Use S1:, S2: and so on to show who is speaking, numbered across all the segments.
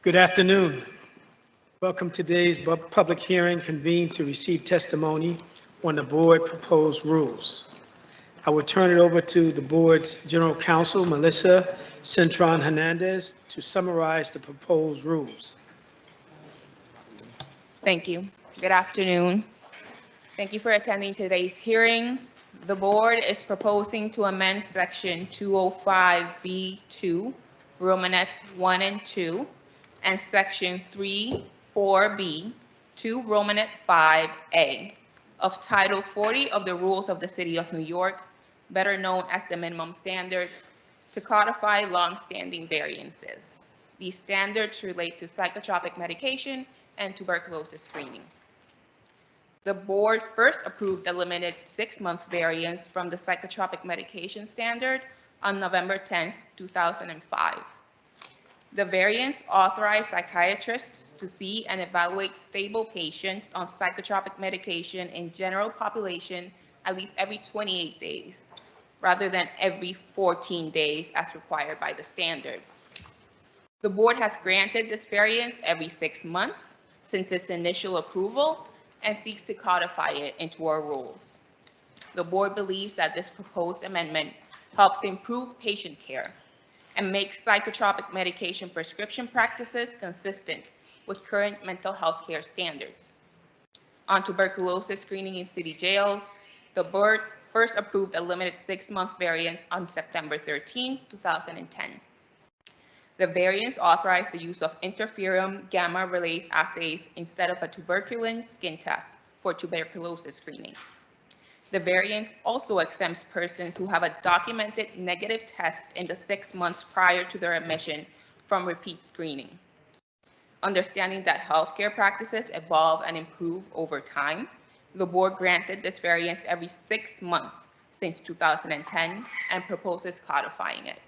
S1: Good afternoon. Welcome to today's public hearing convened to receive testimony on the board proposed rules. I will turn it over to the board's general counsel, Melissa Cintron Hernandez, to summarize the proposed rules.
S2: Thank you. Good afternoon. Thank you for attending today's hearing. The board is proposing to amend section 205B2, Romanettes 1 and 2, and section 3(4)B to Romanet 5A of Title 40 of the Rules of the City of New York, better known as the minimum standards, to codify long-standing variances. These standards relate to psychotropic medication and tuberculosis screening. The board first approved a limited 6-month variance from the psychotropic medication standard on November 10, 2005. The variance authorized psychiatrists to see and evaluate stable patients on psychotropic medication in general population at least every 28 days, rather than every 14 days as required by the standard. The board has granted this variance every 6 months since its initial approval and seeks to codify it into our rules. The board believes that this proposed amendment helps improve patient care and makes psychotropic medication prescription practices consistent with current mental health care standards. On tuberculosis screening in city jails, the board first approved a limited 6-month variance on September 13, 2010. The variance authorized the use of interferon gamma release assays instead of a tuberculin skin test for tuberculosis screening. The variance also exempts persons who have a documented negative test in the 6 months prior to their admission from repeat screening. Understanding that healthcare practices evolve and improve over time, the board granted this variance every 6 months since 2010 and proposes codifying it.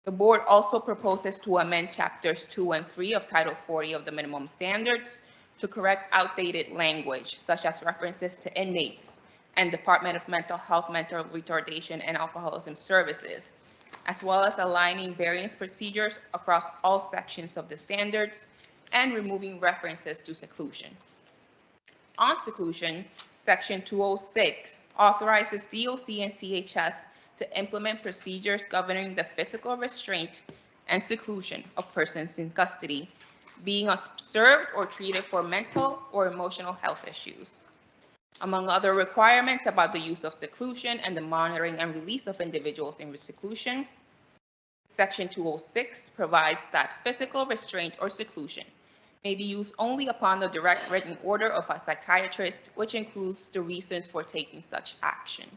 S2: The board also proposes to amend chapters 2 and 3 of Title 40 of the minimum standards to correct outdated language, such as references to inmates and Department of Mental Health, Mental Retardation, and Alcoholism Services, as well as aligning variance procedures across all sections of the standards and removing references to seclusion. On seclusion, Section 206 authorizes DOC and CHS to implement procedures governing the physical restraint and seclusion of persons in custody being observed or treated for mental or emotional health issues. Among other requirements about the use of seclusion and the monitoring and release of individuals in seclusion, Section 206 provides that physical restraint or seclusion may be used only upon the direct written order of a psychiatrist, which includes the reasons for taking such action.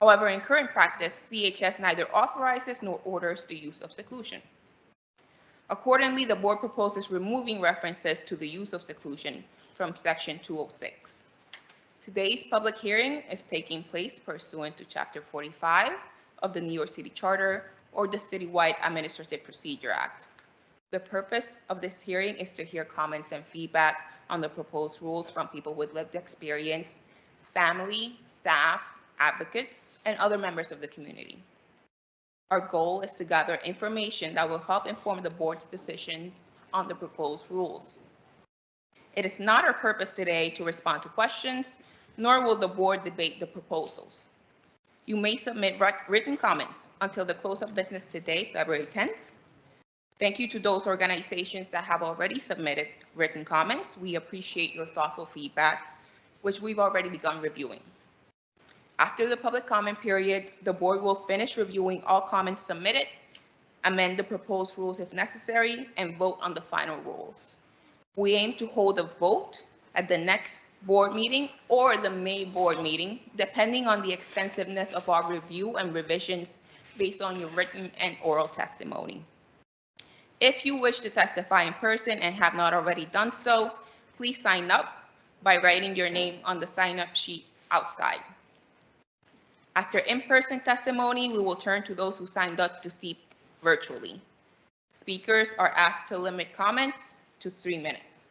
S2: However, in current practice, CHS neither authorizes nor orders the use of seclusion. Accordingly, the board proposes removing references to the use of seclusion from Section 206. Today's public hearing is taking place pursuant to Chapter 45 of the New York City Charter or the Citywide Administrative Procedure Act. The purpose of this hearing is to hear comments and feedback on the proposed rules from people with lived experience, family, staff, advocates, and other members of the community. Our goal is to gather information that will help inform the board's decision on the proposed rules. It is not our purpose today to respond to questions, nor will the board debate the proposals. You may submit written comments until the close of business today, February 10th. Thank you to those organizations that have already submitted written comments. We appreciate your thoughtful feedback, which we've already begun reviewing. After the public comment period, the board will finish reviewing all comments submitted, amend the proposed rules if necessary, and vote on the final rules. We aim to hold a vote at the next board meeting or the May board meeting, depending on the extensiveness of our review and revisions based on your written and oral testimony. If you wish to testify in person and have not already done so, please sign up by writing your name on the sign-up sheet outside. After in-person testimony, we will turn to those who signed up to speak virtually. Speakers are asked to limit comments to 3 minutes.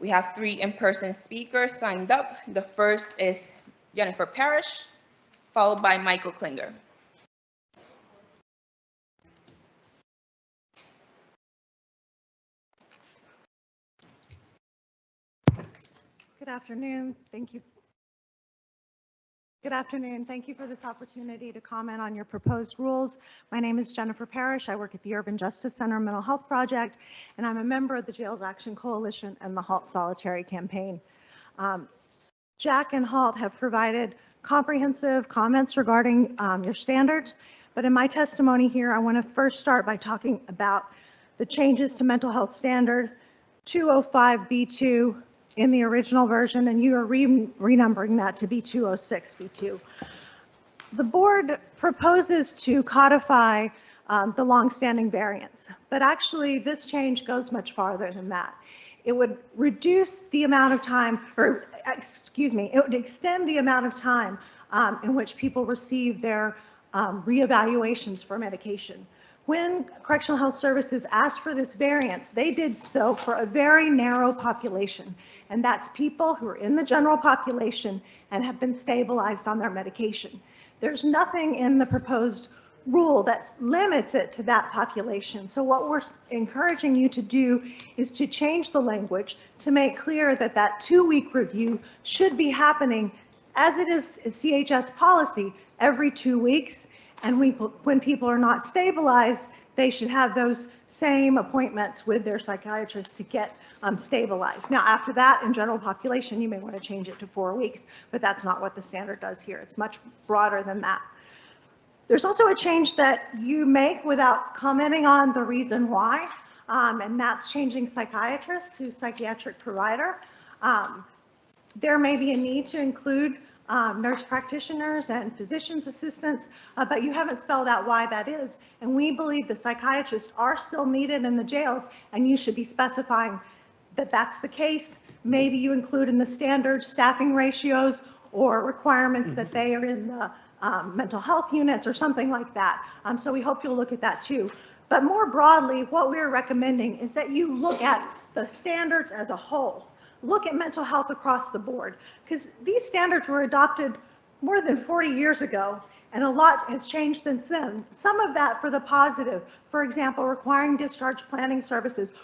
S2: We have 3 in-person speakers signed up. The first is Jennifer Parrish, followed by Michael Klinger.
S3: Good afternoon. Thank you. Good afternoon. Thank you for this opportunity to comment on your proposed rules. My name is Jennifer Parrish. I work at the Urban Justice Center Mental Health Project, and I'm a member of the Jails Action Coalition and the HALT Solitary Campaign. Jack and HALT have provided comprehensive comments regarding your standards, but in my testimony here, I want to first start by talking about the changes to mental health standard 205B2 in the original version, and you are renumbering that to be 206B2. The board proposes to codify the longstanding variance, but actually this change goes much farther than that. It would reduce the amount of time, or excuse me, it would extend the amount of time in which people receive their reevaluations for medication. When Correctional Health Services asked for this variance, they did so for a very narrow population, and that's people who are in the general population and have been stabilized on their medication. There's nothing in the proposed rule that limits it to that population. So what we're encouraging you to do is to change the language to make clear that that 2-week review should be happening as it is CHS policy every 2 weeks. And when people are not stabilized, they should have those same appointments with their psychiatrist to get stabilized. Now, after that, in general population, you may want to change it to 4 weeks, but that's not what the standard does here. It's much broader than that. There's also a change that you make without commenting on the reason why, and that's changing psychiatrist to psychiatric provider. There may be a need to include nurse practitioners and physician's assistants, but you haven't spelled out why that is. And we believe the psychiatrists are still needed in the jails, and you should be specifying that that's the case. Maybe you include in the standard staffing ratios or requirements that they are in the mental health units or something like that. So we hope you'll look at that too. But more broadly, what we're recommending is that you look at the standards as a whole. Look at mental health across the board, because these standards were adopted more than 40 years ago, and a lot has changed since then. Some of that for the positive, for example, requiring discharge planning services,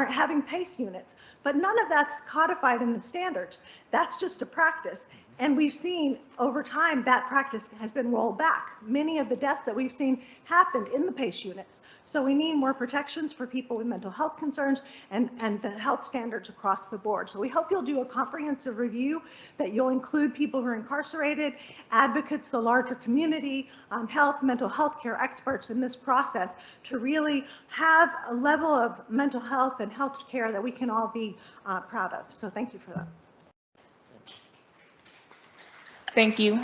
S3: having PACE units, but none of that's codified in the standards. That's just a practice. And we've seen over time that practice has been rolled back. Many of the deaths that we've seen happened in the PACE units. So we need more protections for people with mental health concerns and the health standards across the board. So we hope you'll do a comprehensive review, that you'll include people who are incarcerated, advocates, the larger community, health, mental health care experts in this process to really have a level of mental health and health care that we can all be proud of. So thank you for that.
S2: Thank you.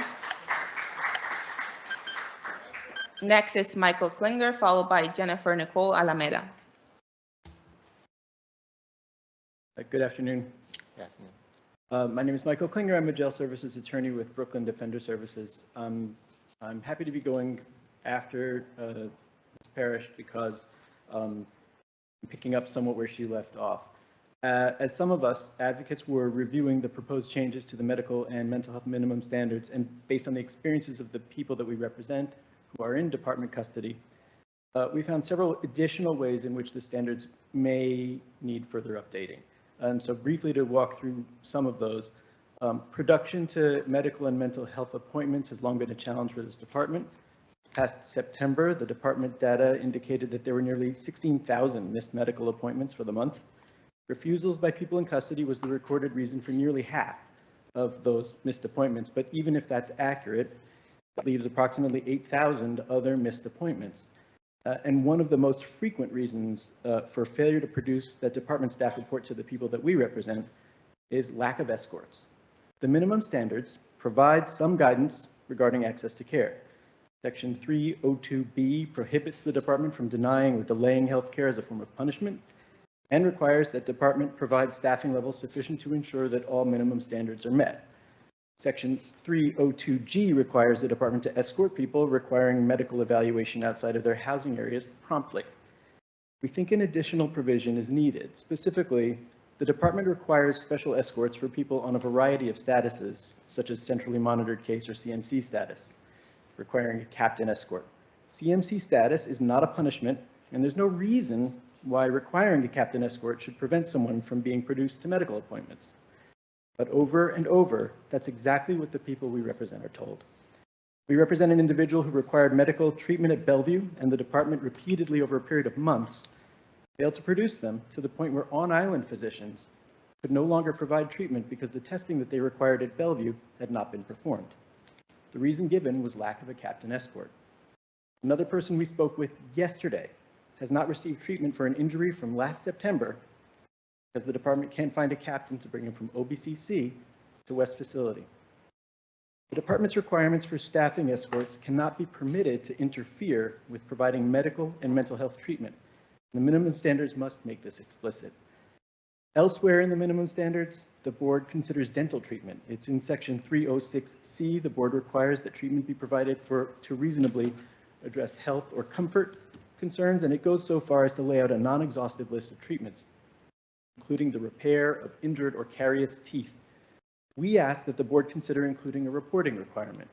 S2: Next is Michael Klinger, followed by Jennifer Nicole Alameda.
S4: Good afternoon. My name is Michael Klinger. I'm a jail services attorney with Brooklyn Defender Services. I'm happy to be going after Ms. Parrish because I'm picking up somewhat where she left off. As some of us advocates were reviewing the proposed changes to the medical and mental health minimum standards, and based on the experiences of the people that we represent who are in department custody, we found several additional ways in which the standards may need further updating. And so briefly to walk through some of those, production to medical and mental health appointments has long been a challenge for this department. Past September, the department data indicated that there were nearly 16,000 missed medical appointments for the month. Refusals by people in custody was the recorded reason for nearly half of those missed appointments. But even if that's accurate, it leaves approximately 8,000 other missed appointments. And one of the most frequent reasons for failure to produce that department staff report to the people that we represent is lack of escorts. The minimum standards provide some guidance regarding access to care. Section 302B prohibits the department from denying or delaying health care as a form of punishment, and requires that department provide staffing levels sufficient to ensure that all minimum standards are met. Section 302G requires the department to escort people requiring medical evaluation outside of their housing areas promptly. We think an additional provision is needed. Specifically, The department requires special escorts for people on a variety of statuses, such as centrally monitored case or CMC status, requiring a captain escort. CMC status is not a punishment, and there's no reason why requiring a captain escort should prevent someone from being produced to medical appointments. But over and over, that's exactly what the people we represent are told. We represent an individual who required medical treatment at Bellevue, and the department repeatedly over a period of months failed to produce them, to the point where on-island physicians could no longer provide treatment because the testing that they required at Bellevue had not been performed. The reason given was lack of a captain escort. Another person we spoke with yesterday has not received treatment for an injury from last September because the department can't find a captain to bring him from OBCC to West Facility. The department's requirements for staffing escorts cannot be permitted to interfere with providing medical and mental health treatment. The minimum standards must make this explicit. Elsewhere in the minimum standards, the board considers dental treatment. It's in section 306C. The board requires that treatment be provided to reasonably address health or comfort concerns, and it goes so far as to lay out a non-exhaustive list of treatments, including the repair of injured or carious teeth. We ask that the board consider including a reporting requirement,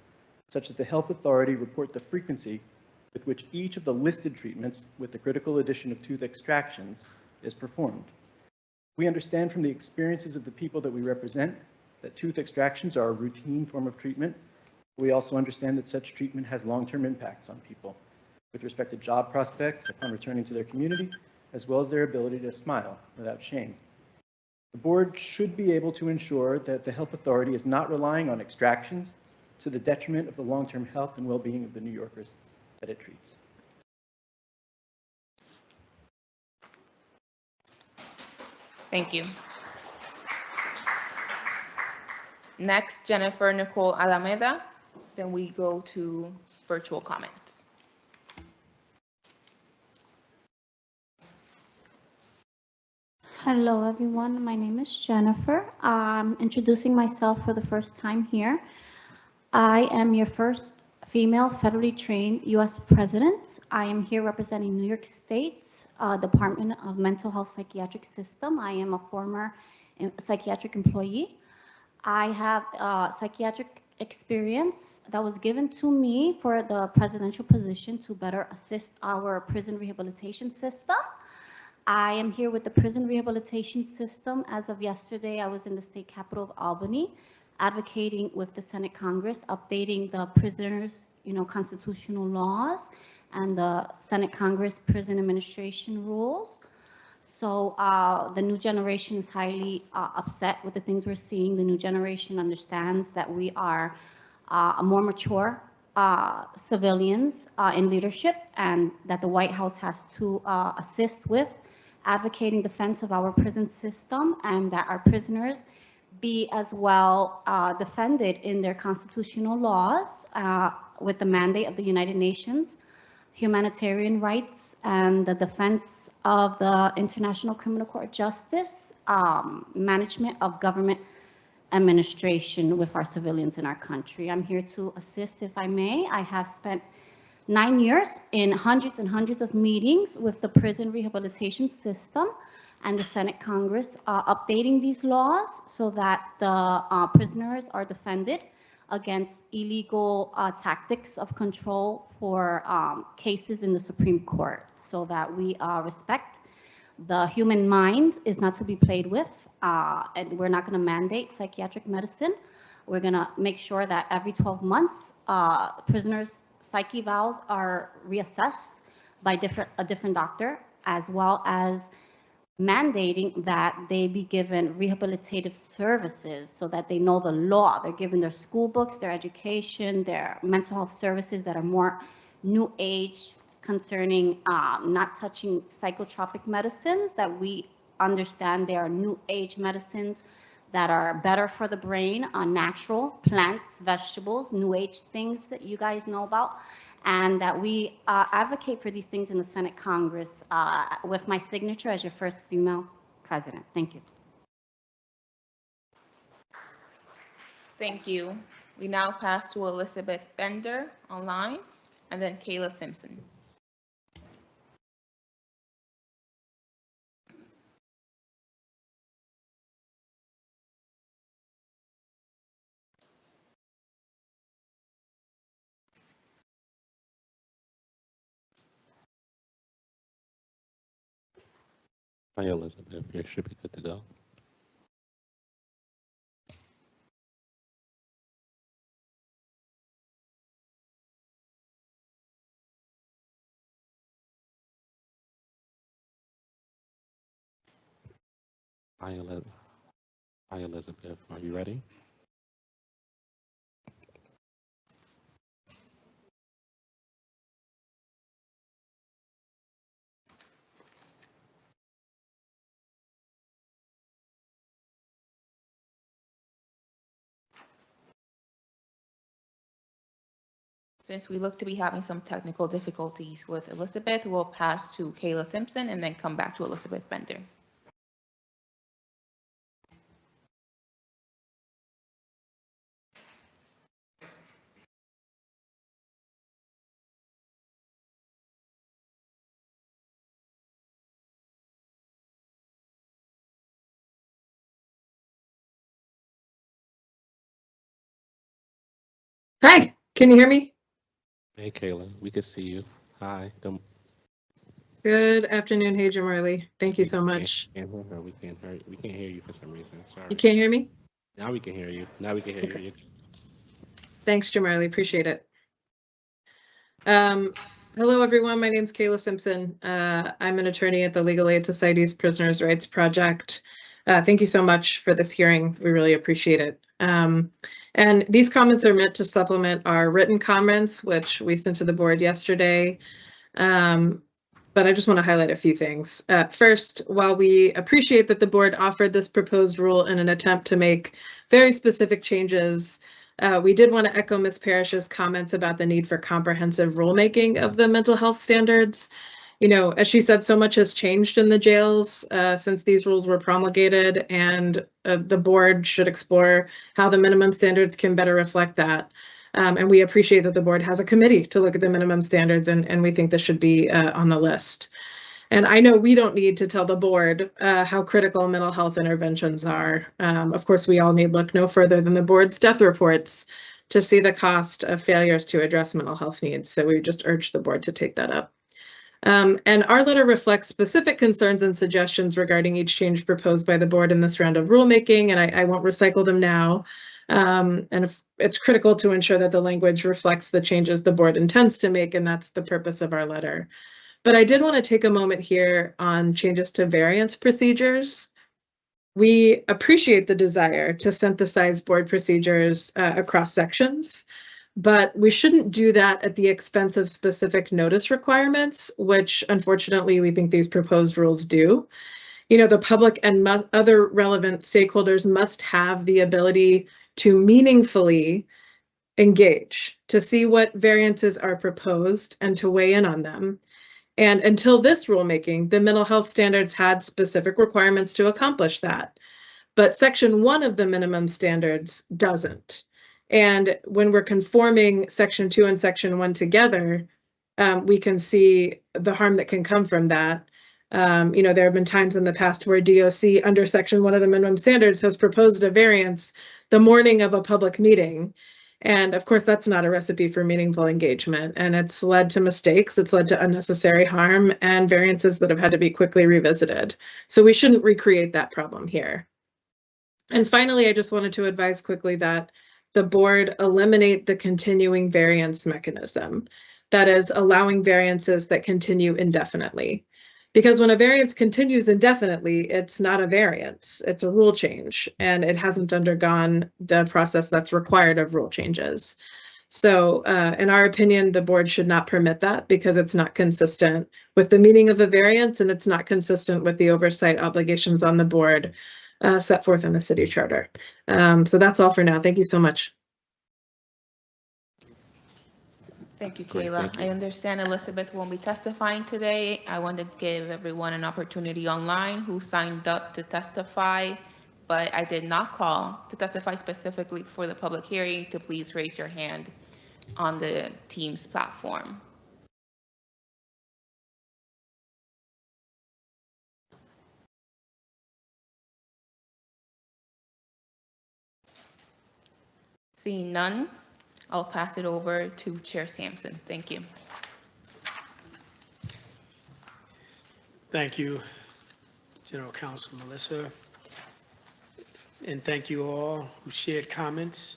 S4: such that the health authority report the frequency with which each of the listed treatments, with the critical addition of tooth extractions, is performed. We understand from the experiences of the people that we represent that tooth extractions are a routine form of treatment. We also understand that such treatment has long-term impacts on people with respect to job prospects upon returning to their community, as well as their ability to smile without shame. The board should be able to ensure that the health authority is not relying on extractions to the detriment of the long-term health and well-being of the New Yorkers that it treats.
S2: Thank you. Next, Jennifer Nicole Alameda. Then we go to virtual comments.
S5: Hello, everyone. My name is Jennifer. I'm introducing myself for the first time here. I am your first female federally trained U.S. president. I am here representing New York State's Department of Mental Health Psychiatric System. I am a former psychiatric employee. I have psychiatric experience that was given to me for the presidential position to better assist our prison rehabilitation system. I am here with the prison rehabilitation system. As of yesterday, I was in the state capital of Albany, advocating with the Senate Congress, updating the prisoners, constitutional laws and the Senate Congress prison administration rules. So the new generation is highly upset with the things we're seeing. The new generation understands that we are a more mature civilians in leadership, and that the White House has to assist with advocating defense of our prison system, and that our prisoners be as well defended in their constitutional laws with the mandate of the United Nations, humanitarian rights, and the defense of the International Criminal Court of Justice, management of government administration with our civilians in our country. I'm here to assist, if I may. I have spent 9 years in hundreds and hundreds of meetings with the prison rehabilitation system and the Senate Congress, updating these laws so that the prisoners are defended against illegal tactics of control for cases in the Supreme Court, so that we respect the human mind is not to be played with, and we're not going to mandate psychiatric medicine. We're going to make sure that every 12 months, prisoners' psyche evals are reassessed by a different doctor, as well as mandating that they be given rehabilitative services so that they know the law. They're given their school books, their education, their mental health services that are more new age, concerning not touching psychotropic medicines, that we understand there are new age medicines that are better for the brain, natural plants, vegetables, new age things that you guys know about, and that we advocate for these things in the Senate Congress with my signature as your first female president. Thank you.
S2: Thank you. We now pass to Elizabeth Bender online, and then Kayla Simpson.
S6: Hi, Elizabeth. You should be good to go. Hi, Elizabeth. Hi, Elizabeth. Are you ready?
S2: Since we look to be having some technical difficulties with Elizabeth, we'll pass to Kayla Simpson and then come back to Elizabeth Bender.
S7: Hi, can you hear me?
S6: Hey, Kayla. We can see you. Hi.
S7: Good afternoon. Hey, Jim Riley. Thank you so much.
S6: Can't hear her. We can't hear you for some reason. Sorry.
S7: You can't hear me?
S6: Now we can hear you. Now we can hear
S7: Okay.
S6: you.
S7: Thanks, Jim Riley. Appreciate it. Hello, everyone. My name is Kayla Simpson. I'm an attorney at the Legal Aid Society's Prisoners' Rights Project. Thank you so much for this hearing. We really appreciate it. And these comments are meant to supplement our written comments, which we sent to the board yesterday. But I just want to highlight a few things. First, while we appreciate that the board offered this proposed rule in an attempt to make very specific changes, we did want to echo Ms. Parrish's comments about the need for comprehensive rulemaking of the mental health standards. You know, as she said, so much has changed in the jails since these rules were promulgated, and the board should explore how the minimum standards can better reflect that. And we appreciate that the board has a committee to look at the minimum standards, and we think this should be on the list. And I know we don't need to tell the board how critical mental health interventions are. Of course, we all need look no further than the board's death reports to see the cost of failures to address mental health needs. So we just urge the board to take that up. And our letter reflects specific concerns and suggestions regarding each change proposed by the board in this round of rulemaking, and I won't recycle them now. And if it's critical to ensure that the language reflects the changes the board intends to make, and that's the purpose of our letter. But I did want to take a moment here on changes to variance procedures. We appreciate the desire to synthesize board procedures across sections, but we shouldn't do that at the expense of specific notice requirements, which unfortunately we think these proposed rules do. You know, the public and other relevant stakeholders must have the ability to meaningfully engage, to see what variances are proposed and to weigh in on them. And until this rulemaking, the mental health standards had specific requirements to accomplish that. But Section 1 of the minimum standards doesn't. And when we're conforming Section 2 and Section 1 together, we can see the harm that can come from that. You know, there have been times in the past where DOC under Section 1 of the minimum standards has proposed a variance the morning of a public meeting. And of course, that's not a recipe for meaningful engagement. And it's led to mistakes, it's led to unnecessary harm and variances that have had to be quickly revisited. So we shouldn't recreate that problem here. And finally, I just wanted to advise quickly that the board eliminate the continuing variance mechanism. That is, allowing variances that continue indefinitely. Because when a variance continues indefinitely, it's not a variance, it's a rule change, and it hasn't undergone the process that's required of rule changes. So in our opinion, the board should not permit that because it's not consistent with the meaning of a variance, and it's not consistent with the oversight obligations on the board set forth in the city charter. So that's all for now. Thank you so much.
S2: Thank you,
S6: Great,
S2: Kayla.
S6: thank you.
S2: I understand Elizabeth won't be testifying today. I wanted to give everyone an opportunity online who signed up to testify, but I did not call to testify specifically for the public hearing to please raise your hand on the Teams platform. Seeing none, I'll pass it over to Chair Sampson. Thank you.
S1: Thank you. General Counsel Melissa, and thank you all who shared comments.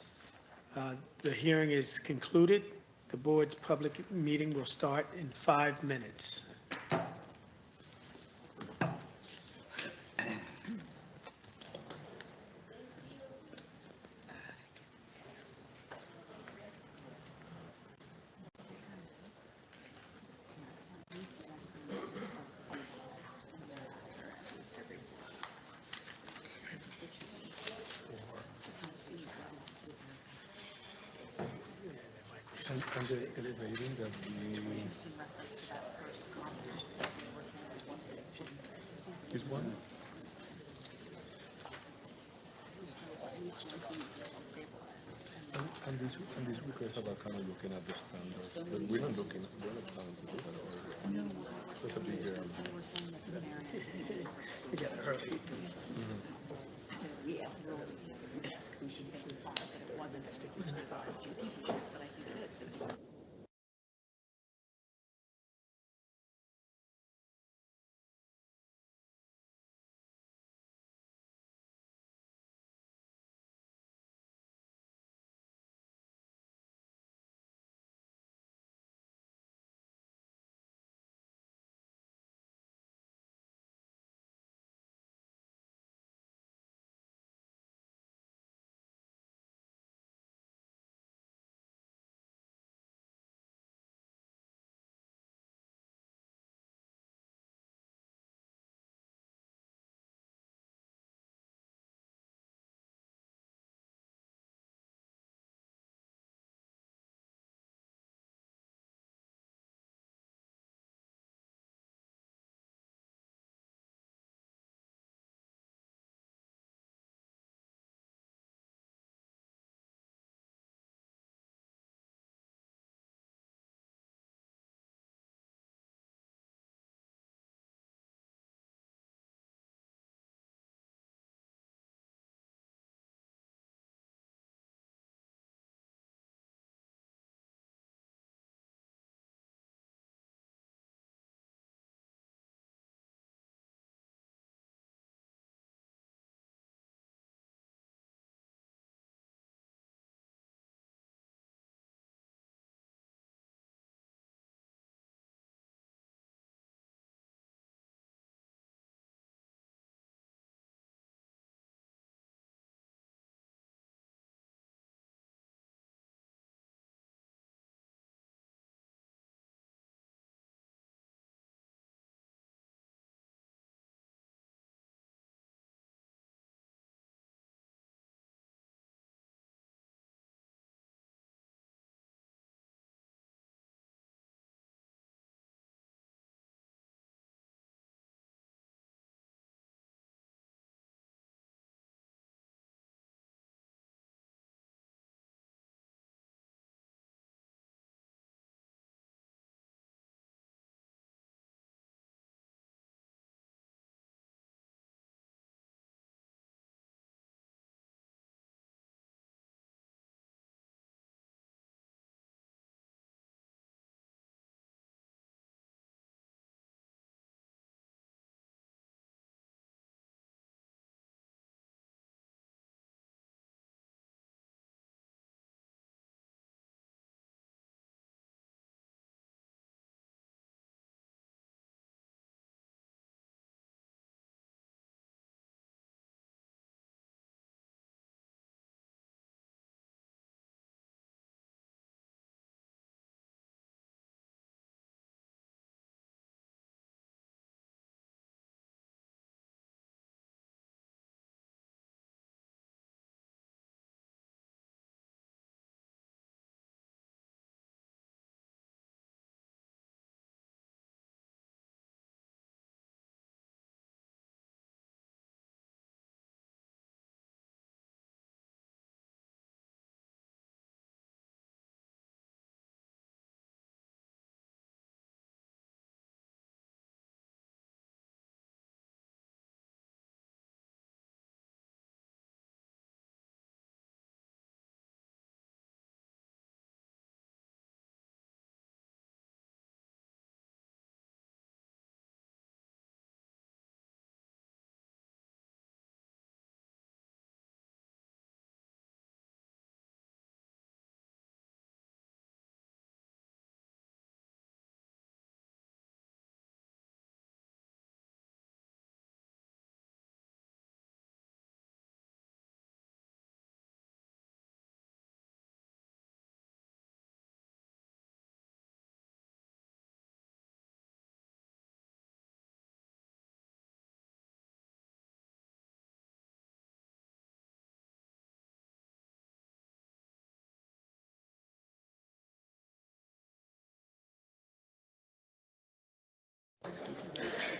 S1: The hearing is concluded. The board's public meeting will start in 5 minutes.
S6: And the elevating that we... Is one? And these requests are kind of looking at the standards, but we're not looking, we're not planning to do that already. No. That's a big,
S1: We got it early.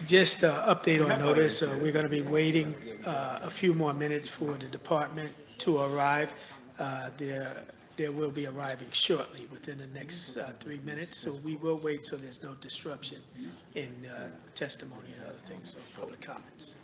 S1: Just update on notice, we're going to be waiting a few more minutes for the department to arrive. There will be arriving shortly, within the next 3 minutes, so we will wait so there's no disruption in testimony and other things, so public comments.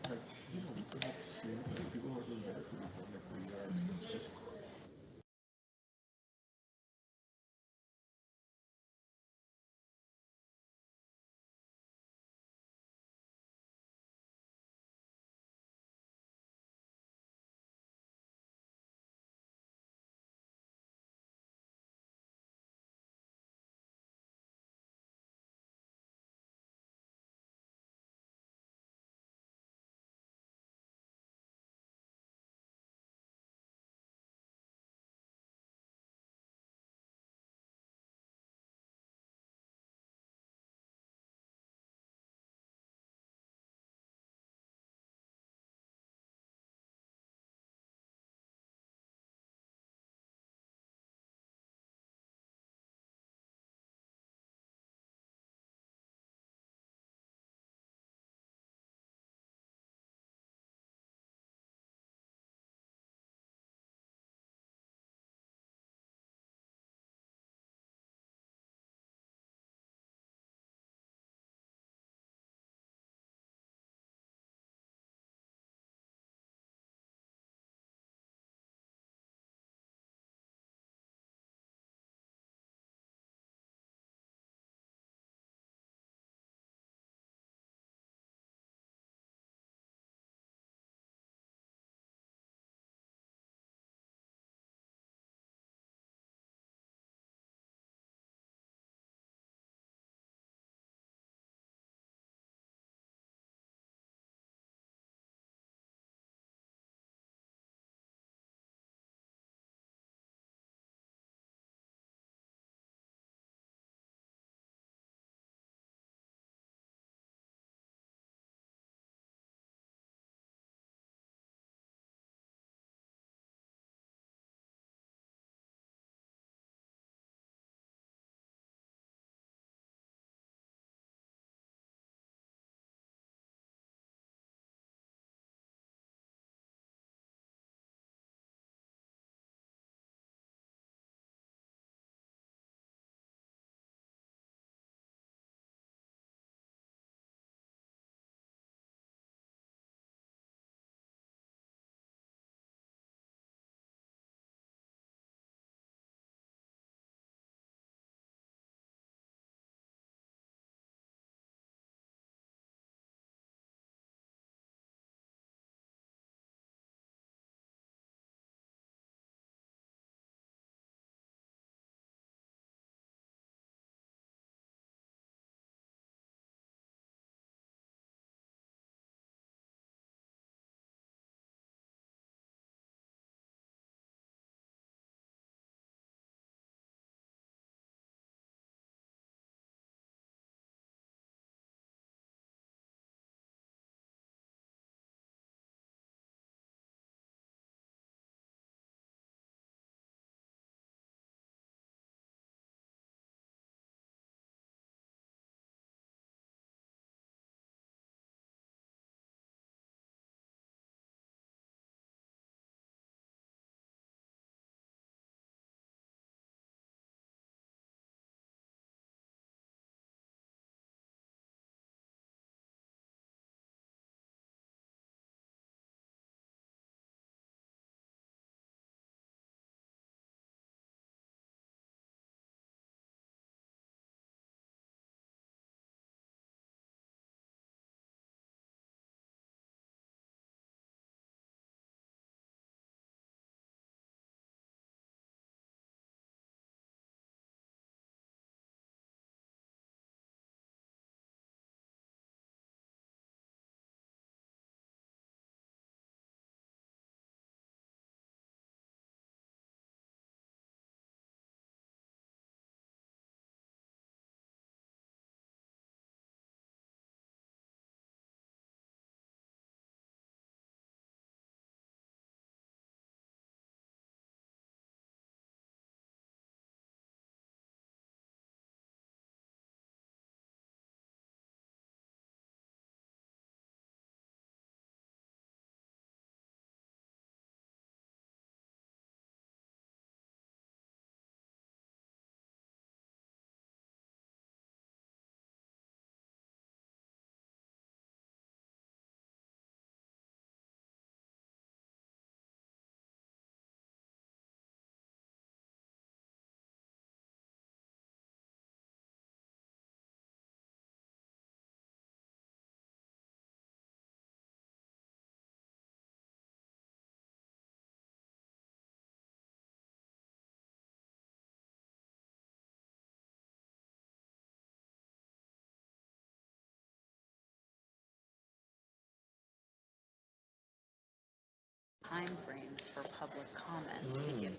S8: timeframes for public comments to give.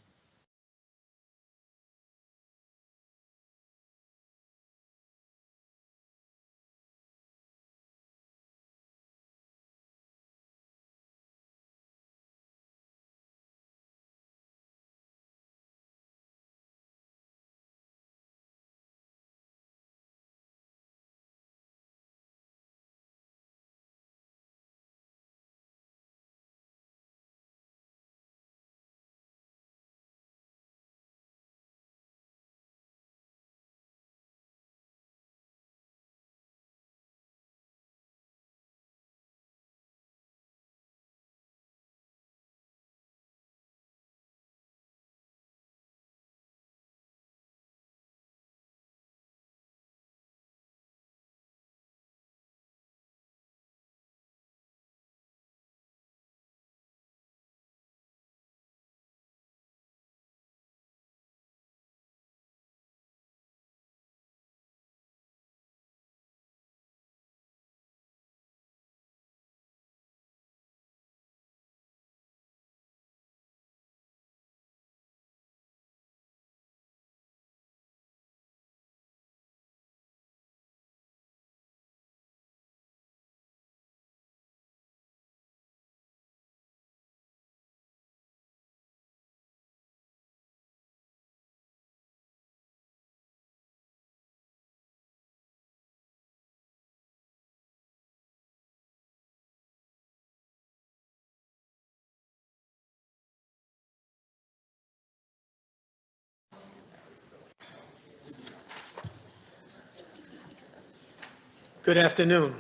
S1: Good afternoon.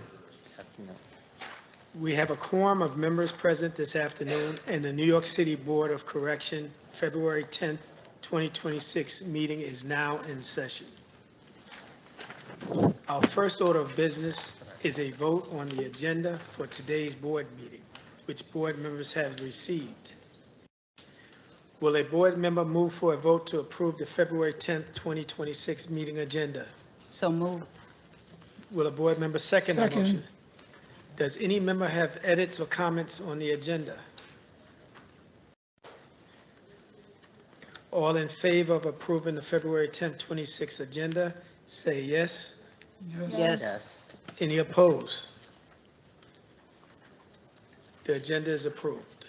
S1: We have a quorum of members present this afternoon, and the New York City Board of Correction, February 10th, 2026 meeting is now in session. Our first order of business is a vote on the agenda for today's board meeting, which board members have received. Will a board member move for a vote to approve the February 10th, 2026 meeting agenda?
S8: So moved.
S1: Will a board member second that motion? Does any member have edits or comments on the agenda? All in favor of approving the February 10th, 26 agenda, say yes.
S8: Yes.
S1: Any opposed? The agenda is approved.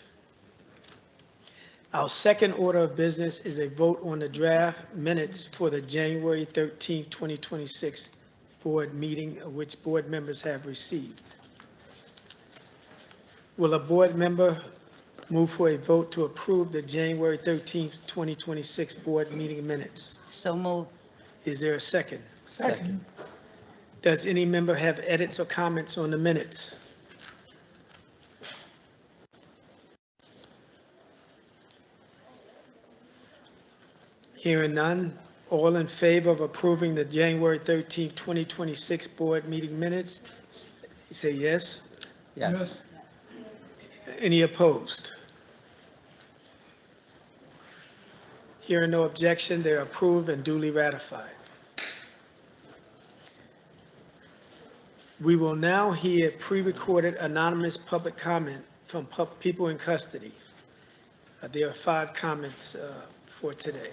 S1: Our second order of business is a vote on the draft minutes for the January 13th, 2026 board meeting, of which board members have received. Will a board member move for a vote to approve the January 13th, 2026 board meeting minutes?
S8: So moved.
S1: Is there a second? Second. Does any member have edits or comments on the minutes? Hearing none, all in favor of approving the January 13th, 2026 board meeting minutes, say yes.
S9: Yes.
S1: Any opposed? Hearing no objection, they are approved and duly ratified. We will now hear pre-recorded anonymous public comment from people in custody. There are 5 comments for today.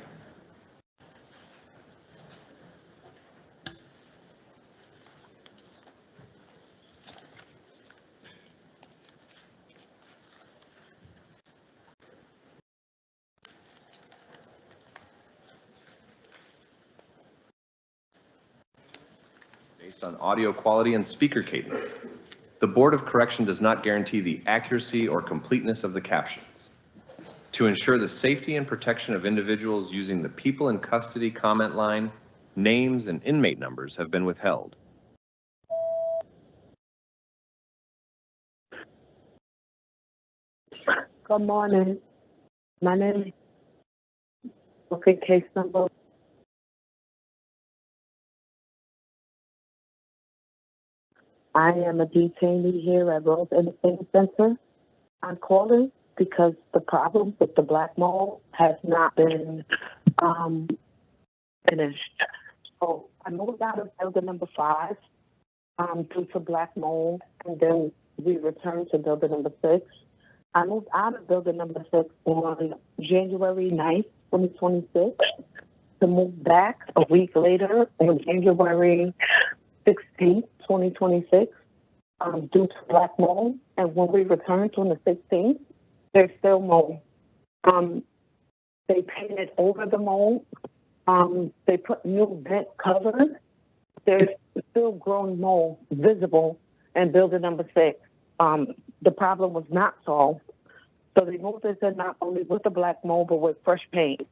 S10: Based on audio quality and speaker cadence. The Board of Correction does not guarantee the accuracy or completeness of the captions. To ensure the safety and protection of individuals using the people in custody comment line, names and inmate numbers have been withheld.
S11: Good morning. My name is booking case number. I am a detainee here at Rose Entertainment Center. I'm calling because the problem with the black mold has not been finished. So I moved out of building number 5 due to black mold, and then we returned to building number 6. I moved out of building number 6 on January 9th, 2026, to move back a week later on January 16th, 2026, due to black mold. And when we returned on the 16th, there's still mold. They painted over the mold. They put new vent covers. There's still growing mold visible in building number 6. The problem was not solved. So they moved us in not only with the black mold, but with fresh paint.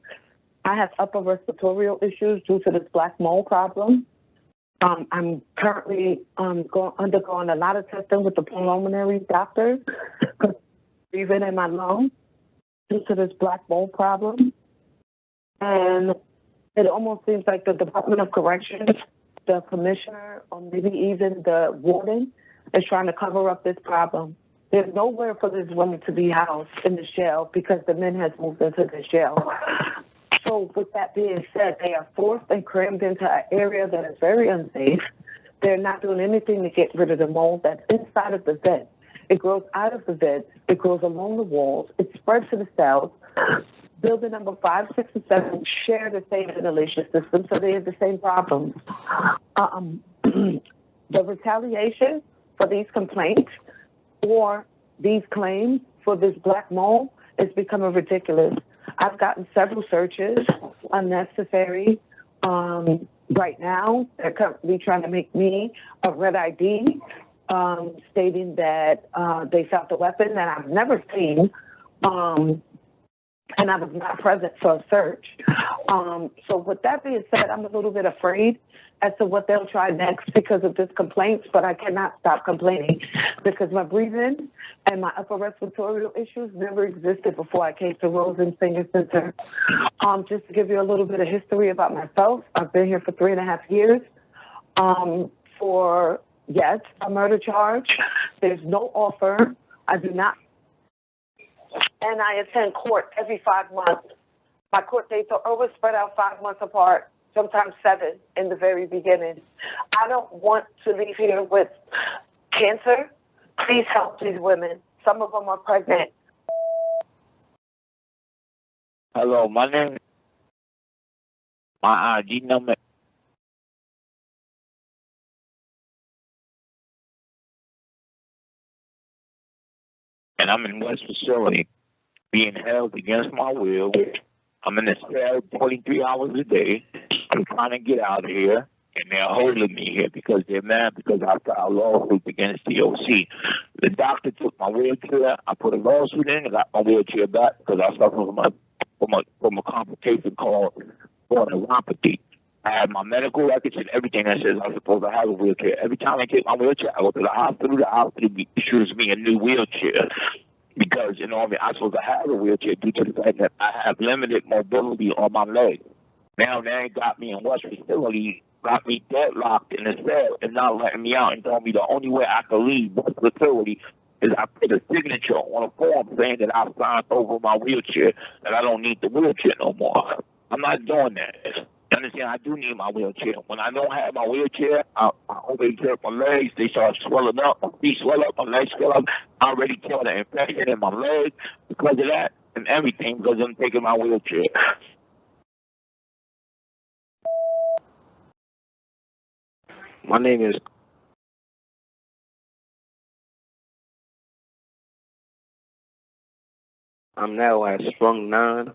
S11: I have upper respiratory issues due to this black mold problem. I'm currently undergoing a lot of testing with the pulmonary doctors, breathing in my lungs due to this black mold problem. And it almost seems like the Department of Corrections, the commissioner, or maybe even the warden, is trying to cover up this problem. There's nowhere for this woman to be housed in the jail because the men has moved into the jail. So with that being said, they are forced and crammed into an area that is very unsafe. They're not doing anything to get rid of the mold that's inside of the vent. It grows out of the vent. It grows along the walls. It spreads to the cells. Building number 5, 6, and 7 share the same ventilation system, so they have the same problems. The retaliation for these complaints or these claims for this black mold is becoming ridiculous. I've gotten several searches, unnecessary. Right now, they're currently trying to make me a red ID, stating that they found a weapon that I've never seen, and I was not present for a search. So with that being said, I'm a little bit afraid as to what they'll try next because of this complaint, but I cannot stop complaining because my breathing and my upper respiratory issues never existed before I came to Rosen Senior Center. Just to give you a little bit of history about myself, I've been here for 3.5 years for, yes, a murder charge. There's no offer. I do not. And I attend court every 5 months. My court dates are always spread out 5 months apart, sometimes 7 in the very beginning. I don't want to leave here with cancer. Please help these women. Some of them are pregnant.
S9: Hello, my name, my ID number. And I'm in West Facility, being held against my will. I'm in the cell 23 hours a day. I'm trying to get out of here, and they're holding me here because they're mad because I filed a lawsuit against the OC. The doctor took my wheelchair. I put a lawsuit in and got my wheelchair back because I suffer from a complication called neuropathy. I have my medical records and everything that says I'm supposed to have a wheelchair. Every time I take my wheelchair, I go to the hospital issues me a new wheelchair. Because, you know, I'm supposed to have a wheelchair due to the fact that I have limited mobility on my legs. Now they got me in West Facility, got me deadlocked in a cell and not letting me out and told me the only way I could leave West Facility is I put a signature on a form saying that I've signed over my wheelchair and I don't need the wheelchair no more. I'm not doing that. You understand? I do need my wheelchair. When I don't have my wheelchair, I always hurt my legs. They start swelling up. My feet swell up. My legs swell up. I already feel the infection in my legs because of that and everything because I'm taking my wheelchair. My name is I'm now at Sprung 9,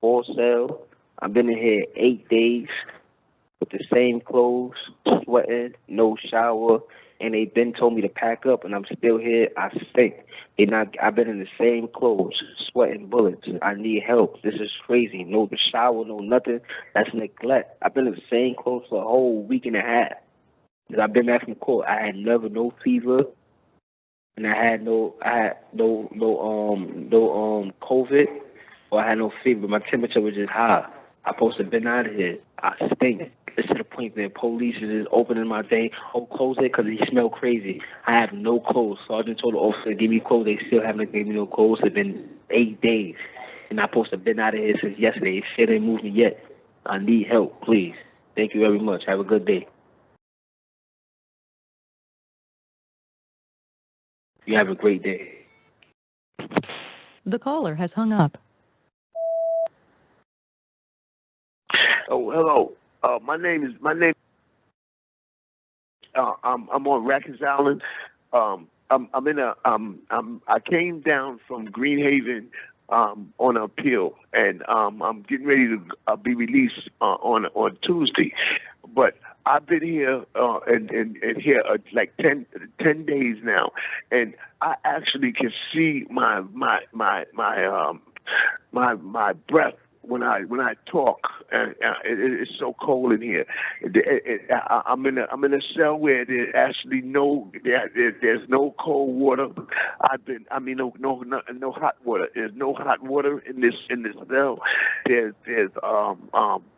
S9: 4 cell. I've been in here 8 days with the same clothes, sweating, no shower, and they been told me to pack up, and I'm still here. I stink. I've been in the same clothes, sweating bullets. I need help. This is crazy. No shower, no nothing. That's neglect. I've been in the same clothes for a whole week and a half. I've been back from court. I had never no fever, and I had no COVID, or I had no fever. My temperature was just high. I supposed to have been out of here. I stink. It's to the point that police is just opening my thing. Oh, close it because he smell crazy. I have no clothes. Sergeant told the officer to give me clothes. They still haven't given me no clothes. It's been 8 days. And I supposed to have been out of here since yesterday. They still didn't move me yet. I need help, please. Thank you very much. Have a good day. You have a great day.
S12: The caller has hung up.
S13: Oh, hello. My name. I'm on Rackham Island. I'm in a. I came down from Greenhaven on appeal, and I'm getting ready to be released on Tuesday. But I've been here and here like 10 days now, and I actually can see my breath when I talk. It's so cold in here. I'm in a cell where there's actually there's no cold water. No hot water. There's no hot water in this cell.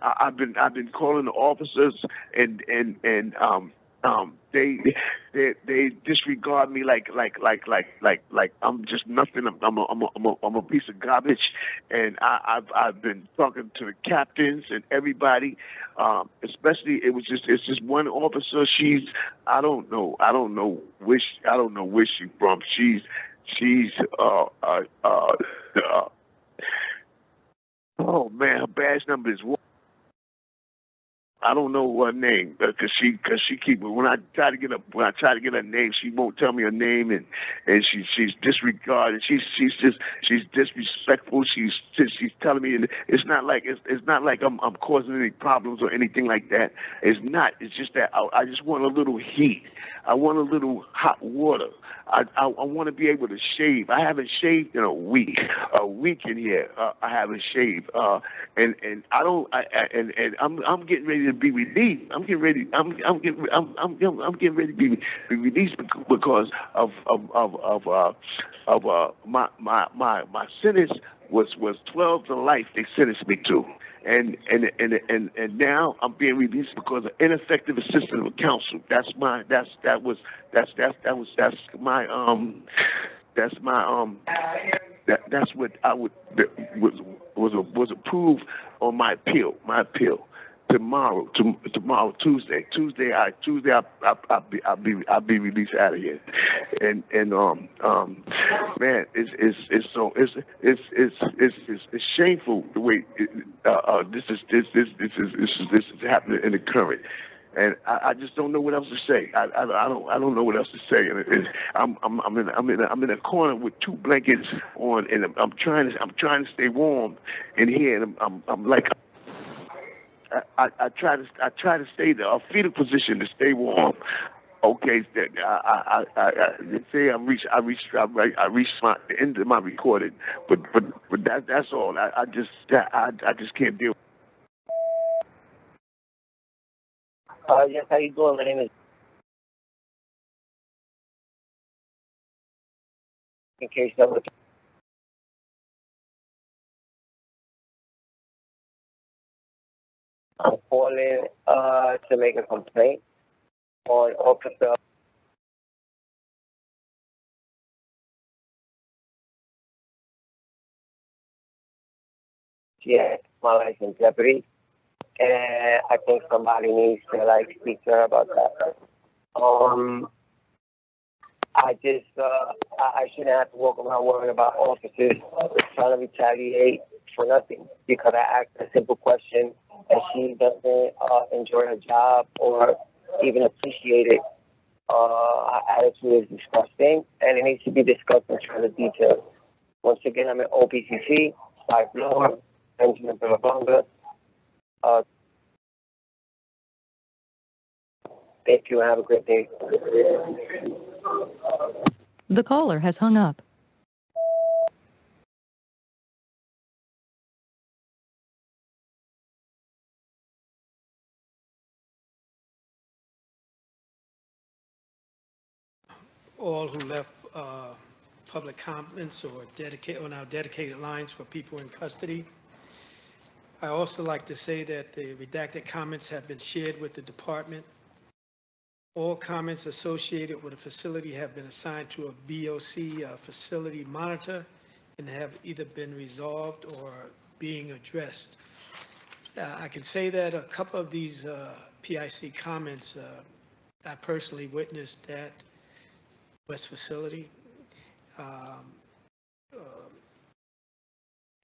S13: I've been calling the officers and they disregard me like I'm just nothing. I'm a piece of garbage, and I've been talking to the captains and everybody. Especially it's just one officer. I don't know where she's from. Oh man, her badge number is 1. I don't know her name because she keep when I try to get her name, she won't tell me her name, and she's disregarded. She's disrespectful. She's telling me it's not like I'm causing any problems or anything like that. It's not. It's just that I just want a little heat. I want a little hot water. I want to be able to shave. I haven't shaved in a week. A week in here, I haven't shaved. And I don't. I'm getting ready to be released. I'm getting ready to be released because of my sentence was 12 to life. They sentenced me to. And now I'm being released because of ineffective assistance of counsel. That's my that's what I was approved on my appeal. Tomorrow, Tuesday, I'll be released out of here, and man, it's shameful the way this is happening in the current. And I just don't know what else to say. I don't know what else to say. And I'm in a corner with 2 blankets on, and I'm trying to stay warm in here. And I'm like. I try to stay there, a fetal position to stay warm. Okay, I say I reached the end of my recording, but that's all. I just can't deal.
S14: Yes, how you doing? My name is. In case that was. I'm calling to make a complaint on Officer. Yeah, my life in jeopardy, and I think somebody needs to speak to her about that. I shouldn't have to walk around worrying about officers trying to retaliate for nothing because I asked a simple question and she doesn't enjoy her job or even appreciate it. Her attitude is disgusting and it needs to be discussed in further detail. Once again, I'm at OPCC, 5 floor, Benjamin Billabonga. Thank you and have a great day.
S12: The caller has hung up.
S1: All who left public comments or on our dedicated lines for people in custody. I also like to say that the redacted comments have been shared with the department. All comments associated with a facility have been assigned to a BOC facility monitor and have either been resolved or being addressed. I can say that a couple of these PIC comments, I personally witnessed at West facility.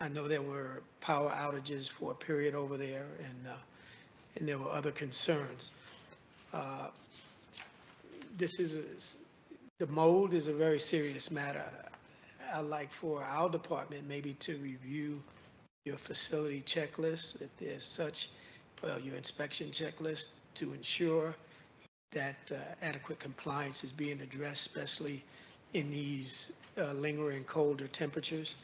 S1: I know there were power outages for a period over there, and there were other concerns. Uh, This is, the mold is a very serious matter. I'd like for our department maybe to review your facility checklist, if there's such, your inspection checklist, to ensure that adequate compliance is being addressed, especially in these lingering colder temperatures.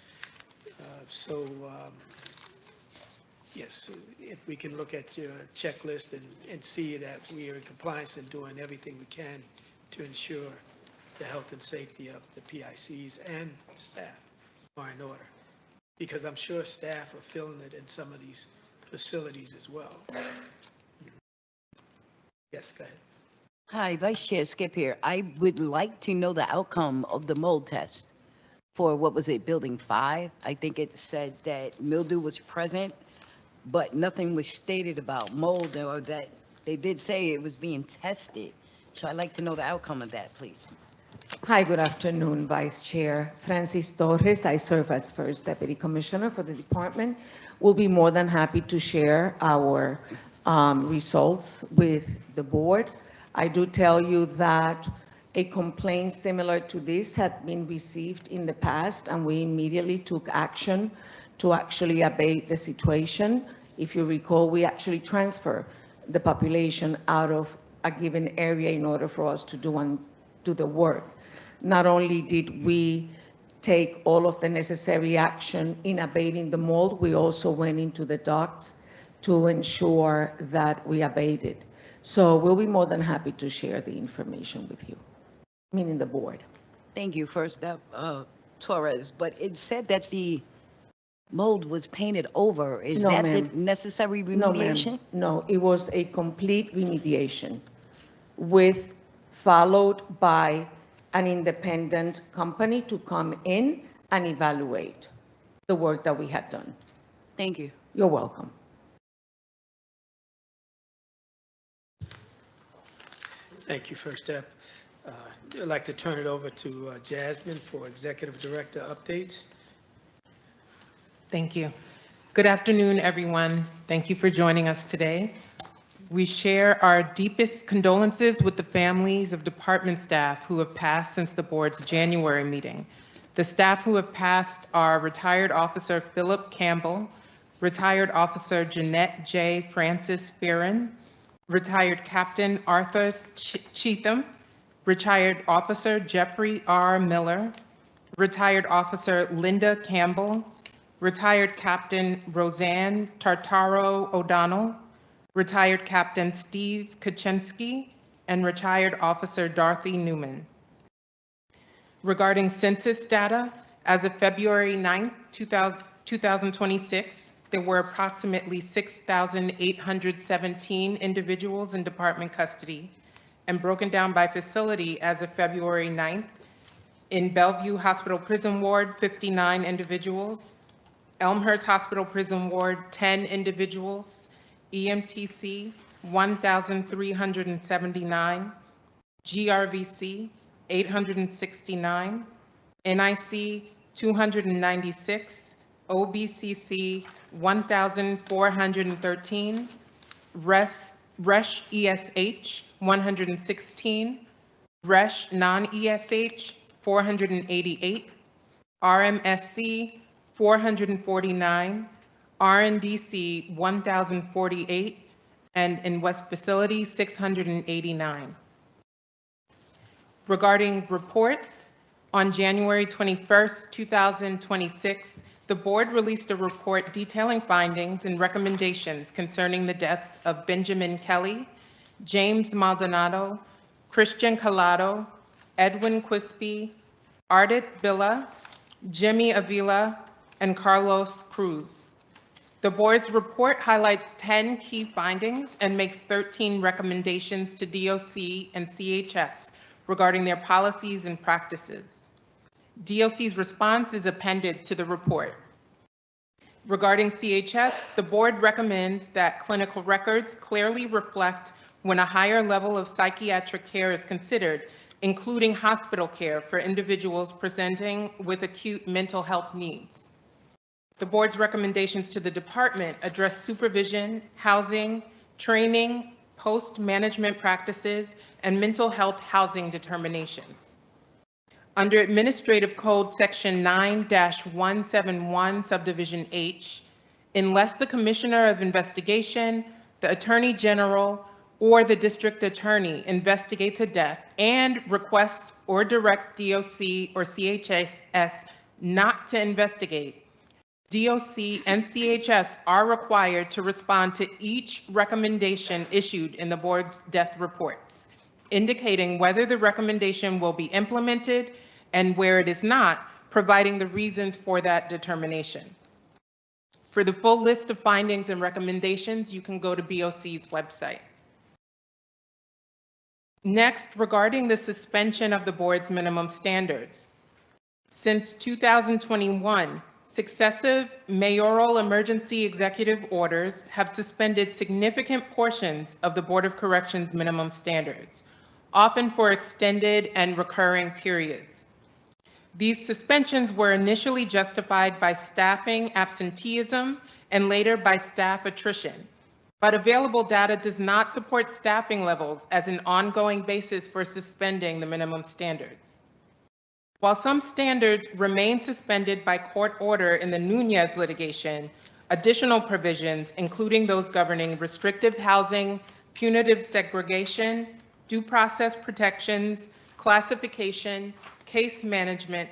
S1: Yes, if we can look at your checklist and see that we are in compliance and doing everything we can to ensure the health and safety of the PICs and staff are in order. Because I'm sure staff are feeling it in some of these facilities as well. Yes, go ahead.
S15: Hi, Vice Chair Skip here. I would like to know the outcome of the mold test for, what was it, Building 5? I think it said that mildew was present, but nothing was stated about mold, or that they did say it was being tested. So I'd like to know the outcome of that, please.
S16: Hi, good afternoon, Vice Chair. Francis Torres, I serve as First Deputy Commissioner for the department. We'll be more than happy to share our results with the board. I do tell you that a complaint similar to this had been received in the past, and we immediately took action to actually abate the situation. If you recall, we actually transfer the population out of a given area in order for us to do the work. Not only did we take all of the necessary action in abating the mold, we also went into the ducts to ensure that we abated. So we'll be more than happy to share the information with you, meaning the board.
S15: Thank you, First Torres. But it said that the mold was painted over. Is
S16: No,
S15: that the
S16: ma'am.
S15: necessary
S16: No, ma'am.
S15: remediation?
S16: No, it was a complete remediation followed by an independent company to come in and evaluate the work that we had done.
S15: Thank you.
S16: You're welcome.
S1: Thank you, First Step. I'd like to turn it over to Jasmine for Executive Director updates.
S17: Thank you. Good afternoon, everyone. Thank you for joining us today. We share our deepest condolences with the families of department staff who have passed since the board's January meeting. The staff who have passed are retired Officer Philip Campbell, retired Officer Jeanette J. Francis Fearon, retired Captain Arthur Cheatham, retired Officer Jeffrey R. Miller, retired Officer Linda Campbell, retired Captain Roseanne Tartaro O'Donnell, retired Captain Steve Kaczynski, and retired Officer Dorothy Newman. Regarding census data, as of February 9, 2026, there were approximately 6,817 individuals in department custody, and broken down by facility as of February 9th, in Bellevue Hospital Prison Ward, 59 individuals, Elmhurst Hospital Prison Ward, 10 individuals, EMTC, 1,379, GRVC, 869, NIC, 296, OBCC, 1,413, RESH ESH, 116, RESH non-ESH, 488, RMSC, 449, RNDC 1,048, and in West Facility 689. Regarding reports, on January 21st, 2026, the board released a report detailing findings and recommendations concerning the deaths of Benjamin Kelly, James Maldonado, Christian Collado, Edwin Quispy, Ardit Billa, Jimmy Avila, and Carlos Cruz. The board's report highlights 10 key findings and makes 13 recommendations to DOC and CHS regarding their policies and practices. DOC's response is appended to the report. Regarding CHS, the board recommends that clinical records clearly reflect when a higher level of psychiatric care is considered, including hospital care for individuals presenting with acute mental health needs. The board's recommendations to the department address supervision, housing, training, post-management practices, and mental health housing determinations. Under Administrative Code Section 9-171, Subdivision H, unless the Commissioner of Investigation, the Attorney General, or the District Attorney investigates a death and requests or direct DOC or CHS not to investigate, DOC and CHS are required to respond to each recommendation issued in the board's death reports, indicating whether the recommendation will be implemented and where it is not, providing the reasons for that determination. For the full list of findings and recommendations, you can go to BOC's website. Next, regarding the suspension of the board's minimum standards. Since 2021, successive mayoral emergency executive orders have suspended significant portions of the Board of Corrections minimum standards, often for extended and recurring periods. These suspensions were initially justified by staffing absenteeism and later by staff attrition, but available data does not support staffing levels as an ongoing basis for suspending the minimum standards. While some standards remain suspended by court order in the Nunez litigation, additional provisions, including those governing restrictive housing, punitive segregation, due process protections, classification, case management,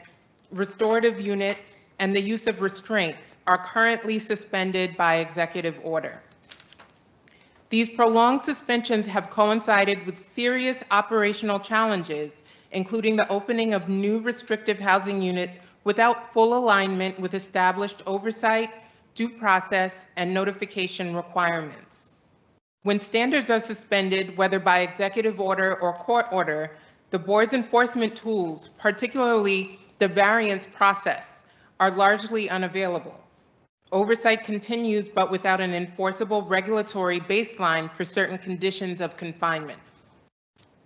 S17: restorative units, and the use of restraints, are currently suspended by executive order. These prolonged suspensions have coincided with serious operational challenges, including the opening of new restrictive housing units without full alignment with established oversight, due process, and notification requirements. When standards are suspended, whether by executive order or court order, the board's enforcement tools, particularly the variance process, are largely unavailable. Oversight continues, but without an enforceable regulatory baseline for certain conditions of confinement.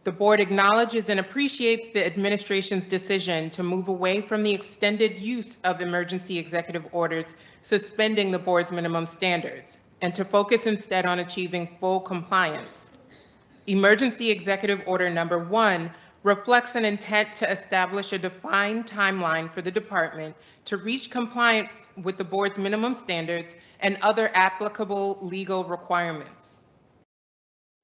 S17: The board acknowledges and appreciates the administration's decision to move away from the extended use of emergency executive orders suspending the board's minimum standards, and to focus instead on achieving full compliance. Emergency Executive Order Number 1 reflects an intent to establish a defined timeline for the department to reach compliance with the board's minimum standards and other applicable legal requirements.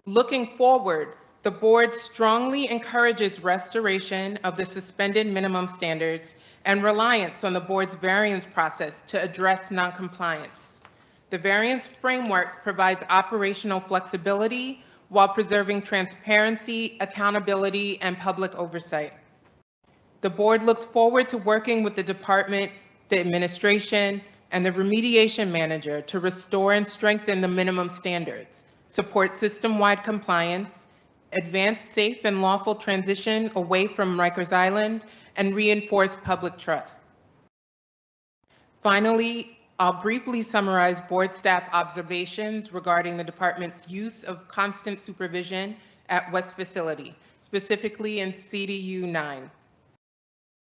S17: Looking forward, the board strongly encourages restoration of the suspended minimum standards and reliance on the board's variance process to address noncompliance. The variance framework provides operational flexibility while preserving transparency, accountability, and public oversight. The board looks forward to working with the department, the administration, and the remediation manager to restore and strengthen the minimum standards, support system-wide compliance, advance safe and lawful transition away from Rikers Island, and reinforce public trust. Finally, I'll briefly summarize board staff observations regarding the department's use of constant supervision at West Facility, specifically in CDU 9.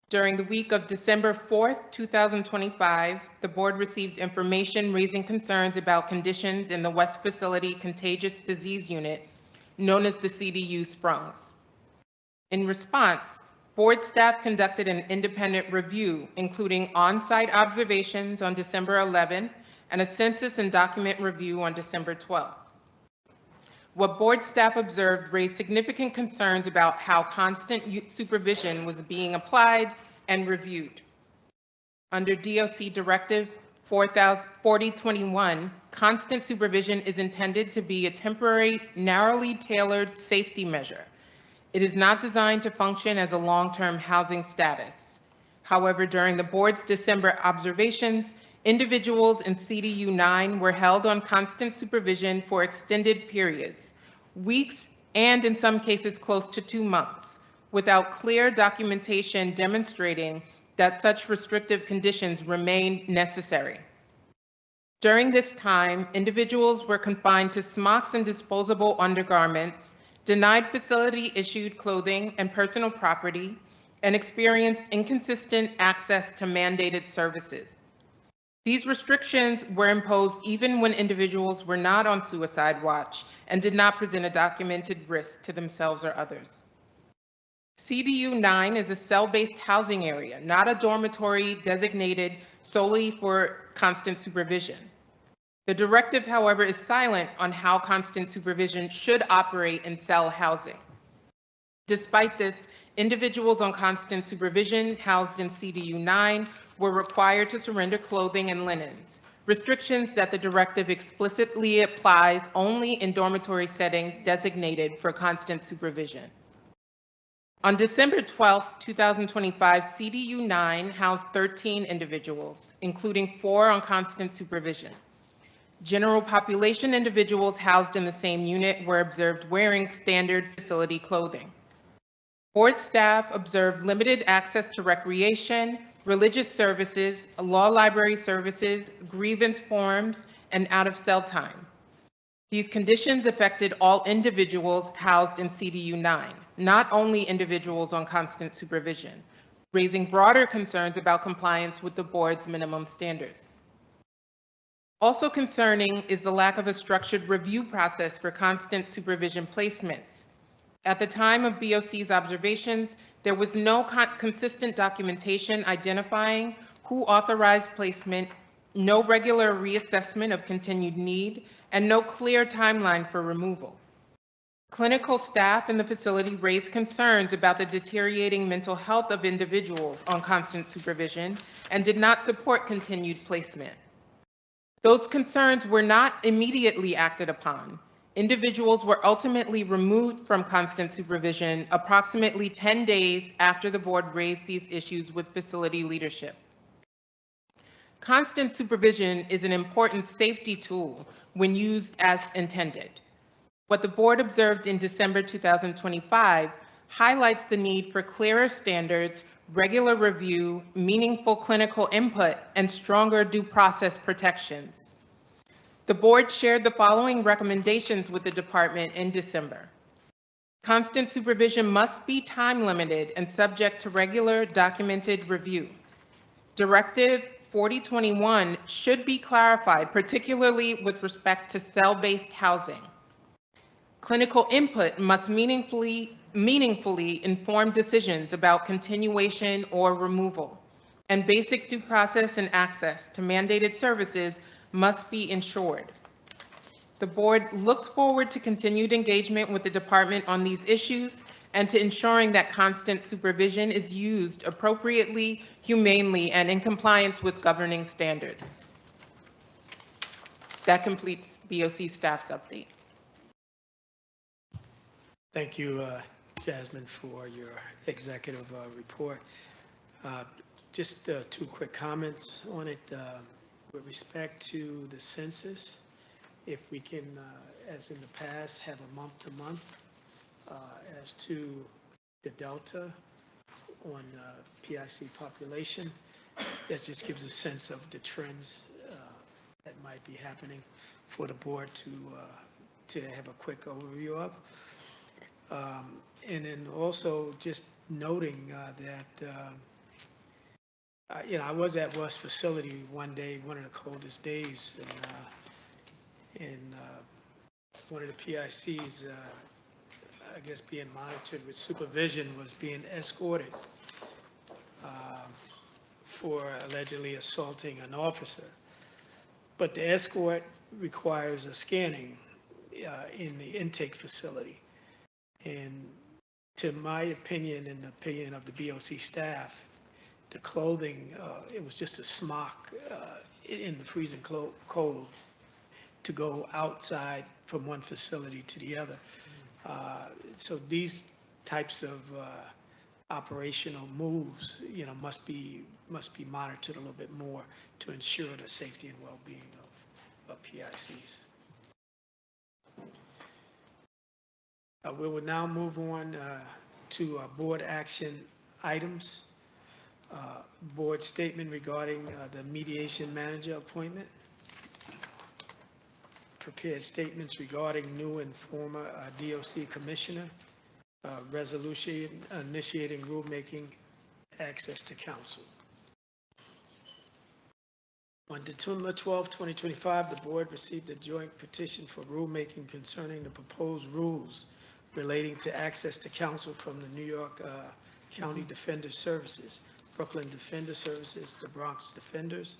S17: During the week of December 4th, 2025, the board received information raising concerns about conditions in the West Facility Contagious Disease Unit, known as the CDU Sprungs. In response, board staff conducted an independent review, including on-site observations on December 11th and a census and document review on December 12th. What board staff observed raised significant concerns about how constant supervision was being applied and reviewed. Under DOC Directive 4021, constant supervision is intended to be a temporary, narrowly tailored safety measure. It is not designed to function as a long-term housing status. However, during the board's December observations, individuals in CDU 9 were held on constant supervision for extended periods, weeks, and in some cases close to 2 months, without clear documentation demonstrating that such restrictive conditions remain necessary. During this time, individuals were confined to smocks and disposable undergarments, denied facility-issued clothing and personal property, and experienced inconsistent access to mandated services. These restrictions were imposed even when individuals were not on suicide watch and did not present a documented risk to themselves or others. CDU 9 is a cell-based housing area, not a dormitory designated solely for constant supervision. The directive, however, is silent on how constant supervision should operate in cell housing. Despite this, individuals on constant supervision housed in CDU 9 were required to surrender clothing and linens, restrictions that the directive explicitly applies only in dormitory settings designated for constant supervision. On December 12, 2025, CDU 9 housed 13 individuals, including 4 on constant supervision. General population individuals housed in the same unit were observed wearing standard facility clothing. Board staff observed limited access to recreation, religious services, law library services, grievance forms, and out-of-cell time. These conditions affected all individuals housed in CDU 9, not only individuals on constant supervision, raising broader concerns about compliance with the board's minimum standards. Also concerning is the lack of a structured review process for constant supervision placements. At the time of BOC's observations, there was no consistent documentation identifying who authorized placement, no regular reassessment of continued need, and no clear timeline for removal. Clinical staff in the facility raised concerns about the deteriorating mental health of individuals on constant supervision and did not support continued placement. Those concerns were not immediately acted upon. Individuals were ultimately removed from constant supervision approximately 10 days after the board raised these issues with facility leadership. Constant supervision is an important safety tool when used as intended. What the board observed in December 2025 highlights the need for clearer standards, regular review, meaningful clinical input, and stronger due process protections. The board shared the following recommendations with the department in December. Constant supervision must be time limited and subject to regular documented review. Directive 4021 should be clarified, particularly with respect to cell-based housing. Clinical input must meaningfully inform decisions about continuation or removal, and basic due process and access to mandated services must be ensured. The board looks forward to continued engagement with the department on these issues and to ensuring that constant supervision is used appropriately, humanely, and in compliance with governing standards. That completes BOC staff's update.
S1: Thank you, Jasmine, for your executive report. Just 2 quick comments on it. With respect to the census, if we can, as in the past, have a month-to-month as to the delta on PIC population, that just gives a sense of the trends that might be happening for the board to have a quick overview of. And then also just noting that I was at West facility one day, one of the coldest days, and one of the PICs, I guess being monitored with supervision, was being escorted for allegedly assaulting an officer. But the escort requires a scanning in the intake facility. And to my opinion and the opinion of the BOC staff, the clothing, it was just a smock in the freezing cold to go outside from one facility to the other. So these types of operational moves, must be monitored a little bit more to ensure the safety and well-being of PICs. We will now move on to board action items. Board statement regarding the mediation manager appointment. Prepared statements regarding new and former DOC commissioner. Resolution initiating rulemaking access to counsel. On December 12, 2025, the board received a joint petition for rulemaking concerning the proposed rules relating to access to counsel from the New York County Defender Services, Brooklyn Defender Services, the Bronx Defenders,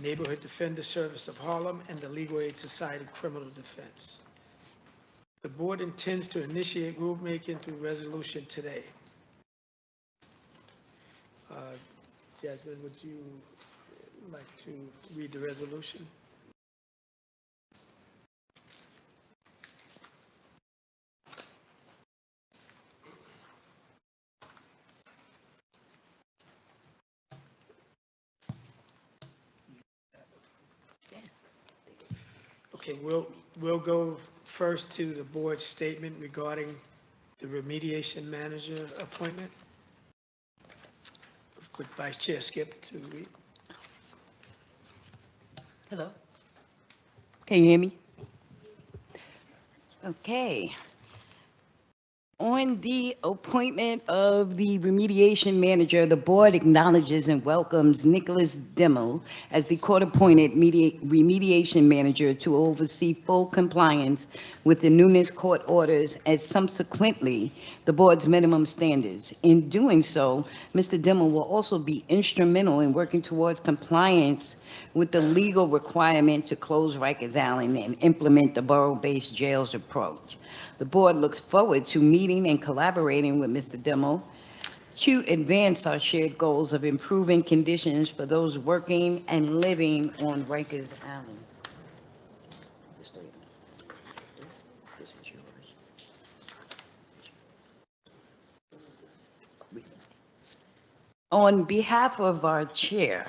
S1: Neighborhood Defender Service of Harlem, and the Legal Aid Society Criminal Defense. The board intends to initiate rulemaking through resolution today. Jasmine, would you like to read the resolution? Okay, we'll go first to the board's statement regarding the remediation manager appointment. With Vice Chair Skip to read.
S15: Hello? Can you hear me? Okay. On the appointment of the remediation manager, the board acknowledges and welcomes Nicholas Dimmel as the court-appointed remediation manager to oversee full compliance with the numerous court orders and subsequently the board's minimum standards. In doing so, Mr. Dimmel will also be instrumental in working towards compliance with the legal requirement to close Rikers Island and implement the borough-based jails approach. The board looks forward to meeting and collaborating with Mr. Dimmel to advance our shared goals of improving conditions for those working and living on Rikers Island. This was yours. On behalf of our chair,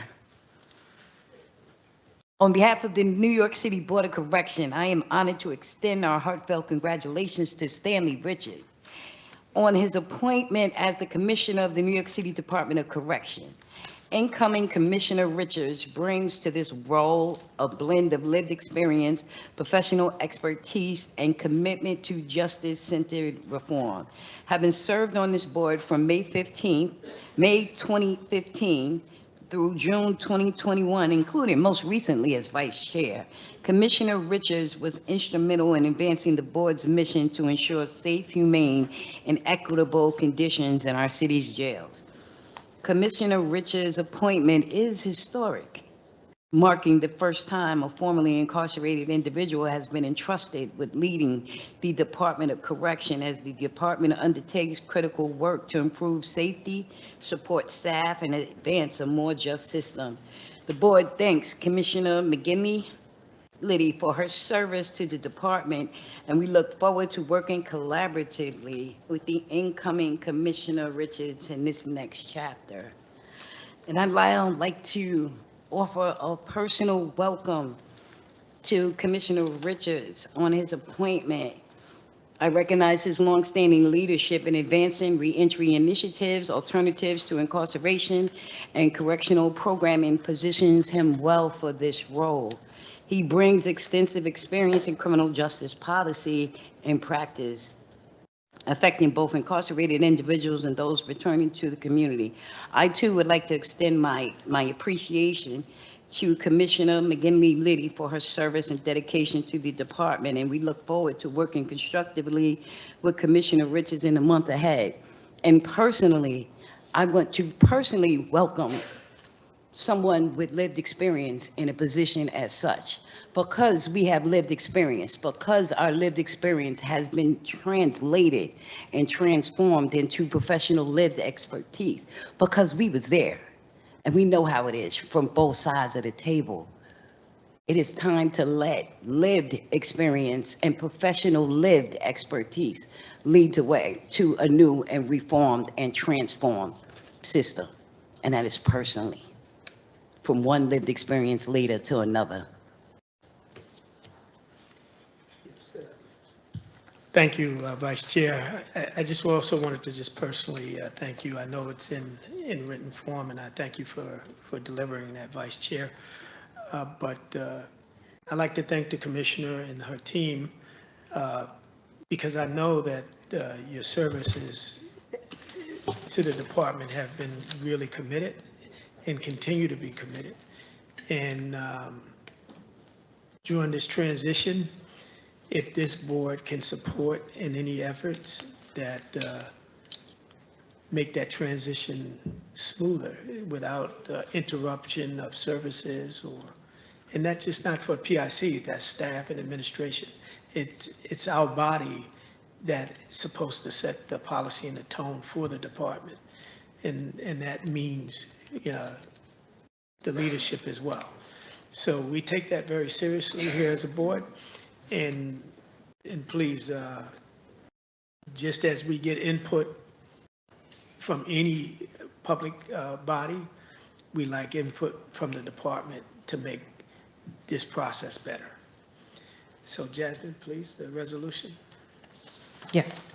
S15: on behalf of the New York City Board of Correction, I am honored to extend our heartfelt congratulations to Stanley Richard on his appointment as the Commissioner of the New York City Department of Correction. Incoming Commissioner Richards brings to this role a blend of lived experience, professional expertise, and commitment to justice-centered reform. Having served on this board from May 2015 through June 2021, including most recently as Vice Chair, Commissioner Richards was instrumental in advancing the board's mission to ensure safe, humane, and equitable conditions in our city's jails. Commissioner Richards' appointment is historic, marking the first time a formerly incarcerated individual has been entrusted with leading the Department of Correction as the department undertakes critical work to improve safety, support staff, and advance a more just system. The board thanks Commissioner McGinley-Liddy for her service to the department, and we look forward to working collaboratively with the incoming Commissioner Richards in this next chapter. And I'd like to offer a personal welcome to Commissioner Richards on his appointment. I recognize his longstanding leadership in advancing reentry initiatives, alternatives to incarceration, and correctional programming positions him well for this role. He brings extensive experience in criminal justice policy and practice, affecting both incarcerated individuals and those returning to the community. I too would like to extend my appreciation to Commissioner McGinley-Liddy for her service and dedication to the department, and we look forward to working constructively with Commissioner Richards in the month ahead. And personally, I want to personally welcome someone with lived experience in a position as such, because we have lived experience, because our lived experience has been translated and transformed into professional lived expertise, because we was there and we know how it is from both sides of the table. It is time to let lived experience and professional lived expertise lead the way to a new and reformed and transformed system. And that is personally, from one lived experience leader to another.
S1: Thank you, Vice Chair. I just also wanted to just personally thank you. I know it's in written form, and I thank you for delivering that, Vice Chair. But I'd like to thank the Commissioner and her team because I know that your services to the department have been really committed and continue to be committed. And during this transition, if this board can support in any efforts that make that transition smoother without interruption of services and that's just not for PIC, that's staff and administration. It's our body that's supposed to set the policy and the tone for the department. And that means, the leadership as well. So we take that very seriously here as a board. And please, just as we get input from any public body, we like input from the department to make this process better. So Jasmine, please, the resolution.
S17: Yes.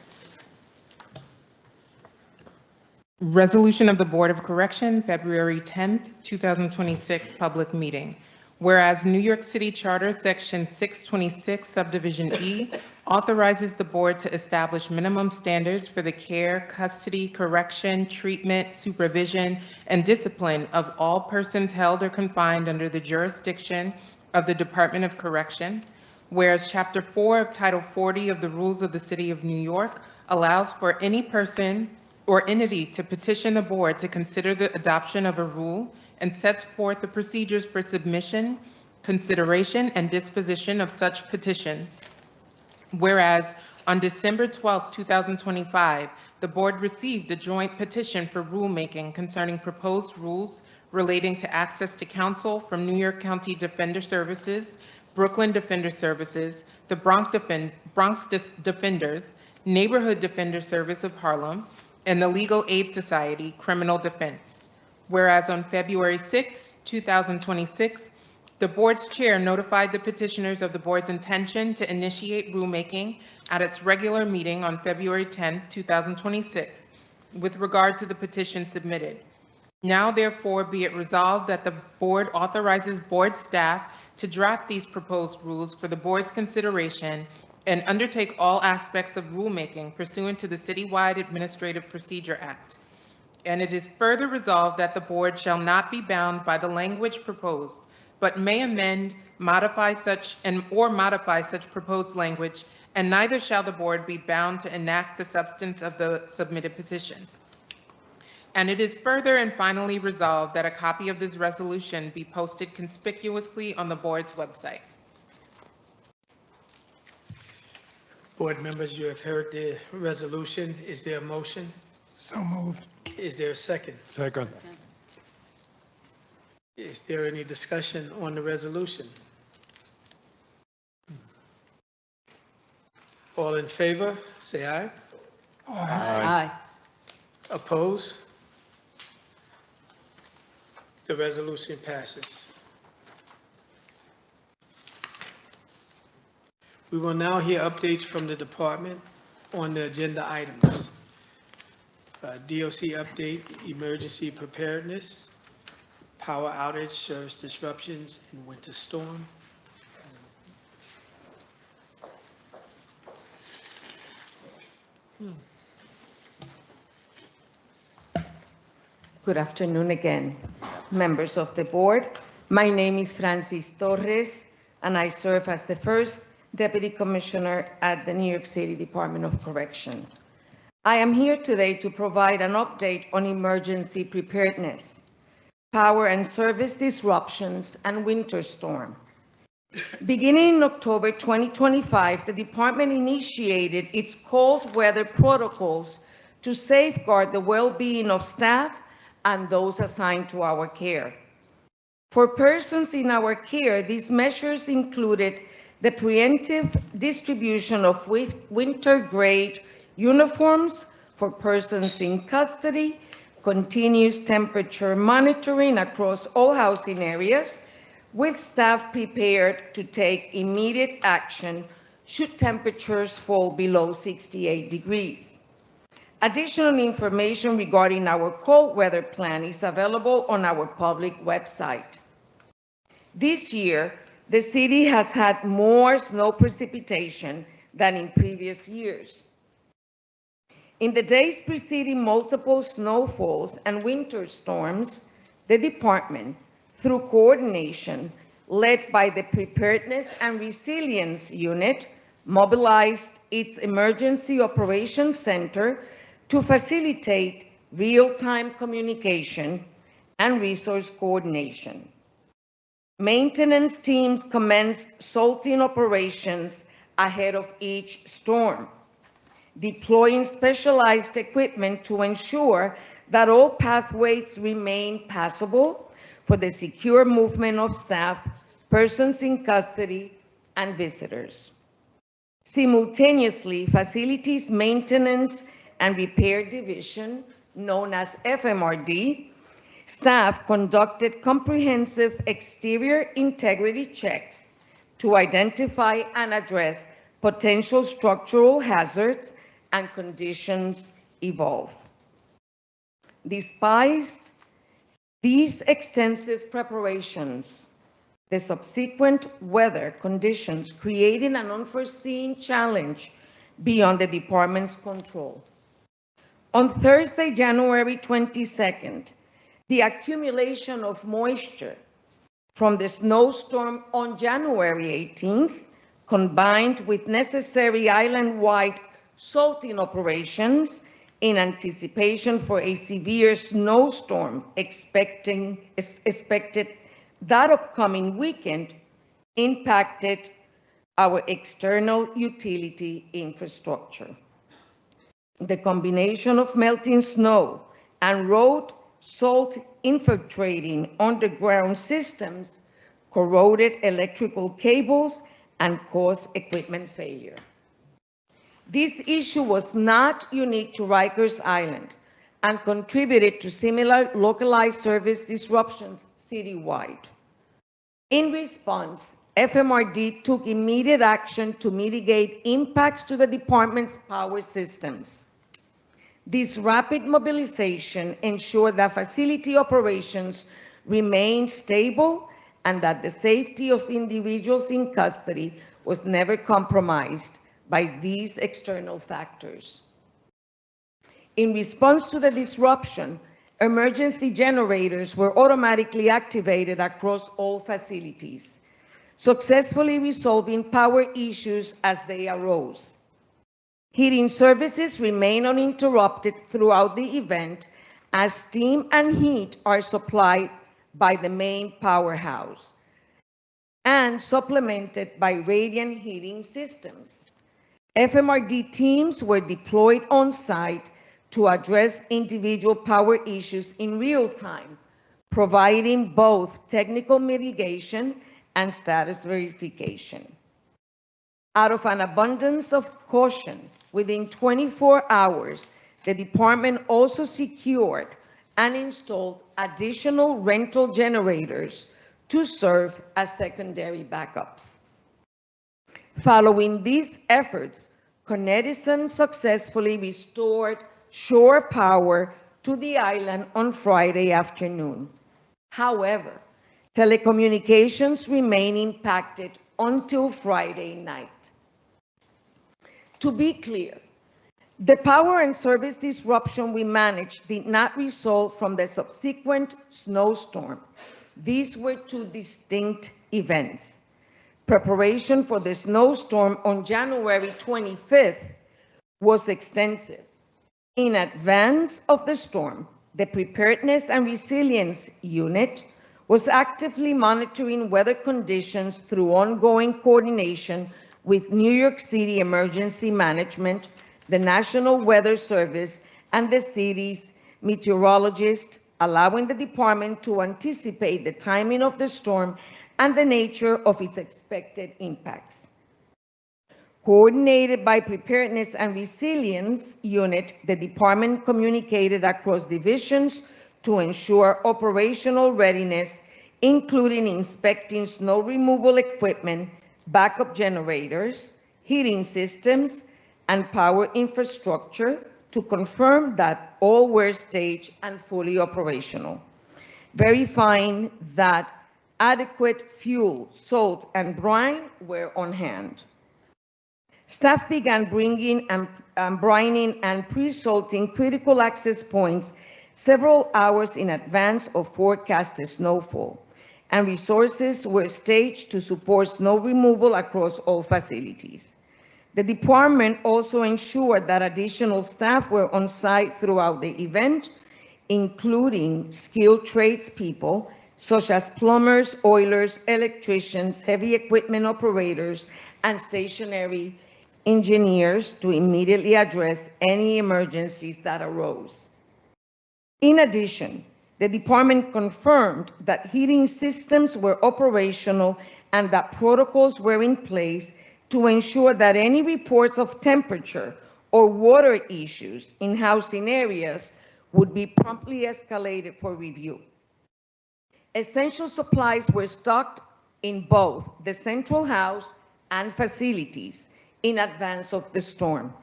S17: Resolution of the Board of Correction, February 10th, 2026, public meeting. Whereas New York City Charter Section 626, Subdivision E, authorizes the board to establish minimum standards for the care, custody, correction, treatment, supervision, and discipline of all persons held or confined under the jurisdiction of the Department of Correction. Whereas Chapter 4 of Title 40 of the Rules of the City of New York allows for any person or entity to petition the board to consider the adoption of a rule and sets forth the procedures for submission, consideration, and disposition of such petitions. Whereas on December 12, 2025, the board received a joint petition for rulemaking concerning proposed rules relating to access to counsel from New York County Defender Services, Brooklyn Defender Services, the Bronx Defenders, Neighborhood Defender Service of Harlem, and the Legal Aid Society Criminal Defense. Whereas on February 6, 2026, the board's chair notified the petitioners of the board's intention to initiate rulemaking at its regular meeting on February 10, 2026, with regard to the petition submitted. Now therefore be it resolved that the board authorizes board staff to draft these proposed rules for the board's consideration and undertake all aspects of rulemaking pursuant to the Citywide Administrative Procedure Act. And it is further resolved that the board shall not be bound by the language proposed, but may amend, modify such proposed language, and neither shall the board be bound to enact the substance of the submitted petition. And it is further and finally resolved that a copy of this resolution be posted conspicuously on the board's website.
S1: Board members, you have heard the resolution. Is there a motion?
S6: So moved.
S1: Is there a second?
S6: Second.
S1: Is there any discussion on the resolution? All in favor, say aye.
S8: Aye.
S1: Oppose? The resolution passes. We will now hear updates from the department on the agenda items. DOC update, emergency preparedness, power outage, service disruptions, and winter storm.
S16: Good afternoon again, members of the board. My name is Francis Torres, and I serve as the first Deputy Commissioner at the New York City Department of Correction. I am here today to provide an update on emergency preparedness, power and service disruptions, and winter storm. Beginning in October 2025, the department initiated its cold weather protocols to safeguard the well-being of staff and those assigned to our care. For persons in our care, these measures included the preemptive distribution of winter-grade uniforms for persons in custody, continuous temperature monitoring across all housing areas, with staff prepared to take immediate action should temperatures fall below 68 degrees. Additional information regarding our cold weather plan is available on our public website. This year, the city has had more snow precipitation than in previous years. In the days preceding multiple snowfalls and winter storms, the department, through coordination led by the Preparedness and Resilience Unit, mobilized its Emergency Operations Center to facilitate real-time communication and resource coordination. Maintenance teams commenced salting operations ahead of each storm, deploying specialized equipment to ensure that all pathways remain passable for the secure movement of staff, persons in custody, and visitors. Simultaneously, Facilities Maintenance and Repair Division, known as FMRD, staff conducted comprehensive exterior integrity checks to identify and address potential structural hazards and conditions evolve. Despite these extensive preparations, the subsequent weather conditions created an unforeseen challenge beyond the department's control. On Thursday, January 22nd, the accumulation of moisture from the snowstorm on January 18th, combined with necessary island-wide salting operations in anticipation for a severe snowstorm expected that upcoming weekend, impacted our external utility infrastructure. The combination of melting snow and road salt infiltrating underground systems corroded electrical cables and caused equipment failure. This issue was not unique to Rikers Island and contributed to similar localized service disruptions citywide. In response, FMRD took immediate action to mitigate impacts to the department's power systems. This rapid mobilization ensured that facility operations remained stable and that the safety of individuals in custody was never compromised by these external factors. In response to the disruption, emergency generators were automatically activated across all facilities, successfully resolving power issues as they arose. Heating services remain uninterrupted throughout the event as steam and heat are supplied by the main powerhouse and supplemented by radiant heating systems. FMRD teams were deployed on site to address individual power issues in real time, providing both technical mitigation and status verification. Out of an abundance of caution, within 24 hours, the department also secured and installed additional rental generators to serve as secondary backups. Following these efforts, Con Edison successfully restored shore power to the island on Friday afternoon. However, telecommunications remain impacted until Friday night. To be clear, the power and service disruption we managed did not result from the subsequent snowstorm. These were two distinct events. Preparation for the snowstorm on January 25th was extensive. In advance of the storm, the Preparedness and Resilience Unit was actively monitoring weather conditions through ongoing coordination with New York City Emergency Management, the National Weather Service, and the city's meteorologists, allowing the department to anticipate the timing of the storm and the nature of its expected impacts. Coordinated by Preparedness and Resilience Unit, the department communicated across divisions to ensure operational readiness, including inspecting snow removal equipment, backup generators, heating systems, and power infrastructure to confirm that all were staged and fully operational, verifying that adequate fuel, salt, and brine were on hand. Staff began bringing and brining and pre-salting critical access points several hours in advance of forecasted snowfall, and resources were staged to support snow removal across all facilities. The department also ensured that additional staff were on site throughout the event, including skilled tradespeople such as plumbers, oilers, electricians, heavy equipment operators, and stationary engineers to immediately address any emergencies that arose. In addition, the department confirmed that heating systems were operational and that protocols were in place to ensure that any reports of temperature or water issues in housing areas would be promptly escalated for review. Essential supplies were stocked in both the central house and facilities in advance of the storm,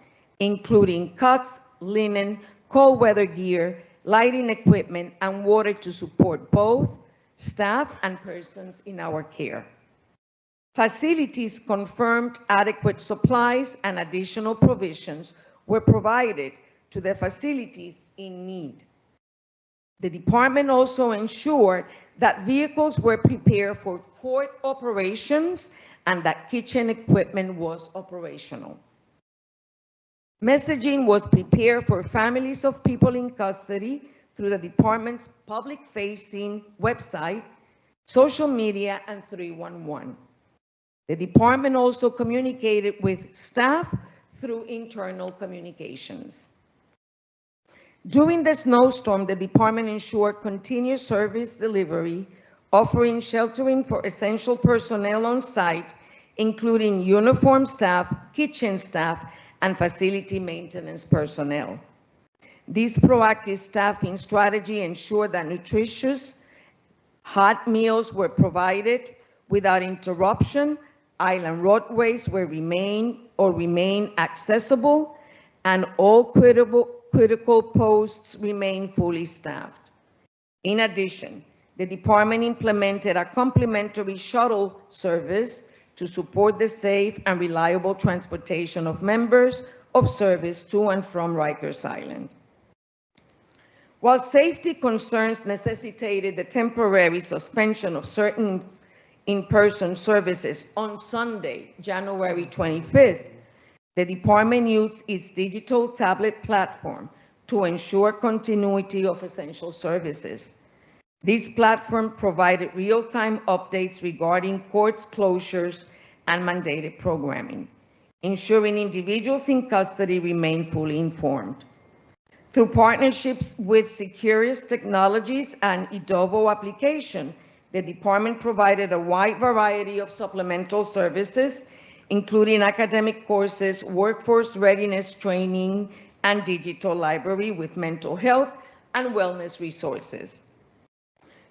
S16: including cuts, linen, cold weather gear, lighting equipment, and water to support both staff and persons in our care. Facilities confirmed adequate supplies and additional provisions were provided to the facilities in need. The department also ensured that vehicles were prepared for court operations and that kitchen equipment was operational. Messaging was prepared for families of people in custody through the department's public-facing website, social media, and 311. The department also communicated with staff through internal communications. During the snowstorm, the department ensured continuous service delivery, offering sheltering for essential personnel on site, including uniformed staff, kitchen staff, and facility maintenance personnel. This proactive staffing strategy ensured that nutritious, hot meals were provided without interruption, island roadways remain accessible, and all critical posts remain fully staffed. In addition, the department implemented a complimentary shuttle service to support the safe and reliable transportation of members of service to and from Rikers Island. While safety concerns necessitated the temporary suspension of certain in-person services on Sunday, January 25th, the department used its digital tablet platform to ensure continuity of essential services. This platform provided real-time updates regarding court closures and mandated programming, ensuring individuals in custody remain fully informed. Through partnerships with Securious Technologies and Idovo application, the department provided a wide variety of supplemental services, including academic courses, workforce readiness training, and digital library with mental health and wellness resources.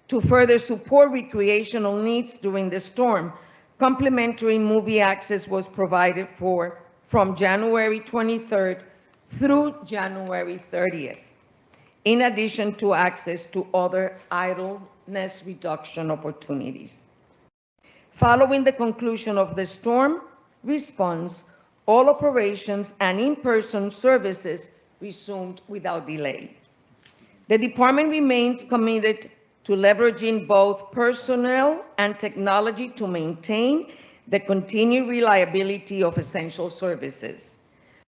S16: To further support recreational needs during the storm, complimentary movie access was provided from January 23rd through January 30th, in addition to access to other idleness reduction opportunities. Following the conclusion of the storm response, all operations and in-person services resumed without delay. The department remains committed to leveraging both personnel and technology to maintain the continued reliability of essential services.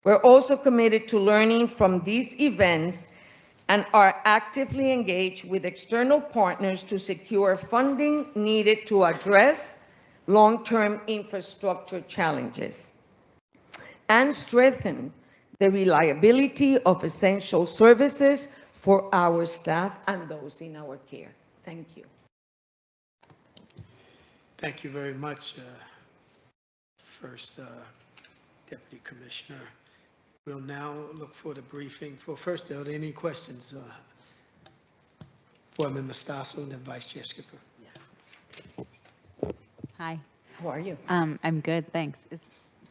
S16: We're also committed to learning from these events and are actively engaged with external partners to secure funding needed to address long-term infrastructure challenges and strengthen the reliability of essential services for our staff and those in our care. Thank you.
S1: Thank you very much, First Deputy Commissioner. We'll now look for the briefing. First, are there any questions for Member Stasso and then Vice Chair Skipper?
S8: Hi.
S16: How are you?
S8: I'm good, thanks. Is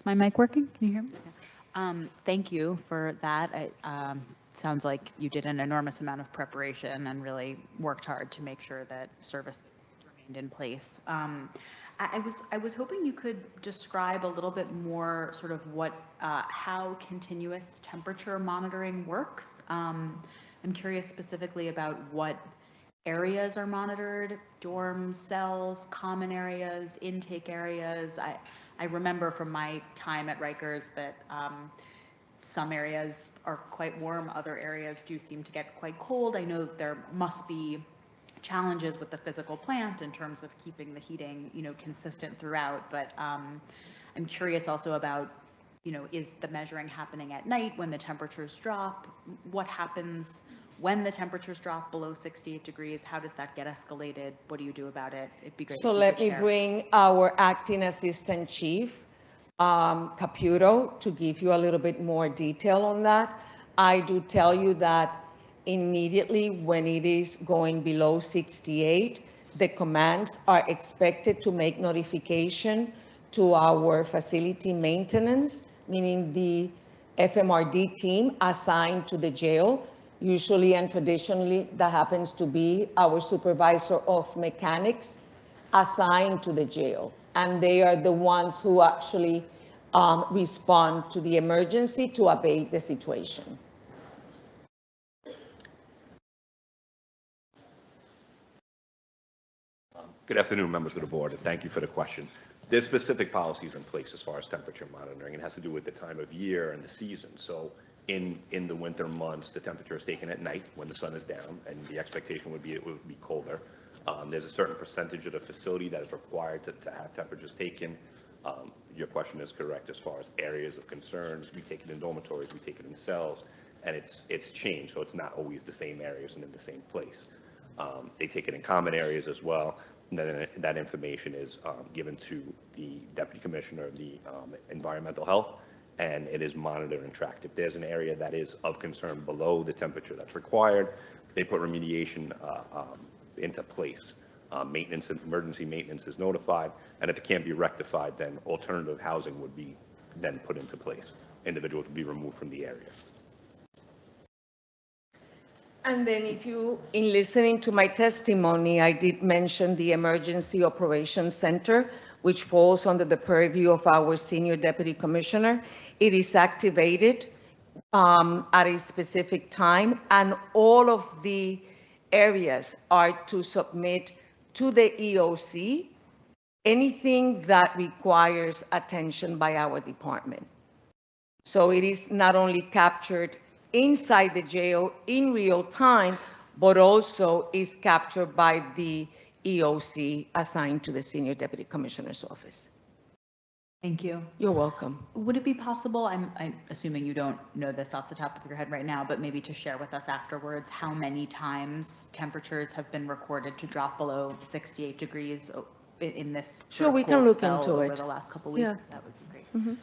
S8: my mic working? Can you hear me? Thank you for that. It sounds like you did an enormous amount of preparation and really worked hard to make sure that services remained in place. I was hoping you could describe a little bit more sort of how continuous temperature monitoring works. I'm curious specifically about what areas are monitored, dorms, cells, common areas, intake areas. I remember from my time at Rikers that some areas are quite warm, other areas do seem to get quite cold. I know there must be challenges with the physical plant in terms of keeping the heating, consistent throughout, but I'm curious also about, is the measuring happening at night when the temperatures drop? What happens when the temperatures drop below 68 degrees? How does that get escalated? What do you do about it? It'd be great if
S16: So
S8: you
S16: let
S8: could
S16: me
S8: share.
S16: bring our acting assistant chief, Caputo, to give you a little bit more detail on that. I do tell you that immediately when it is going below 68, the commands are expected to make notification to our facility maintenance, meaning the FMRD team assigned to the jail. Usually and traditionally, that happens to be our supervisor of mechanics assigned to the jail. And they are the ones who actually respond to the emergency to abate the situation.
S18: Good afternoon, members of the board, and thank you for the question. There's specific policies in place as far as temperature monitoring. It has to do with the time of year and the season. So in the winter months, the temperature is taken at night when the sun is down, and the expectation would be it would be colder. There's a certain percentage of the facility that is required to have temperatures taken. Your question is correct as far as areas of concern. We take it in dormitories, we take it in cells, and it's changed, so it's not always the same areas and in the same place. They take it in common areas as well. And then that information is given to the deputy commissioner of the environmental health, and it is monitored and tracked. If there's an area that is of concern below the temperature that's required, they put remediation into place. Maintenance and emergency maintenance is notified, and if it can't be rectified, then alternative housing would be then put into place. Individuals would be removed from the area.
S16: And then if you, in listening to my testimony, I did mention the Emergency Operations Center, which falls under the purview of our Senior Deputy Commissioner. It is activated at a specific time, and all of the areas are to submit to the EOC anything that requires attention by our department. So it is not only captured inside the jail in real time, but also is captured by the EOC assigned to the Senior Deputy Commissioner's office.
S8: Thank you.
S16: You're welcome.
S8: Would it be possible, I'm assuming you don't know this off the top of your head right now, but maybe to share with us afterwards how many times temperatures have been recorded to drop below 68 degrees in this
S16: Sure, we can look into
S8: over
S16: it
S8: the last couple weeks?
S16: Yeah.
S8: That would be great.
S16: Mm-hmm.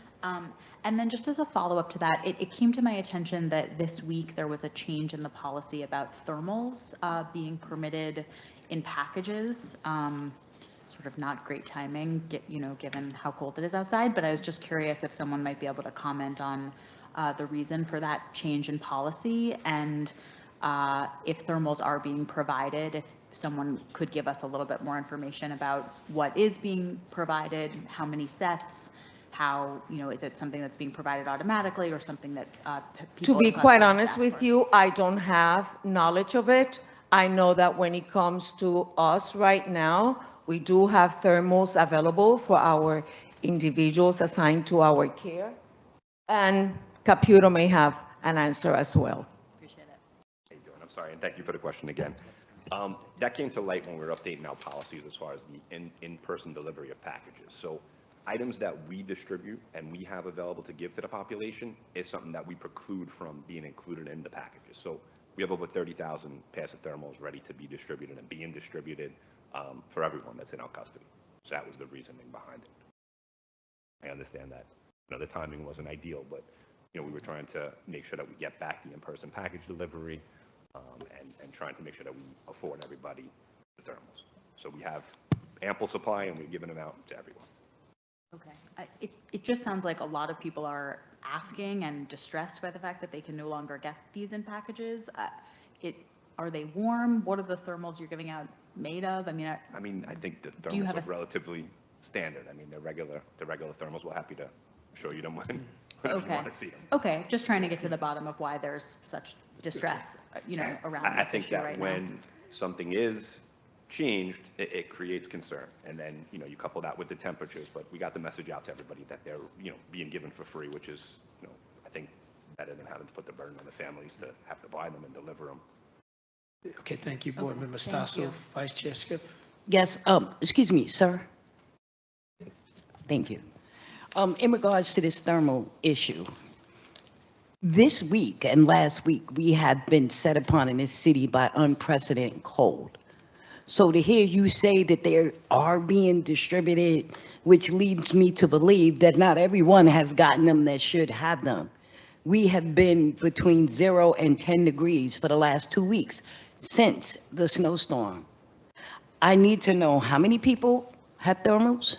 S8: And then just as a follow-up to that, it came to my attention that this week there was a change in the policy about thermals being permitted in packages. Sort of not great timing, given how cold it is outside, but I was just curious if someone might be able to comment on the reason for that change in policy, and if thermals are being provided, if someone could give us a little bit more information about what is being provided, how many sets, how, is it something that's being provided automatically or something that people...
S16: To be quite honest with you, I don't have knowledge of it. I know that when it comes to us right now, we do have thermals available for our individuals assigned to our care, and Caputo may have an answer as well.
S8: Appreciate it.
S18: How you doing? I'm sorry, and thank you for the question again. That came to light when we were updating our policies as far as the in-person delivery of packages. So items that we distribute and we have available to give to the population is something that we preclude from being included in the packages. So we have over 30,000 passive thermals ready to be distributed and being distributed for everyone that's in our custody. So that was the reasoning behind it. I understand that, the timing wasn't ideal, but, we were trying to make sure that we get back the in-person package delivery and trying to make sure that we afford everybody the thermals. So we have ample supply and we're giving them out to everyone.
S8: Okay. It just sounds like a lot of people are asking and distressed by the fact that they can no longer get these in packages. Are they warm? What are the thermals you're giving out made of? I
S18: think the thermals are relatively standard. The regular thermals. We're happy to show you them when you want to see them.
S8: Okay, just trying to get to the bottom of why there's such distress, around
S18: I
S8: this
S18: think
S8: issue
S18: that
S8: right
S18: when
S8: now.
S18: something is changed, it creates concern. And then, you couple that with the temperatures, but we got the message out to everybody that they're, being given for free, which is, I think better than having to put the burden on the families to have to buy them and deliver them.
S1: Okay, thank you, Board Member
S15: thank
S1: Stasso.
S15: you.
S1: Vice Chair Skip.
S15: Yes, excuse me, sir. Thank you. In regards to this thermal issue, this week and last week, we have been set upon in this city by unprecedented cold. So to hear you say that they are being distributed, which leads me to believe that not everyone has gotten them that should have them. We have been between 0 and 10 degrees for the last 2 weeks since the snowstorm. I need to know how many people have thermals?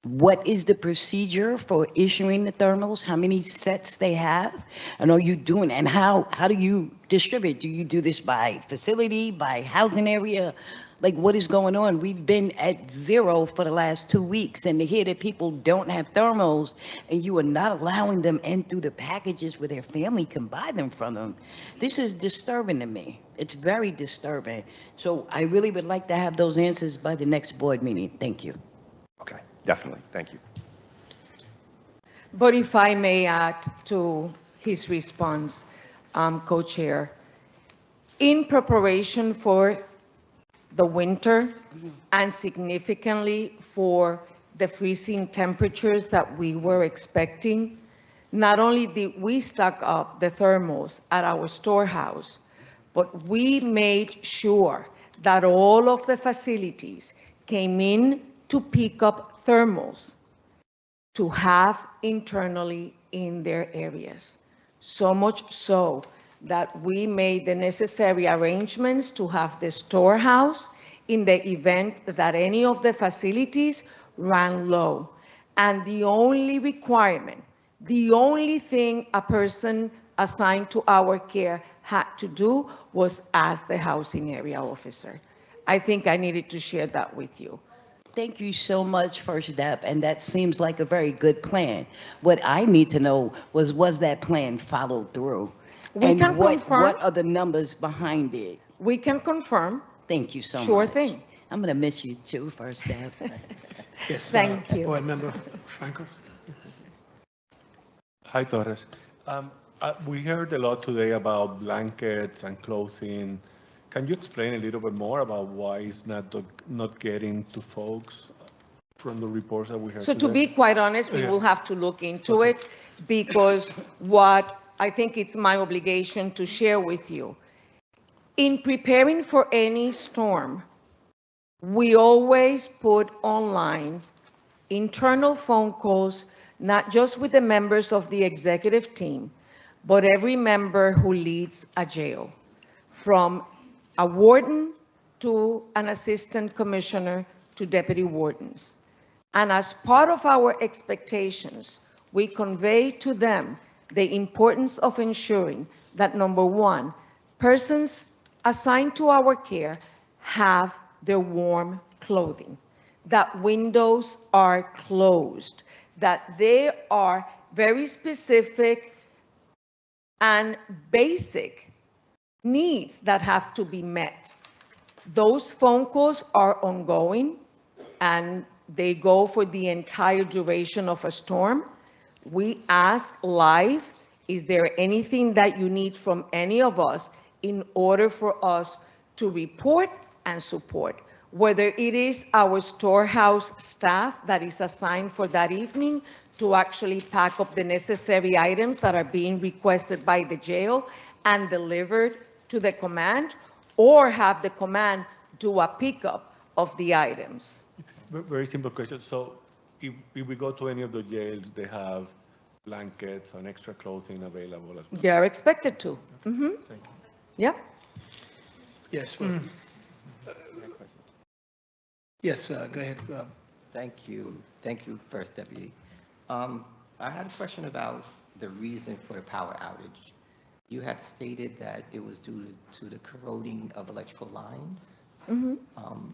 S15: What is the procedure for issuing the thermals? How many sets they have? And are you doing, and how do you distribute? Do you do this by facility, by housing area? Like, what is going on? We've been at 0 for the last 2 weeks, and to hear that people don't have thermals and you are not allowing them in through the packages where their family can buy them from them, this is disturbing to me. It's very disturbing. So I really would like to have those answers by the next board meeting. Thank you.
S18: Okay, definitely. Thank you.
S16: But if I may add to his response, Co-Chair, in preparation for the winter and significantly for the freezing temperatures that we were expecting, not only did we stock up the thermals at our storehouse, but we made sure that all of the facilities came in to pick up thermals to have internally in their areas. So much so that we made the necessary arrangements to have the storehouse in the event that any of the facilities ran low. And the only requirement, the only thing a person assigned to our care had to do was ask the housing area officer. I think I needed to share that with you.
S15: Thank you so much, First Step, and that seems like a very good plan. What I need to know was that plan followed through?
S16: We can confirm.
S15: What are the numbers behind it?
S16: We can confirm.
S15: Thank you so much.
S16: Sure thing.
S15: I'm going to miss you too, First Step.
S1: Yes,
S16: Thank you.
S1: Board Member Franco.
S6: Hi, Torres. We heard a lot today about blankets and clothing. Can you explain a little bit more about why it's not getting to folks from the reports that we heard
S16: So
S6: today?
S16: to be quite honest, we will have to look into it, because what I think it's my obligation to share with you, in preparing for any storm, we always put online internal phone calls, not just with the members of the executive team, but every member who leads a jail, from a warden to an assistant commissioner to deputy wardens. And as part of our expectations, we convey to them the importance of ensuring that, number one, persons assigned to our care have their warm clothing, that windows are closed, that there are very specific and basic needs that have to be met. Those phone calls are ongoing, and they go for the entire duration of a storm. We ask live, is there anything that you need from any of us in order for us to report and support? Whether it is our storehouse staff that is assigned for that evening to actually pack up the necessary items that are being requested by the jail and delivered to the command, or have the command do a pickup of the items.
S6: Very simple question. So if we go to any of the jails, they have blankets and extra clothing available as well?
S16: They are expected to.
S6: Thank you.
S16: Yep.
S1: Yes. Yes, go ahead.
S19: Thank you. Thank you, First Deputy. I had a question about the reason for the power outage. You had stated that it was due to the corroding of electrical lines.
S16: Mm-hmm.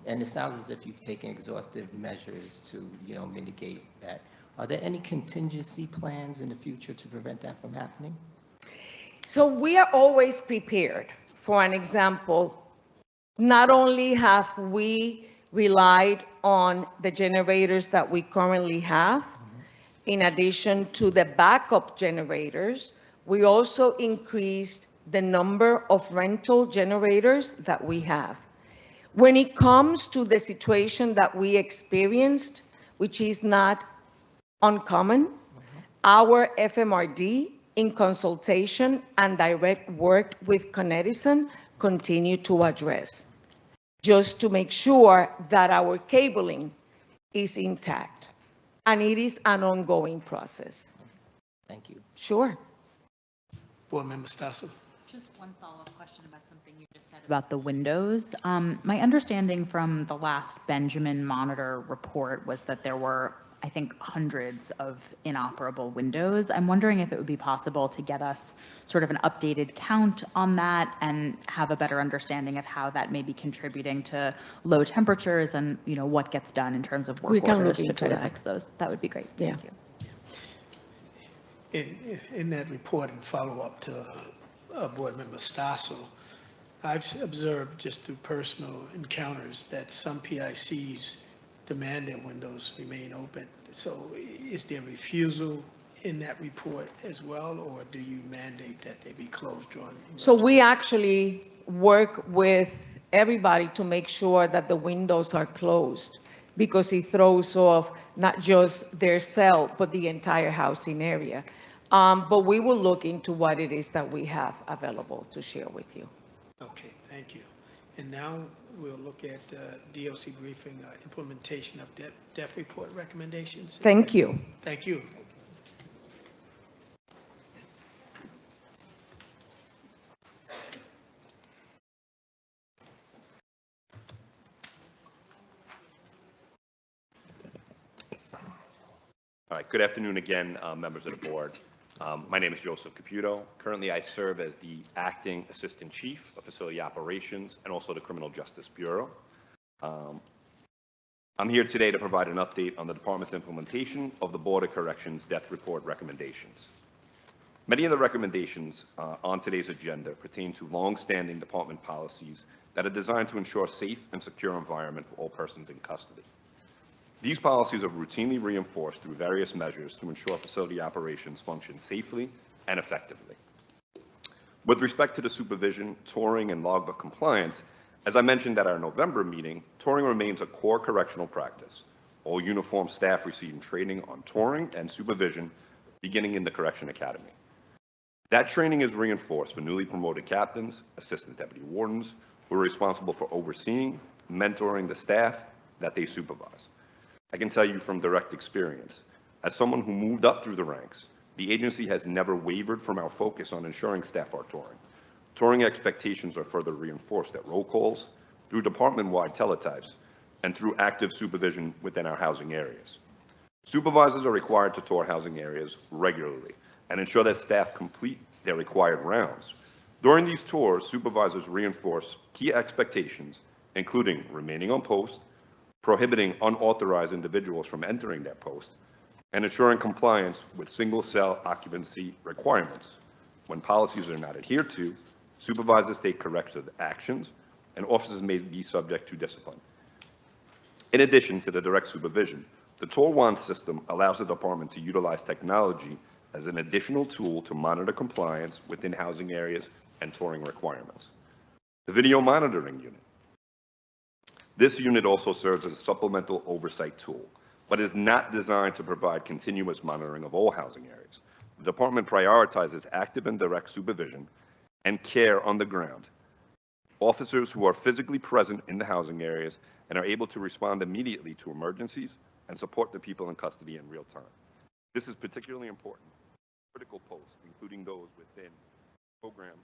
S19: And it sounds as if you've taken exhaustive measures to, mitigate that. Are there any contingency plans in the future to prevent that from happening?
S16: So we are always prepared. For an example, Not only have we relied on the generators that we currently have, in addition to the backup generators, we also increased the number of rental generators that we have. When it comes to the situation that we experienced, which is not uncommon, our FMRD, in consultation and direct work with Con continue to address, just to make sure that our cabling is intact. And it is an ongoing process.
S19: Thank you.
S16: Sure.
S1: Board Member Stasso.
S8: Just one follow-up question about something you just said about the windows. My understanding from the last Benjamin Monitor report was that there were, I think, hundreds of inoperable windows. I'm wondering if it would be possible to get us sort of an updated count on that and have a better understanding of how that may be contributing to low temperatures and, you know, what gets done in terms of work
S16: We can
S8: orders
S16: look
S8: to
S16: into
S8: try to
S16: that.
S8: fix those. That would be great.
S16: Yeah.
S8: Thank you.
S1: In that report and follow-up to Board Member Stasso, I've observed just through personal encounters that some PICs demand their windows remain open. So is there refusal in that report as well, or do you mandate that they be closed during?
S16: So we actually work with everybody to make sure that the windows are closed, because it throws off not just their cell, but the entire housing area. But we will look into what it is that we have available to share with you.
S1: Okay, thank you. And now we'll look at DOC briefing, implementation of DEF report recommendations.
S16: Thank you.
S1: Thank you.
S18: All right, good afternoon again, members of the board. My name is Joseph Caputo. Currently, I serve as the Acting Assistant Chief of Facility Operations and also the Criminal Justice Bureau. I'm here today to provide an update on the department's implementation of the Board of Corrections Death Report recommendations. Many of the recommendations on today's agenda pertain to long-standing department policies that are designed to ensure a safe and secure environment for all persons in custody. These policies are routinely reinforced through various measures to ensure facility operations function safely and effectively. With respect to the supervision, touring, and logbook compliance, as I mentioned at our November meeting, touring remains a core correctional practice. All uniformed staff receiving training on touring and supervision beginning in the Correction Academy. That training is reinforced for newly promoted captains, assistant deputy wardens, who are responsible for overseeing, mentoring the staff that they supervise. I can tell you from direct experience, as someone who moved up through the ranks, the agency has never wavered from our focus on ensuring staff are touring. Touring expectations are further reinforced at roll calls, through department-wide teletypes, and through active supervision within our housing areas. Supervisors are required to tour housing areas regularly and ensure that staff complete their required rounds. During these tours, supervisors reinforce key expectations, including remaining on post, prohibiting unauthorized individuals from entering their post, and ensuring compliance with single cell occupancy requirements. When policies are not adhered to, supervisors take corrective actions, and officers may be subject to discipline. In addition to the direct supervision, the TOR-1 system allows the department to utilize technology as an additional tool to monitor compliance within housing areas and touring requirements. The video monitoring unit. This unit also serves as a supplemental oversight tool, but is not designed to provide continuous monitoring of all housing areas. The department prioritizes active and direct supervision and care on the ground. Officers who are physically present in the housing areas and are able to respond immediately to emergencies and support the people in custody in real time. This is particularly important for critical posts, including those within program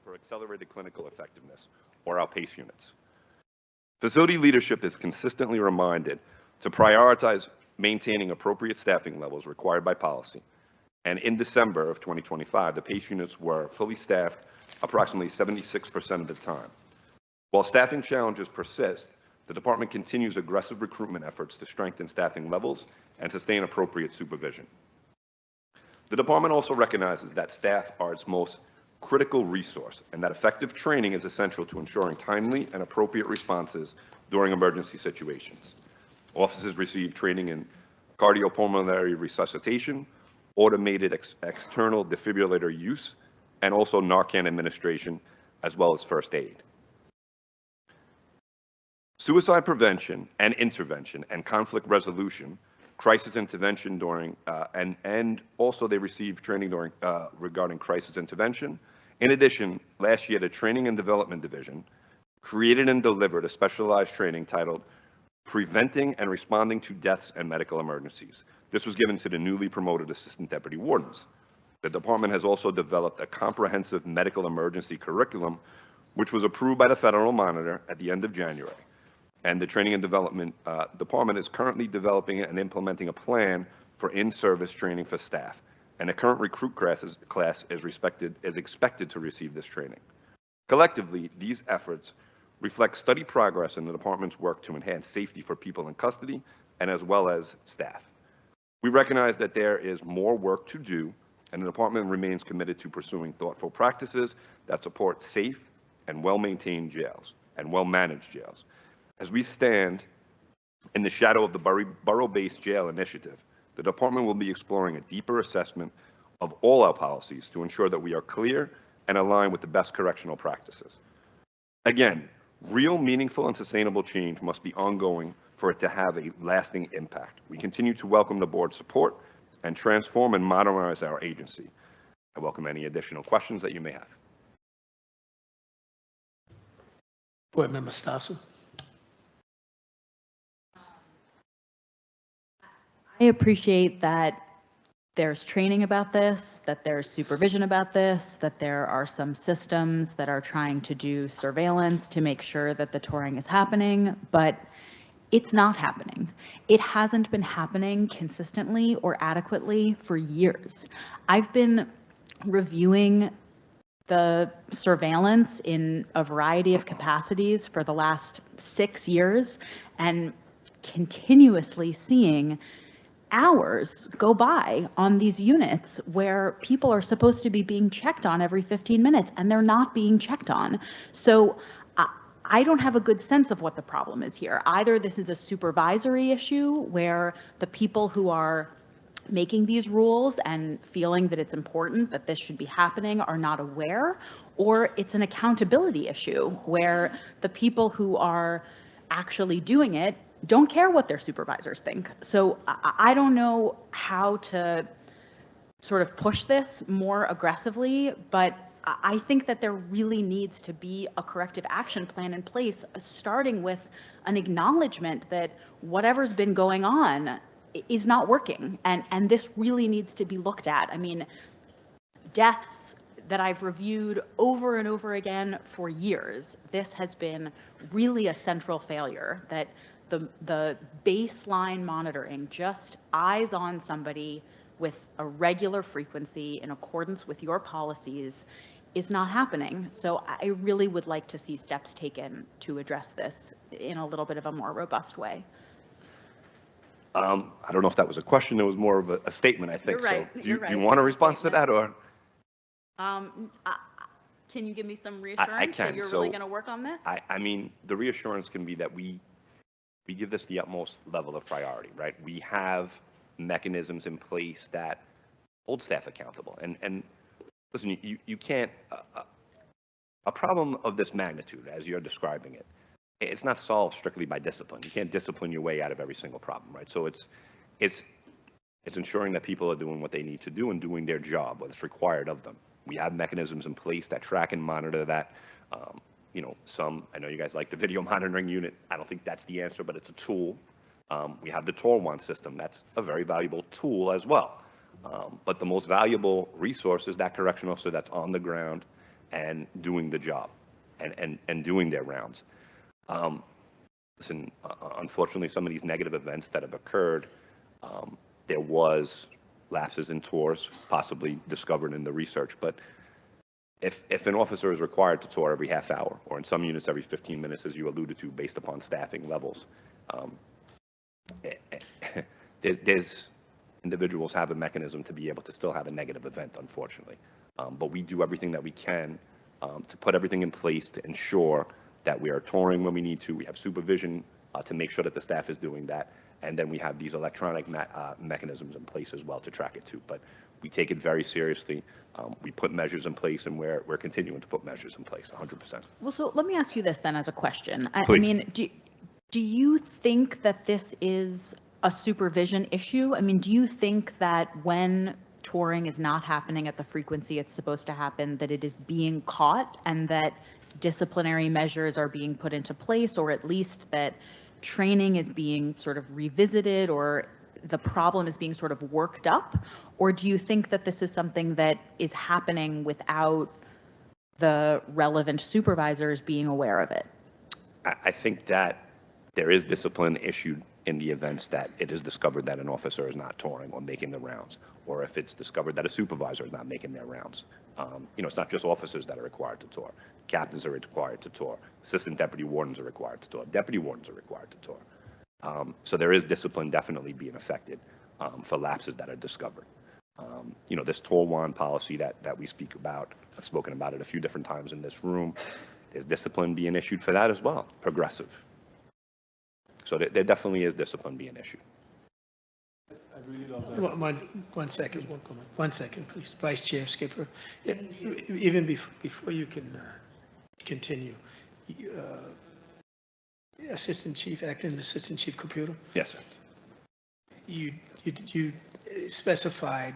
S18: for accelerated clinical effectiveness, or outpace units. Facility leadership is consistently reminded to prioritize maintaining appropriate staffing levels required by policy. And in December of 2025, the PACE units were fully staffed approximately 76% of the time. While staffing challenges persist, the department continues aggressive recruitment efforts to strengthen staffing levels and sustain appropriate supervision. The department also recognizes that staff are its most critical resource and that effective training is essential to ensuring timely and appropriate responses during emergency situations. Officers receive training in cardiopulmonary resuscitation, automated external defibrillator use, and also Narcan administration, as well as first aid. Suicide prevention and intervention and conflict resolution, crisis intervention during, and also they receive training during, regarding crisis intervention. In addition, last year, the Training and Development Division created and delivered a specialized training titled Preventing and Responding to Deaths and Medical Emergencies. This was given to the newly promoted Assistant Deputy Wardens. The department has also developed a comprehensive medical emergency curriculum, which was approved by the Federal Monitor at the end of January. And the Training and Development Department is currently developing and implementing a plan for in-service training for staff. And the current recruit class is expected to receive this training. Collectively, these efforts reflect steady progress in the department's work to enhance safety for people in custody and as well as staff. We recognize that there is more work to do, and the department remains committed to pursuing thoughtful practices that support safe and well-maintained jails and well-managed jails. As we stand in the shadow of the Borough-Based Jail Initiative, the department will be exploring a deeper assessment of all our policies to ensure that we are clear and aligned with the best correctional practices. Again, real, meaningful, and sustainable change must be ongoing for it to have a lasting impact. We continue to welcome the board's support and transform and modernize our agency. I welcome any additional questions that you may have.
S1: Board Member Stasso.
S8: I appreciate that there's training about this, that there's supervision about this, that there are some systems that are trying to do surveillance to make sure that the touring is happening, but it's not happening. It hasn't been happening consistently or adequately for years. I've been reviewing the surveillance in a variety of capacities for the last 6 years and continuously seeing hours go by on these units where people are supposed to be being checked on every 15 minutes and they're not being checked on. So I don't have a good sense of what the problem is here. Either this is a supervisory issue where the people who are making these rules and feeling that it's important that this should be happening are not aware, or it's an accountability issue where the people who are actually doing it don't care what their supervisors think. So I don't know how to sort of push this more aggressively, but I think that there really needs to be a corrective action plan in place, starting with an acknowledgement that whatever's been going on is not working, and this really needs to be looked at. I mean, deaths that I've reviewed over and over again for years, this has been really a central failure, that the baseline monitoring, just eyes on somebody with a regular frequency in accordance with your policies, is not happening. So I really would like to see steps taken to address this in a little bit of a more robust way.
S18: I don't know if that was a question. It was more of a statement, I think.
S8: You're right.
S18: So do
S8: You're right.
S18: you want a response to that, or?
S8: Can you give me some reassurance
S18: I can.
S8: that you're really going to work on this?
S18: I mean, the reassurance can be that we give this the utmost level of priority, right? We have mechanisms in place that hold staff accountable. And listen, you can't, a problem of this magnitude, as you're describing it, it's not solved strictly by discipline. You can't discipline your way out of every single problem, right? So it's ensuring that people are doing what they need to do and doing their job, what is required of them. We have mechanisms in place that track and monitor that. You know, I know you guys like the video monitoring unit. I don't think that's the answer, but it's a tool. We have the TOR1 system. That's a very valuable tool as well. But the most valuable resource is that correction officer that's on the ground and doing the job and doing their rounds. Listen, unfortunately, some of these negative events that have occurred, there was lapses in tours, possibly discovered in the research. But if an officer is required to tour every half hour, or in some units every 15 minutes, as you alluded to, based upon staffing levels, there's individuals have a mechanism to be able to still have a negative event, unfortunately. But we do everything that we can to put everything in place to ensure that we are touring when we need to. We have supervision to make sure that the staff is doing that. And then we have these electronic mechanisms in place as well to track it too. But we take it very seriously. We put measures in place, and we're continuing to put measures in place 100%.
S8: Well, so let me ask you this then as a question. I
S18: Please.
S8: mean, do you think that this is a supervision issue? I mean, do you think that when touring is not happening at the frequency it's supposed to happen, that it is being caught and that disciplinary measures are being put into place, or at least that training is being sort of revisited, or the problem is being sort of worked up? Or do you think that this is something that is happening without the relevant supervisors being aware of it?
S18: I think that there is discipline issued in the events that it is discovered that an officer is not touring or making the rounds, or if it's discovered that a supervisor is not making their rounds. It's not just officers that are required to tour. Captains are required to tour. Assistant deputy wardens are required to tour. Deputy wardens are required to tour. So there is discipline definitely being affected for lapses that are discovered. This tour wand policy that we speak about, I've spoken about it a few different times in this room. There's discipline being issued for that as well, progressive. So there definitely is discipline being issued.
S6: I really love that.
S1: One second, please. Vice Chair Skipper, even before you can continue, Acting Assistant Chief Computer,
S18: Yes, sir.
S1: you specified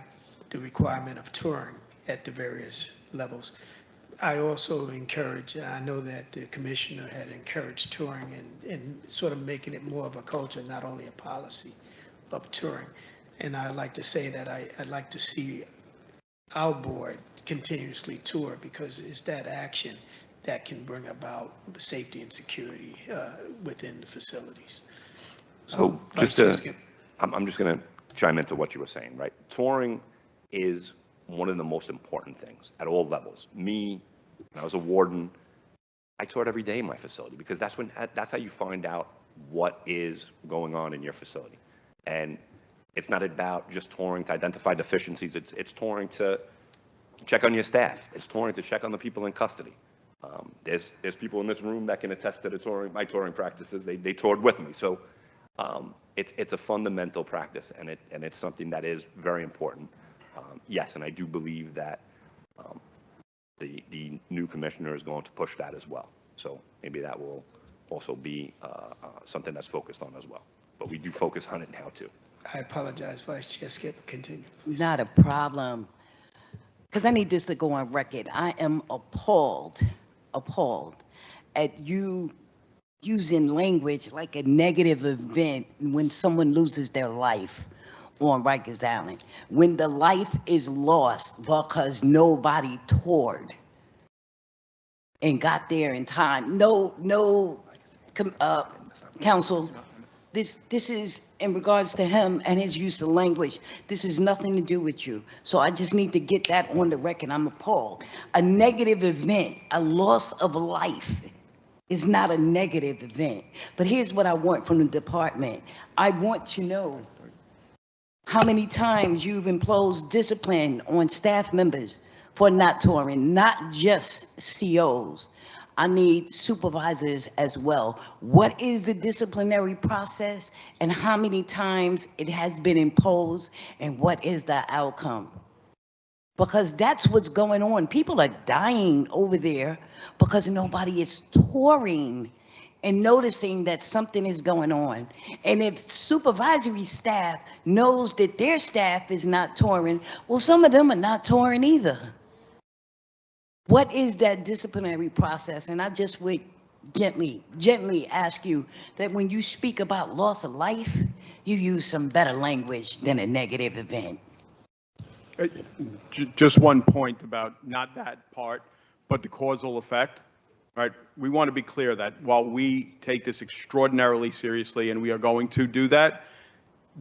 S1: the requirement of touring at the various levels. I also I know that the commissioner had encouraged touring and sort of making it more of a culture, not only a policy of touring. And I'd like to say that I'd like to see our board continuously tour, because it's that action that can bring about safety and security within the facilities.
S18: So I'm just going to chime into what you were saying, right? Touring is one of the most important things at all levels. Me, when I was a warden, I toured every day in my facility, because that's how you find out what is going on in your facility. And it's not about just touring to identify deficiencies. It's touring to check on your staff. It's touring to check on the people in custody. There's people in this room that can attest to my touring practices. They toured with me. So it's a fundamental practice, and it's something that is very important. Yes, and I do believe that the new commissioner is going to push that as well. So maybe that will also be something that's focused on as well. But we do focus on it now too.
S1: I apologize, Vice Chair Skipper. Continue, please.
S15: Not a problem. Because I need this to go on record. I am appalled at you using language like a negative event when someone loses their life on Rikers Island. When the life is lost because nobody toured and got there in time. Council, this is in regards to him and his use of language. This has nothing to do with you. So I just need to get that on the record. I'm appalled. A negative event, a loss of life, is not a negative event. But here's what I want from the department. I want to know how many times you've imposed discipline on staff members for not touring, not just COs. I need supervisors as well. What is the disciplinary process, and how many times it has been imposed, and what is the outcome? Because that's what's going on. People are dying over there because nobody is touring and noticing that something is going on. And if supervisory staff knows that their staff is not touring, well, some of them are not touring either. What is that disciplinary process? And I just would gently ask you that when you speak about loss of life, you use some better language than a negative event.
S20: Just one point about not that part, but the causal effect, right? We want to be clear that while we take this extraordinarily seriously, and we are going to do that,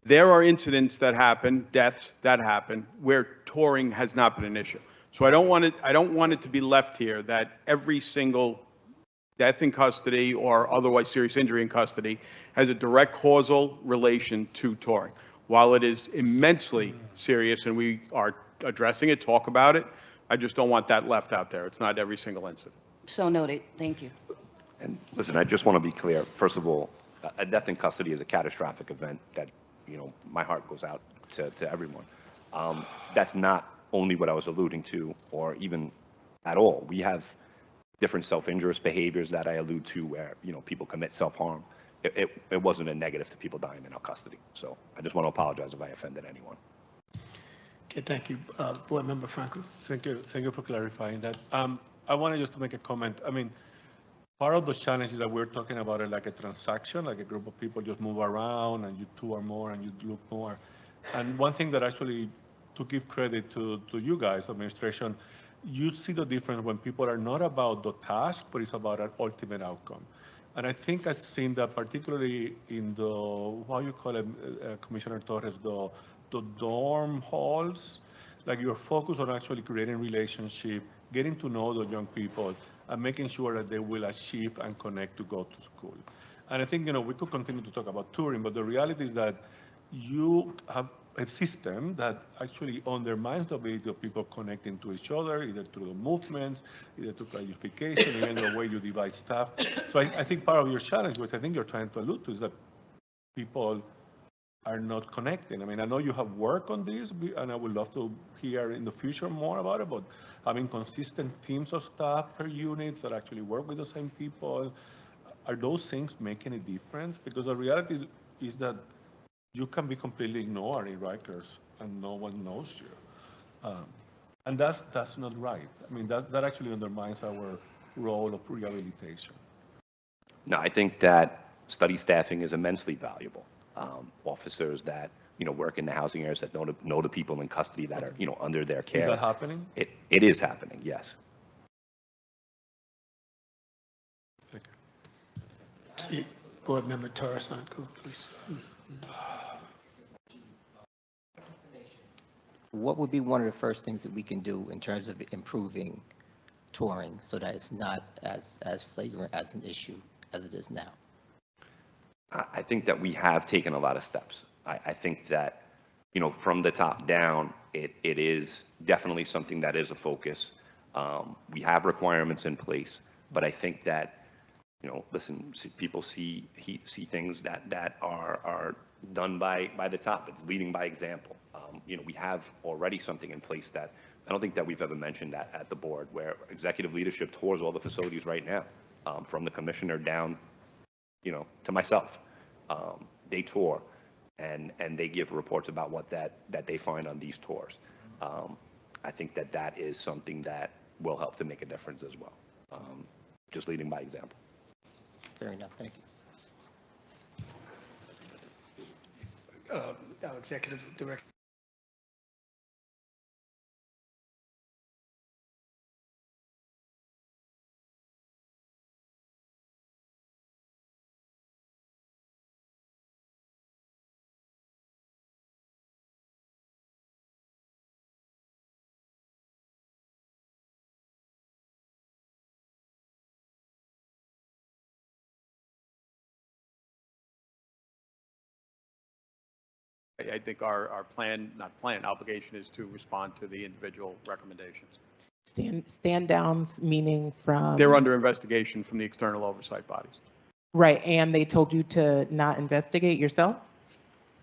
S20: there are incidents that happen, deaths that happen, where touring has not been an issue. So I don't want it to be left here that every single death in custody or otherwise serious injury in custody has a direct causal relation to touring. While it is immensely serious and we are addressing it, talk about it, I just don't want that left out there. It's not every single incident.
S15: So noted. Thank you.
S18: And listen, I just want to be clear. First of all, a death in custody is a catastrophic event that, my heart goes out to everyone. That's not only what I was alluding to, or even at all. We have different self-injurious behaviors that I allude to where, people commit self-harm. It wasn't a negative to people dying in our custody. So I just want to apologize if I offended anyone.
S1: Okay, thank you. Board Member Franco.
S6: Thank you for clarifying that. I wanted just to make a comment. I mean, part of the challenge is that we're talking about it like a transaction, like a group of people just move around and you tour more and you look more. And one thing that actually, to give credit to you guys, administration, you see the difference when people are not about the task, but it's about an ultimate outcome. And I think I've seen that particularly in the, how you call it, Commissioner Torres, the dorm halls, like you're focused on actually creating relationship, getting to know the young people, and making sure that they will achieve and connect to go to school. And I think, we could continue to talk about touring, but the reality is that you have a system that actually undermines the ability of people connecting to each other, either through the movements, either through clarification, even the way you divide staff. So I think part of your challenge, which I think you're trying to allude to, is that people are not connecting. I mean, I know you have worked on this, and I would love to hear in the future more about it, but having consistent teams of staff per units that actually work with the same people, are those things making a difference? Because the reality is that you can be completely ignored in Rikers and no one knows you. And that's not right. I mean, that actually undermines our role of rehabilitation.
S18: No, I think that study staffing is immensely valuable. Officers that, work in the housing areas that know the people in custody that are, under their care.
S6: Is that happening?
S18: It is happening, yes.
S1: Board Member Torres, please.
S19: What would be one of the first things that we can do in terms of improving touring so that it's not as flagrant as an issue as it is now?
S18: I think that we have taken a lot of steps. I think that, from the top down, it is definitely something that is a focus. We have requirements in place, but I think that, listen, people see things that are done by the top. It's leading by example. We have already something in place that I don't think that we've ever mentioned that at the board, where executive leadership tours all the facilities right now, from the commissioner down, to myself. They tour and they give reports about what that they find on these tours. I think that is something that will help to make a difference as well. Just leading by example.
S19: Fair enough. Thank you.
S1: Our Executive Director.
S20: I think our obligation is to respond to the individual recommendations.
S17: Stand downs, meaning from?
S20: They're under investigation from the external oversight bodies.
S17: Right, and they told you to not investigate yourself?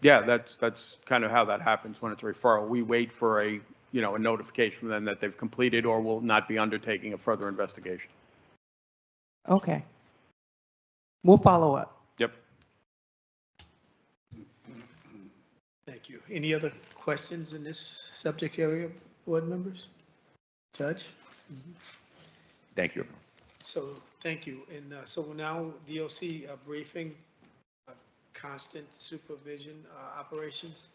S20: Yeah, that's kind of how that happens when it's a referral. We wait for a notification from them that they've completed or will not be undertaking a further investigation.
S17: Okay. We'll follow up.
S20: Yep.
S1: Thank you. Any other questions in this subject area, board members? Judge?
S18: Thank you.
S1: So, thank you. And so now DOC briefing, constant supervision operations.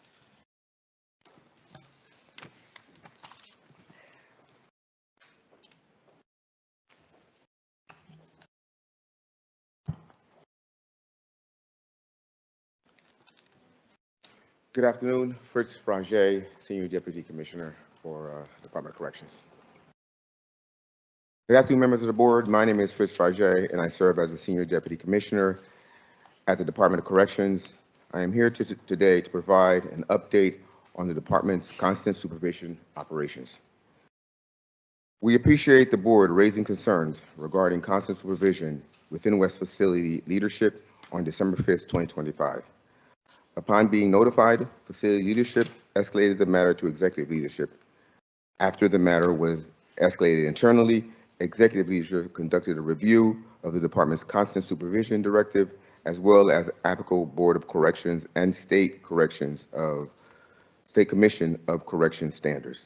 S21: Good afternoon, Fritz Franget, Senior Deputy Commissioner for Department of Corrections. Good afternoon, members of the board. My name is Fritz Franget, and I serve as the Senior Deputy Commissioner at the Department of Corrections. I am here today to provide an update on the department's constant supervision operations. We appreciate the board raising concerns regarding constant supervision within West Facility leadership on December 5th, 2025. Upon being notified, facility leadership escalated the matter to executive leadership. After the matter was escalated internally, executive leadership conducted a review of the department's constant supervision directive, as well as applicable Board of Corrections and State Commission of Correction standards.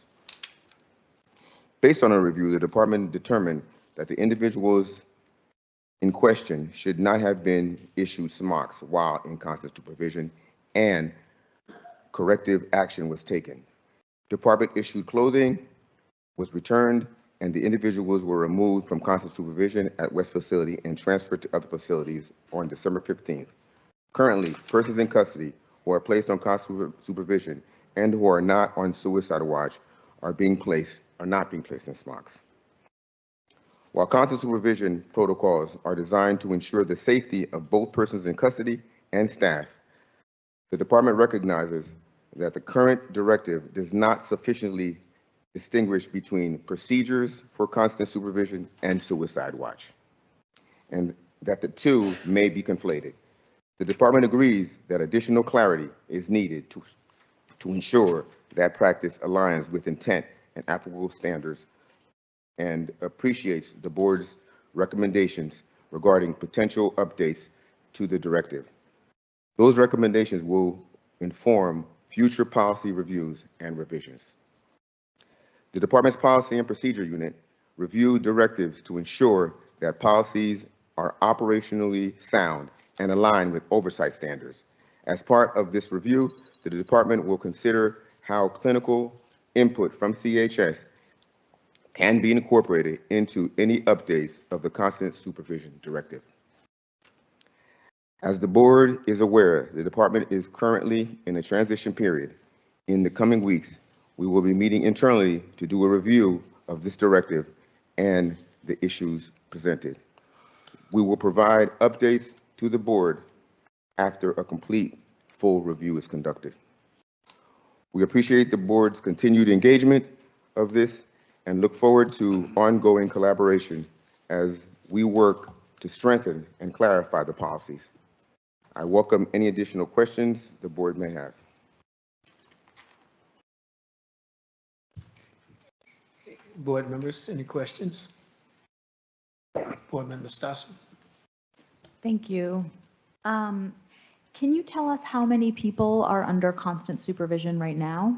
S21: Based on a review, the department determined that the individuals in question should not have been issued smocks while in constant supervision, and corrective action was taken. Department issued clothing was returned, and the individuals were removed from constant supervision at West Facility and transferred to other facilities on December 15th. Currently, persons in custody who are placed on constant supervision and who are not on suicide watch are not being placed in smocks. While constant supervision protocols are designed to ensure the safety of both persons in custody and staff, the department recognizes that the current directive does not sufficiently distinguish between procedures for constant supervision and suicide watch, and that the two may be conflated. The department agrees that additional clarity is needed to ensure that practice aligns with intent and applicable standards, and appreciates the board's recommendations regarding potential updates to the directive. Those recommendations will inform future policy reviews and revisions. The department's Policy and Procedure Unit reviewed directives to ensure that policies are operationally sound and aligned with oversight standards. As part of this review, the department will consider how clinical input from CHS can be incorporated into any updates of the constant supervision directive. As the board is aware, the department is currently in a transition period. In the coming weeks, we will be meeting internally to do a review of this directive and the issues presented. We will provide updates to the board after a complete full review is conducted. We appreciate the board's continued engagement of this and look forward to ongoing collaboration as we work to strengthen and clarify the policies. I welcome any additional questions the board may have.
S1: Board members, any questions? Board Member Stassen.
S8: Thank you. Can you tell us how many people are under constant supervision right now?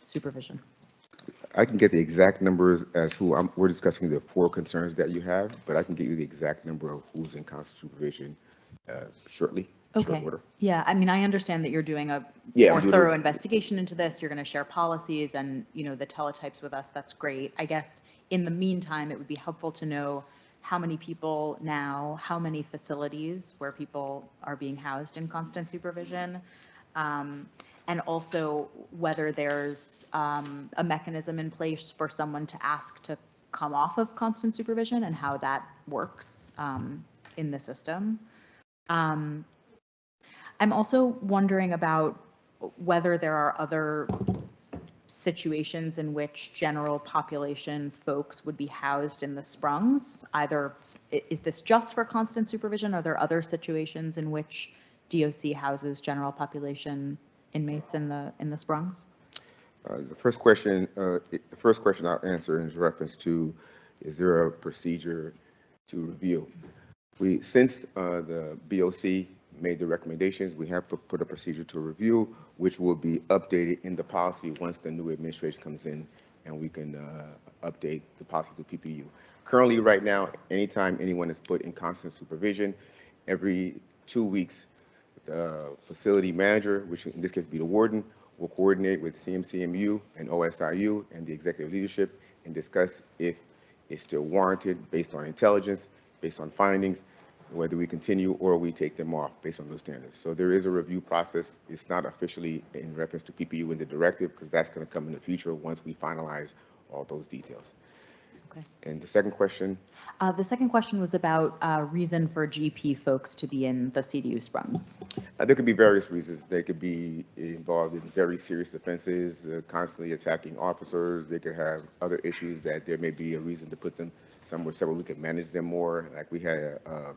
S8: Supervision.
S21: I can get the exact numbers as we're discussing the 4 concerns that you have, but I can get you the exact number of who's in constant supervision shortly.
S8: Okay.
S21: Short order.
S8: Yeah, I mean, I understand that you're doing a
S21: Yeah,
S8: more thorough investigation into this. You're going to share policies and, the teletypes with us. That's great. I guess in the meantime, it would be helpful to know how many people now, how many facilities where people are being housed in constant supervision, and also whether there's a mechanism in place for someone to ask to come off of constant supervision and how that works in the system. I'm also wondering about whether there are other situations in which general population folks would be housed in the Sprungs. Either, is this just for constant supervision? Are there other situations in which DOC houses general population inmates in the Sprungs?
S21: The first question I'll answer is reference to, is there a procedure to review? Since the BOC made the recommendations, we have put a procedure to review, which will be updated in the policy once the new administration comes in, and we can update the policy to PPU. Currently, right now, anytime anyone is put in constant supervision, every 2 weeks, the facility manager, which in this case would be the warden, will coordinate with CMCMU and OSIU and the executive leadership and discuss if it's still warranted based on intelligence, based on findings, whether we continue or we take them off based on those standards. So there is a review process. It's not officially in reference to PPU in the directive, because that's going to come in the future once we finalize all those details.
S8: Okay.
S21: And the second question,
S8: The second question was about reason for GP folks to be in the CDU Sprungs.
S21: there could be various reasons. They could be involved in very serious offenses, constantly attacking officers. They could have other issues that there may be a reason to put them somewhere so we could manage them more. Like we had an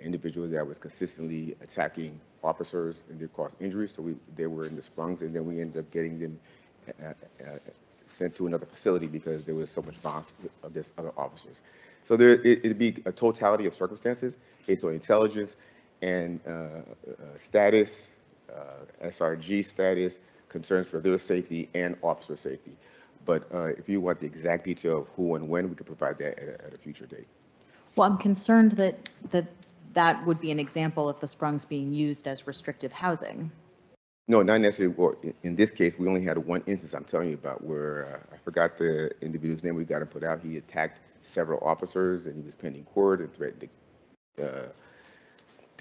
S21: individual that was consistently attacking officers and they caused injuries, so they were in the Sprungs, and then we ended up getting them sent to another facility because there was so much violence against other officers. So it'd be a totality of circumstances based on intelligence and status, SRG status, concerns for their safety and officer safety. But if you want the exact detail of who and when, we could provide that at a future date.
S8: Well, I'm concerned that would be an example of the Sprungs being used as restrictive housing.
S21: No, not necessarily. Well, in this case, we only had one instance I'm telling you about where I forgot the individual's name. We got him put out. He attacked several officers and he was pending court and threatened to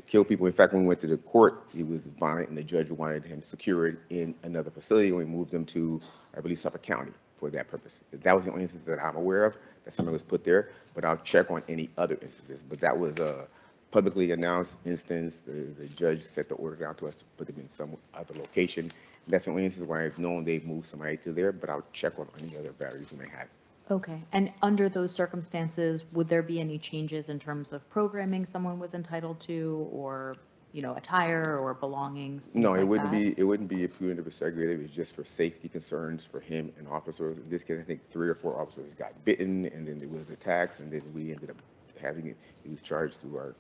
S21: kill people. In fact, when we went to the court, he was violent and the judge wanted him secured in another facility, and we moved him to, I believe, Suffolk County for that purpose. That was the only instance that I'm aware of that somebody was put there, but I'll check on any other instances. But that was a publicly announced instance. The judge set the order down to us to put them in some other location. That's the only instance where I've known they've moved somebody to there, but I'll check on any other barriers we may have.
S8: Okay. And under those circumstances, would there be any changes in terms of programming someone was entitled to, or, you know, attire or belongings?
S21: No, it wouldn't be. It wouldn't be if you ended up segregated. It was just for safety concerns for him and officers. In this case, I think 3 or 4 officers got bitten, and then there was attacks, and then we ended up having it. He was charged through our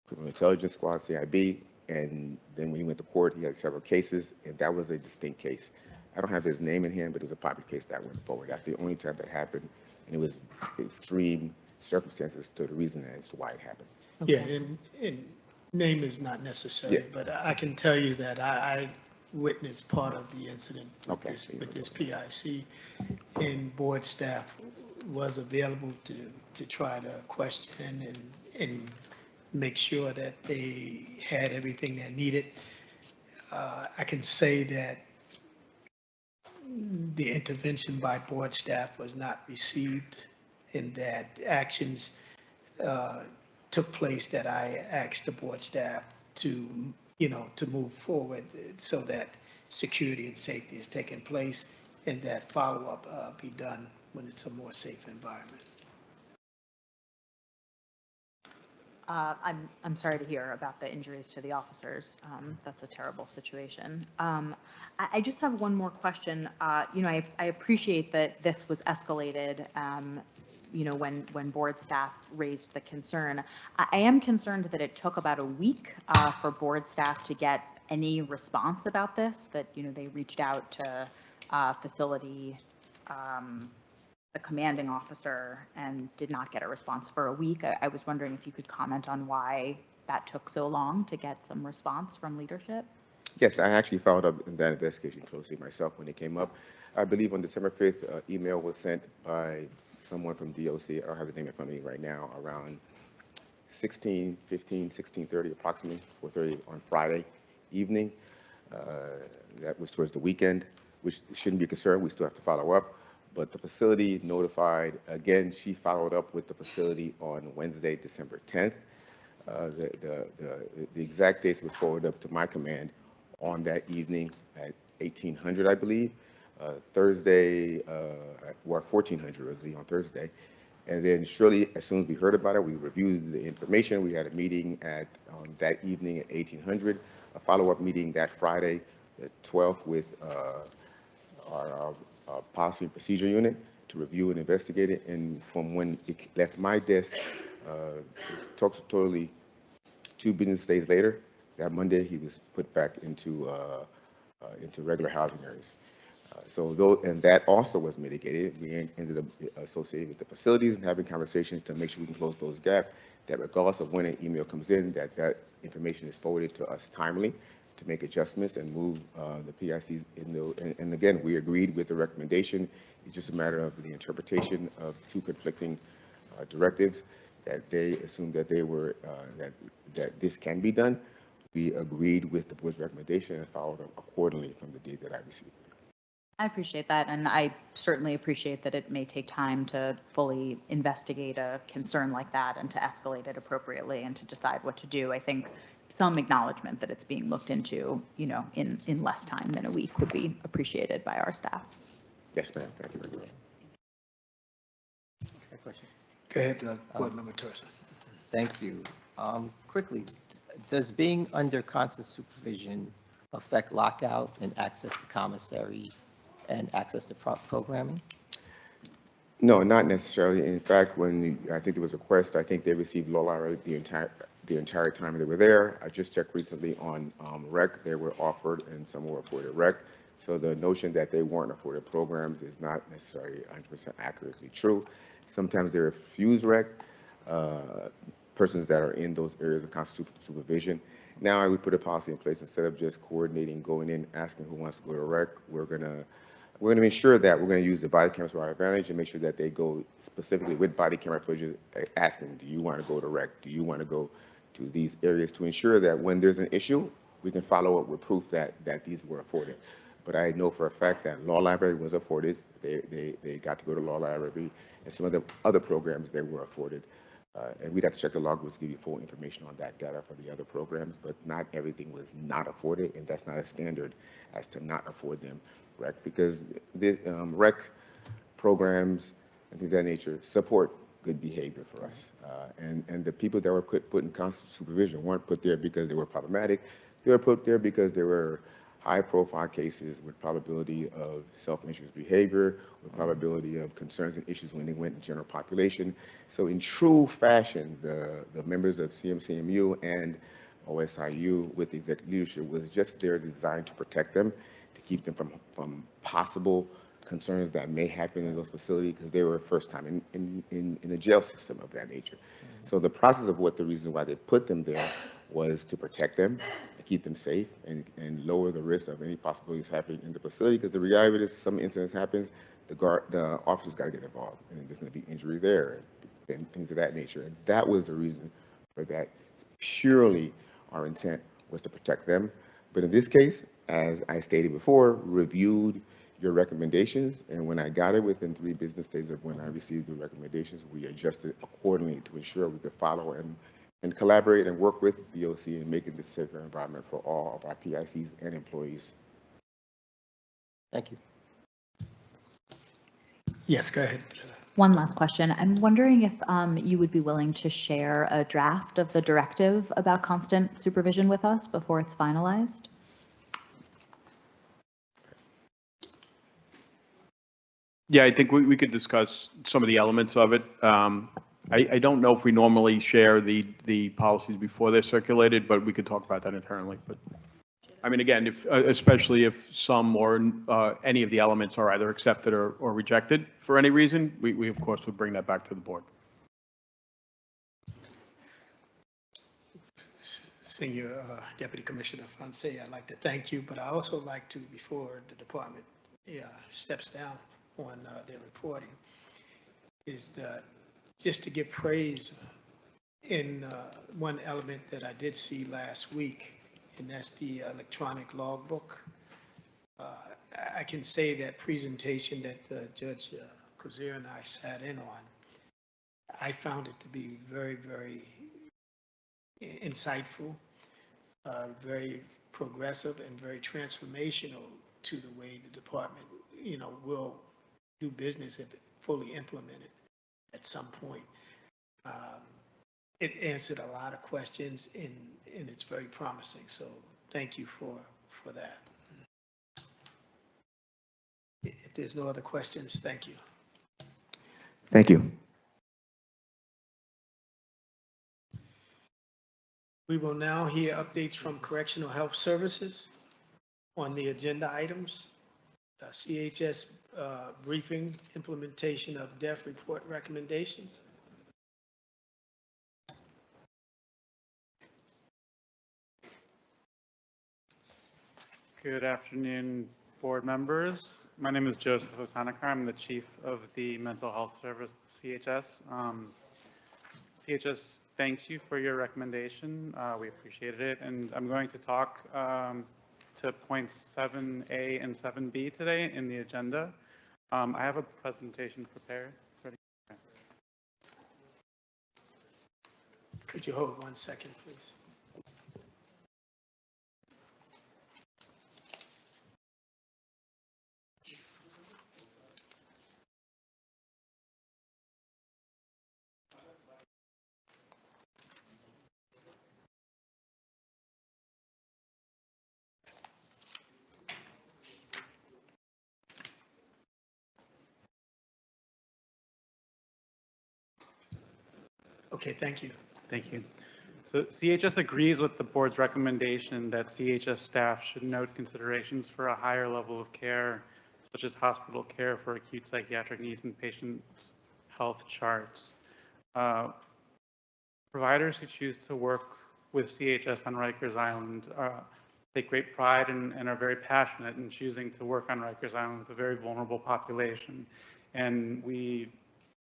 S21: criminal intelligence squad, CIB, and then when he went to court, he had several cases, and that was a distinct case. I don't have his name in hand, but it was a popular case that went forward. That's the only time that happened, and it was extreme circumstances to the reason as to why it happened.
S1: Okay. Yeah, and name is not necessary, yeah, but I can tell you that I witnessed part of the incident with this PIC, and board staff was available to try to question and make sure that they had everything they needed. I can say that the intervention by board staff was not received, and that actions took place that I asked the board staff to, to move forward so that security and safety is taking place and that follow-up be done when it's a more safe environment.
S8: I'm sorry to hear about the injuries to the officers. That's a terrible situation. I just have one more question. I appreciate that this was escalated, when board staff raised the concern. I am concerned that it took about a week for board staff to get any response about this, that, they reached out to facility, the commanding officer, and did not get a response for a week. I was wondering if you could comment on why that took so long to get some response from leadership.
S21: Yes, I actually followed up in that investigation closely myself when it came up. I believe on December 5th, email was sent by someone from DOC, I don't have the name in front of me right now, around 16:30 approximately, 4:30 on Friday evening. That was towards the weekend, which shouldn't be a concern. We still have to follow up. But the facility notified, again, she followed up with the facility on Wednesday, December 10th. The exact dates was forwarded up to my command on that evening at 1800, I believe. Thursday, 1400 on Thursday. And then surely, as soon as we heard about it, we reviewed the information. We had a meeting on that evening at 1800, a follow-up meeting that Friday, the 12th, with our policy and procedure unit to review and investigate it. And from when it left my desk, totally 2 business days later, that Monday, he was put back into regular housing areas. And that also was mitigated. We ended up associating with the facilities and having conversations to make sure we can close those gaps, that regardless of when an email comes in, that information is forwarded to us timely to make adjustments and move the PICs and again, we agreed with the recommendation. It's just a matter of the interpretation of 2 conflicting directives, that they assumed that they were, that this can be done. We agreed with the board's recommendation and followed up accordingly from the date that I received it.
S8: I appreciate that, and I certainly appreciate that it may take time to fully investigate a concern like that and to escalate it appropriately and to decide what to do. I think some acknowledgement that it's being looked into, in less time than a week would be appreciated by our staff.
S21: Yes, ma'am. Thank you very much.
S19: Question.
S1: Go ahead, Board Member Torres.
S19: Thank you. Quickly, does being under constant supervision affect lockout and access to commissary and access to programming?
S21: No, not necessarily. In fact, I think there was a request, I think they received law library the entire time they were there. I just checked recently on rec. They were offered and some were afforded rec. So the notion that they weren't afforded programs is not necessarily 100% accurately true. Sometimes they refuse rec, persons that are in those areas of constant supervision. Now I would put a policy in place instead of just coordinating, going in, asking who wants to go to rec. We're gonna ensure that we're gonna use the body cameras to our advantage and make sure that they go specifically with body camera footage, asking, do you want to go to rec? Do you want to go to these areas, to ensure that when there's an issue, we can follow up with proof that these were afforded. But I know for a fact that law library was afforded. They got to go to law library, and some of the other programs they were afforded. And we'd have to check the logbooks to give you full information on that data for the other programs, but not everything was not afforded, and that's not a standard as to not afford them rec, because the rec programs and things of that nature support good behavior for us. And the people that were put in constant supervision weren't put there because they were problematic. They were put there because they were high-profile cases with probability of self-injurious behavior, with probability of concerns and issues when they went in general population. So in true fashion, the members of CMCMU and OSIU with the executive leadership was just there designed to protect them, to keep them from possible concerns that may happen in those facilities, because they were first time in the jail system of that nature. So the process of the reason why they put them there was to protect them, keep them safe, and lower the risk of any possibilities happening in the facility. Because the reality is, some incidents happens, the officers got to get involved, and there's going to be injury there and things of that nature. And that was the reason for that. Purely, our intent was to protect them. But in this case, as I stated before, reviewed your recommendations, and when I got it within 3 business days of when I received the recommendations, we adjusted accordingly to ensure we could follow and collaborate and work with BOC in making this safer environment for all of our PICs and employees.
S19: Thank you.
S1: Yes, go ahead.
S8: One last question. I'm wondering if you would be willing to share a draft of the directive about constant supervision with us before it's finalized?
S20: Yeah, I think we could discuss some of the elements of it. I don't know if we normally share the policies before they're circulated, but we could talk about that internally. But I mean, again, especially if some or any of the elements are either accepted or rejected for any reason, we of course would bring that back to the board.
S1: Senior Deputy Commissioner Fonseca, I'd like to thank you, but I also like to, before the department steps down on their reporting, is that just to give praise in one element that I did see last week, and that's the electronic logbook. I can say that presentation that Judge Cozier and I sat in on, I found it to be very, very insightful, very progressive, and very transformational to the way the department, will do business if it fully implemented at some point. It answered a lot of questions, and it's very promising. So thank you for that. If there's no other questions, thank you.
S21: Thank you.
S1: We will now hear updates from Correctional Health Services on the agenda items. CHS briefing, implementation of death report recommendations.
S3: Good afternoon, board members. My name is Joseph Otanakar. I'm the chief of the mental health service, CHS. CHS thanks you for your recommendation. We appreciated it. And I'm going to talk to points 7A and 7B today in the agenda. I have a presentation prepared. Ready?
S1: Could you hold 1 second, please? Okay, thank you.
S3: Thank you. So CHS agrees with the board's recommendation that CHS staff should note considerations for a higher level of care, such as hospital care for acute psychiatric needs in patients' health charts. Providers who choose to work with CHS on Rikers Island take great pride and are very passionate in choosing to work on Rikers Island with a very vulnerable population. And we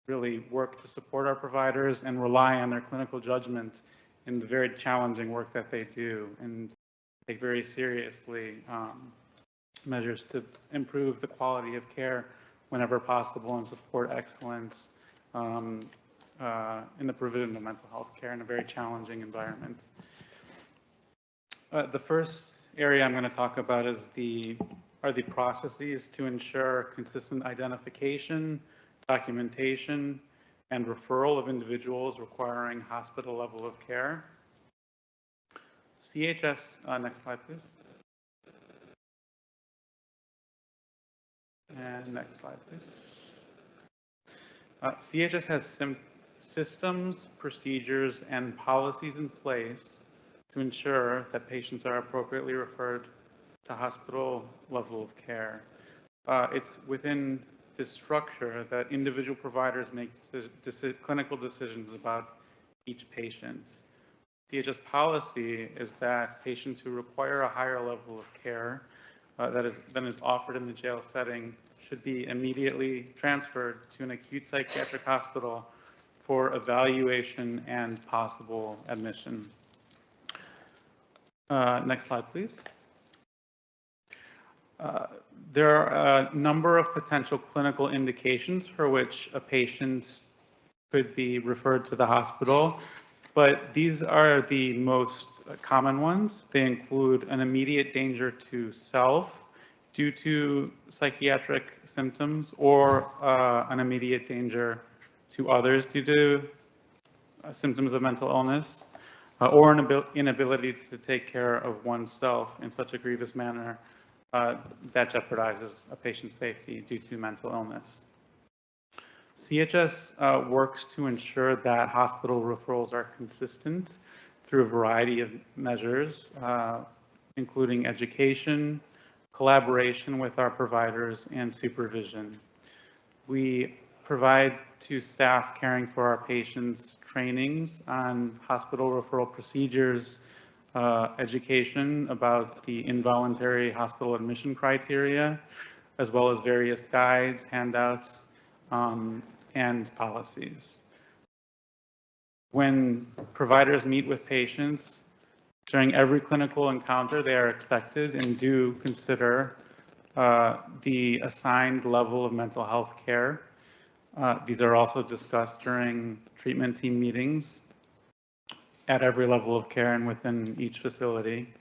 S3: really work to support our providers and rely on their clinical judgment in the very challenging work that they do, and take very seriously measures to improve the quality of care whenever possible and support excellence in the provision of mental health care in a very challenging environment. The first area I'm going to talk about is the processes to ensure consistent identification, documentation, and referral of individuals requiring hospital level of care. CHS, next slide, please. And next slide, please. CHS has systems, procedures, and policies in place to ensure that patients are appropriately referred to hospital level of care. It's within this structure that individual providers make clinical decisions about each patient. CHS policy is that patients who require a higher level of care than is offered in the jail setting should be immediately transferred to an acute psychiatric hospital for evaluation and possible admission. Next slide, please. There are a number of potential clinical indications for which a patient could be referred to the hospital, but these are the most common ones. They include an immediate danger to self due to psychiatric symptoms, or an immediate danger to others due to symptoms of mental illness, or an inability to take care of oneself in such a grievous manner that jeopardizes a patient's safety due to mental illness. CHS works to ensure that hospital referrals are consistent through a variety of measures, including education, collaboration with our providers, and supervision. We provide to staff caring for our patients trainings on hospital referral procedures, education about the involuntary hospital admission criteria, as well as various guides, handouts, and policies. When providers meet with patients, during every clinical encounter, they are expected and do consider the assigned level of mental health care. These are also discussed during treatment team meetings at every level of care and within each facility.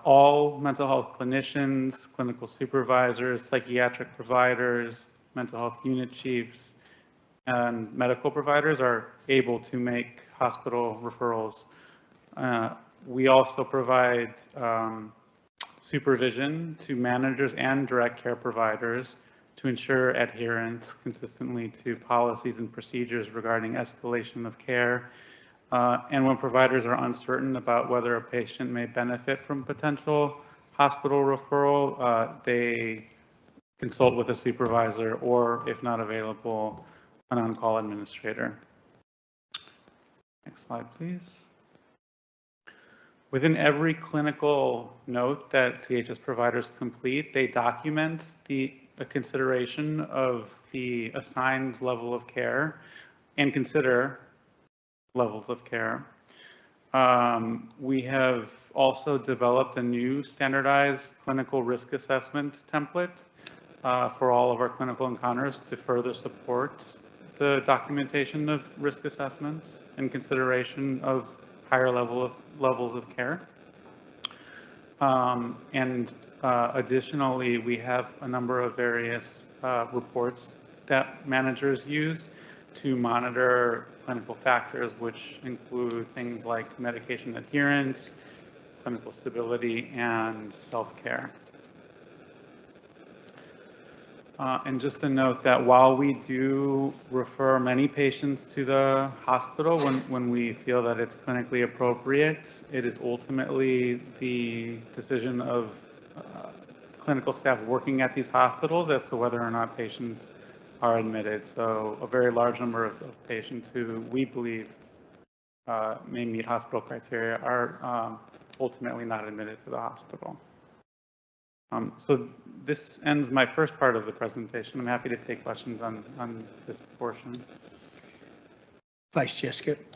S3: All mental health clinicians, clinical supervisors, psychiatric providers, mental health unit chiefs, and medical providers are able to make hospital referrals. We also provide supervision to managers and direct care providers to ensure adherence consistently to policies and procedures regarding escalation of care. And when providers are uncertain about whether a patient may benefit from potential hospital referral, they consult with a supervisor, or if not available, an on-call administrator. Next slide, please. Within every clinical note that CHS providers complete, they document a consideration of the assigned level of care and consider levels of care. We have also developed a new standardized clinical risk assessment template for all of our clinical encounters to further support the documentation of risk assessments and consideration of higher levels of care. Additionally, we have a number of various reports that managers use to monitor clinical factors, which include things like medication adherence, clinical stability, and self-care. And just to note that while we do refer many patients to the hospital when we feel that it's clinically appropriate, it is ultimately the decision of clinical staff working at these hospitals as to whether or not patients are admitted. So a very large number of patients who we believe may meet hospital criteria are ultimately not admitted to the hospital. So this ends my first part of the presentation. I'm happy to take questions on this portion.
S1: Vice Chair Skip.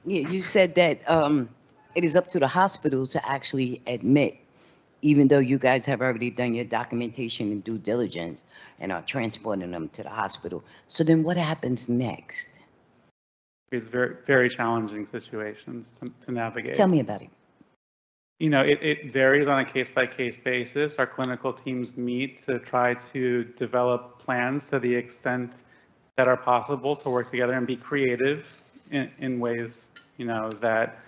S15: Yeah, you said that it is up to the hospital to actually admit, even though you guys have already done your documentation and due diligence and are transporting them to the hospital. So then what happens next?
S3: It's very, very challenging situations to navigate.
S15: Tell me about it.
S3: You know, it varies on a case-by-case basis. Our clinical teams meet to try to develop plans to the extent that are possible to work together and be creative in ways, you know, that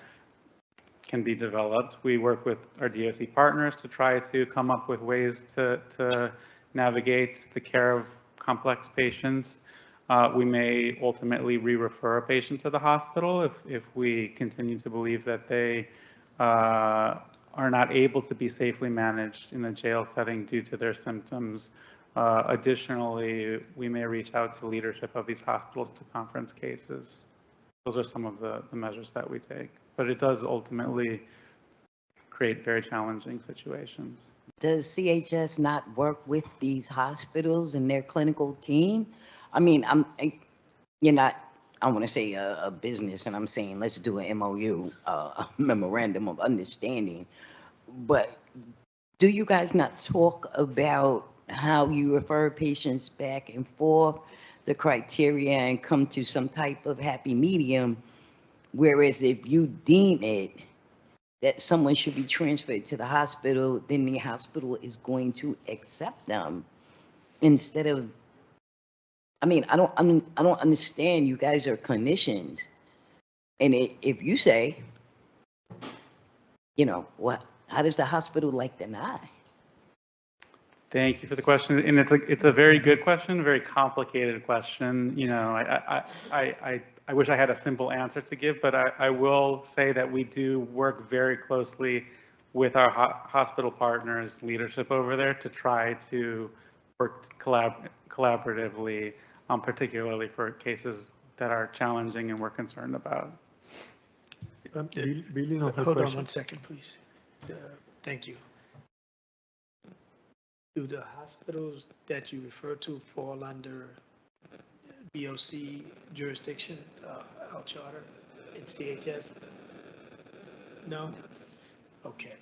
S3: can be developed. We work with our DOC partners to try to come up with ways to navigate the care of complex patients. We may ultimately re-refer a patient to the hospital if we continue to believe that they are not able to be safely managed in a jail setting due to their symptoms. Additionally, we may reach out to leadership of these hospitals to conference cases. Those are some of the measures that we take, but it does ultimately create very challenging situations.
S15: Does CHS not work with these hospitals and their clinical team? I mean, you're not, I want to say a business, and I'm saying let's do an MOU, a memorandum of understanding. But do you guys not talk about how you refer patients back and forth, the criteria, and come to some type of happy medium? Whereas if you deem it that someone should be transferred to the hospital, then the hospital is going to accept them instead of, I mean, I don't understand. You guys are clinicians, and if you say, you know, what, how does the hospital like deny?
S3: Thank you for the question, and it's a very good question, very complicated question. You know, I wish I had a simple answer to give, but I will say that we do work very closely with our hospital partners, leadership over there, to try to work collaboratively, particularly for cases that are challenging and we're concerned about.
S6: Building on her
S1: Hold on
S6: question.
S1: 1 second, please. Thank you. Do the hospitals that you refer to fall under BOC jurisdiction, our charter in CHS? No? Okay.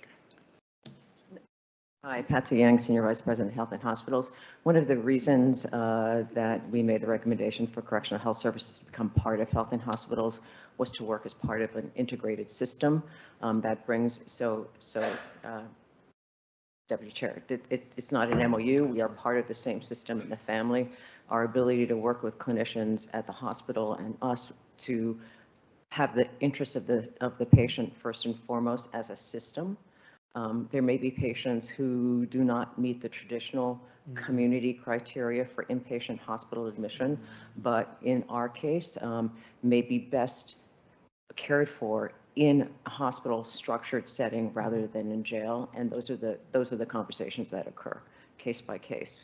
S4: Hi, Patsy Yang, Senior Vice President, Health and Hospitals. One of the reasons that we made the recommendation for correctional health services to become part of Health and Hospitals was to work as part of an integrated system that brings, Deputy Chair, it's not an MOU. We are part of the same system in the family. Our ability to work with clinicians at the hospital and us to have the interests of the patient first and foremost as a system. There may be patients who do not meet the traditional community criteria for inpatient hospital admission, but in our case, may be best cared for in a hospital structured setting rather than in jail. And those are the conversations that occur case by case.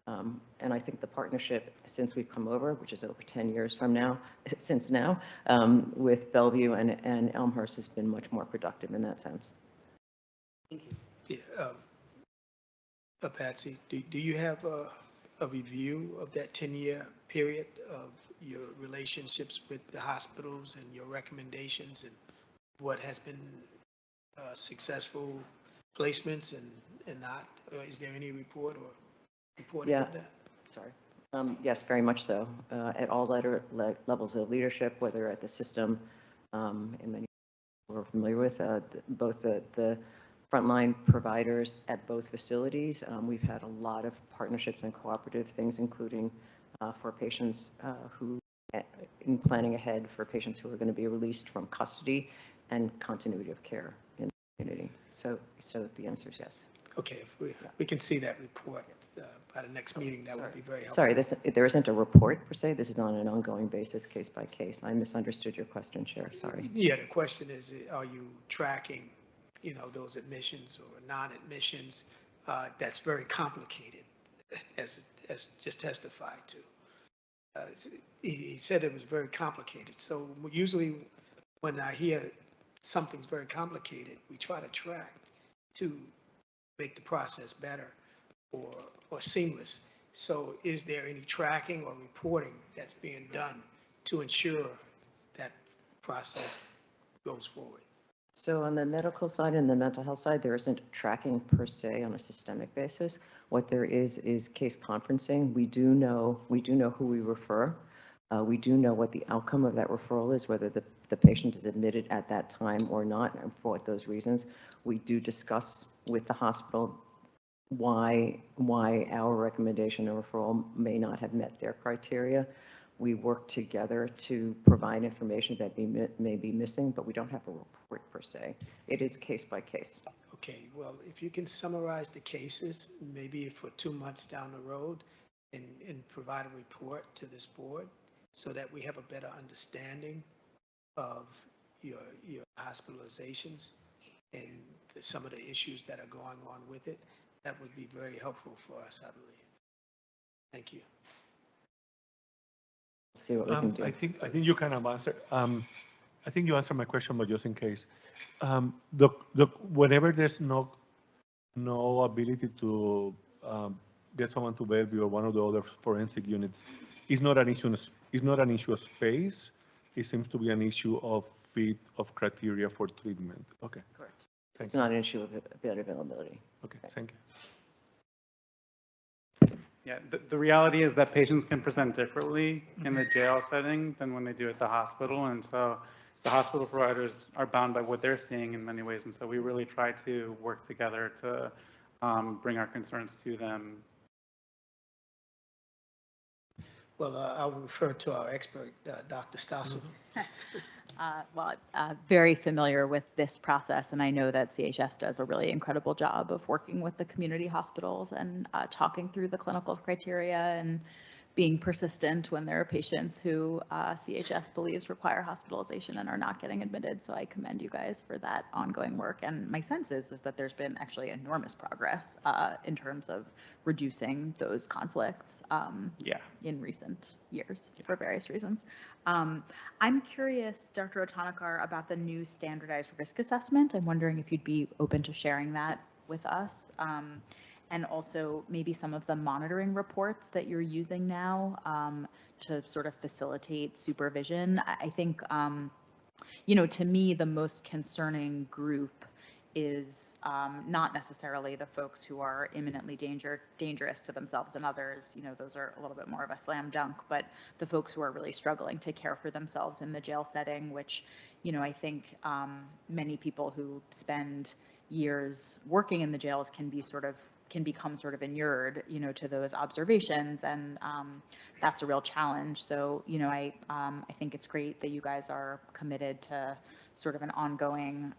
S4: And I think the partnership since we've come over, which is over 10 years from now, with Bellevue and Elmhurst has been much more productive in that sense.
S1: Yeah, Patsy, do you have a review of that 10-year period of your relationships with the hospitals and your recommendations and what has been successful placements and not? Is there any report or reporting
S4: Yeah.
S1: of that?
S4: Sorry. Yes, very much so. At all levels of leadership, whether at the system, and many people are familiar with, both the frontline providers at both facilities. We've had a lot of partnerships and cooperative things, including for patients who, in planning ahead for patients who are going to be released from custody and continuity of care in the community. So the answer is yes.
S1: Okay, if we can see that report by the next meeting, that would be very helpful.
S4: Sorry, there isn't a report per se. This is on an ongoing basis, case by case. I misunderstood your question, Chair. Sorry.
S1: Yeah, the question is, are you tracking, those admissions or non-admissions? That's very complicated, as just testified to. He said it was very complicated. So usually when I hear something's very complicated, we try to track to make the process better or seamless. So is there any tracking or reporting that's being done to ensure that process goes forward?
S4: So on the medical side and the mental health side, there isn't tracking per se on a systemic basis. What there is case conferencing. We do know who we refer. We do know what the outcome of that referral is, whether the patient is admitted at that time or not, and for what those reasons. We do discuss with the hospital why our recommendation or referral may not have met their criteria. We work together to provide information that may be missing, but we don't have a report per se. It is case by case.
S1: Okay, well, if you can summarize the cases, maybe for 2 months down the road, and provide a report to this board so that we have a better understanding of your hospitalizations and some of the issues that are going on with it, that would be very helpful for us, I believe. Thank you.
S4: See what we can do.
S6: I think you kind of answered. I think you answered my question, but just in case, whenever there's no ability to get someone to Bellevue or one of the other forensic units, it's not an issue. It's not an issue of space. It seems to be an issue of fit of criteria for treatment. Okay.
S4: Correct.
S6: Thank
S4: It's not an issue of bed availability.
S6: Okay. Thank you.
S3: Yeah, the reality is that patients can present differently in the jail setting than when they do at the hospital. And so the hospital providers are bound by what they're seeing in many ways. And so we really try to work together to bring our concerns to them.
S1: Well, I'll refer to our expert, Dr. Stossel.
S8: Well, very familiar with this process, and I know that CHS does a really incredible job of working with the community hospitals and talking through the clinical criteria and being persistent when there are patients who CHS believes require hospitalization and are not getting admitted. So I commend you guys for that ongoing work. And my sense is that there's been actually enormous progress in terms of reducing those conflicts in recent years for various reasons. I'm curious, Dr. Otanakar, about the new standardized risk assessment. I'm wondering if you'd be open to sharing that with us. And also maybe some of the monitoring reports that you're using now to sort of facilitate supervision. I think, to me, the most concerning group is not necessarily the folks who are imminently dangerous to themselves and others. Those are a little bit more of a slam dunk, but the folks who are really struggling to care for themselves in the jail setting, which, I think many people who spend years working in the jails can become sort of inured, to those observations, and that's a real challenge. So, I think it's great that you guys are committed to sort of an ongoing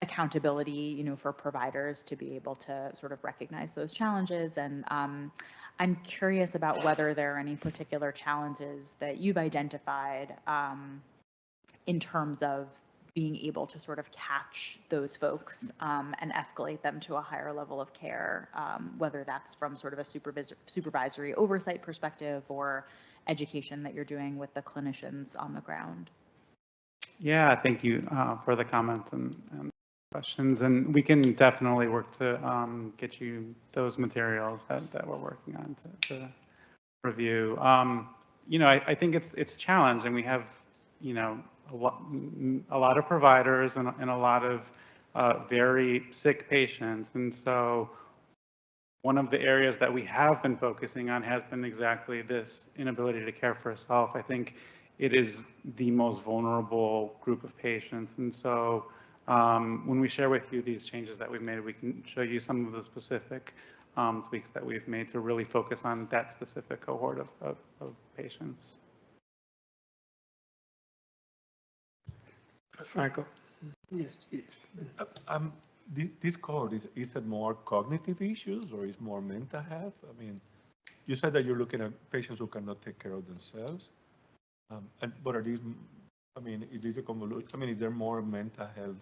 S8: accountability, for providers to be able to sort of recognize those challenges. And I'm curious about whether there are any particular challenges that you've identified in terms of being able to sort of catch those folks and escalate them to a higher level of care, whether that's from sort of a supervisory oversight perspective or education that you're doing with the clinicians on the ground.
S3: Yeah, thank you for the comments and questions. And we can definitely work to get you those materials that we're working on to review. I think it's challenging. We have, a lot of providers and a lot of very sick patients. And so one of the areas that we have been focusing on has been exactly this inability to care for herself. I think it is the most vulnerable group of patients. And so when we share with you these changes that we've made, we can show you some of the specific tweaks that we've made to really focus on that specific cohort of patients.
S1: Franco? Yes, yes.
S6: This cohort, is it more cognitive issues or is more mental health? I mean, you said that you're looking at patients who cannot take care of themselves. But are these, I mean, is this a convolution? I mean, is there more mental health?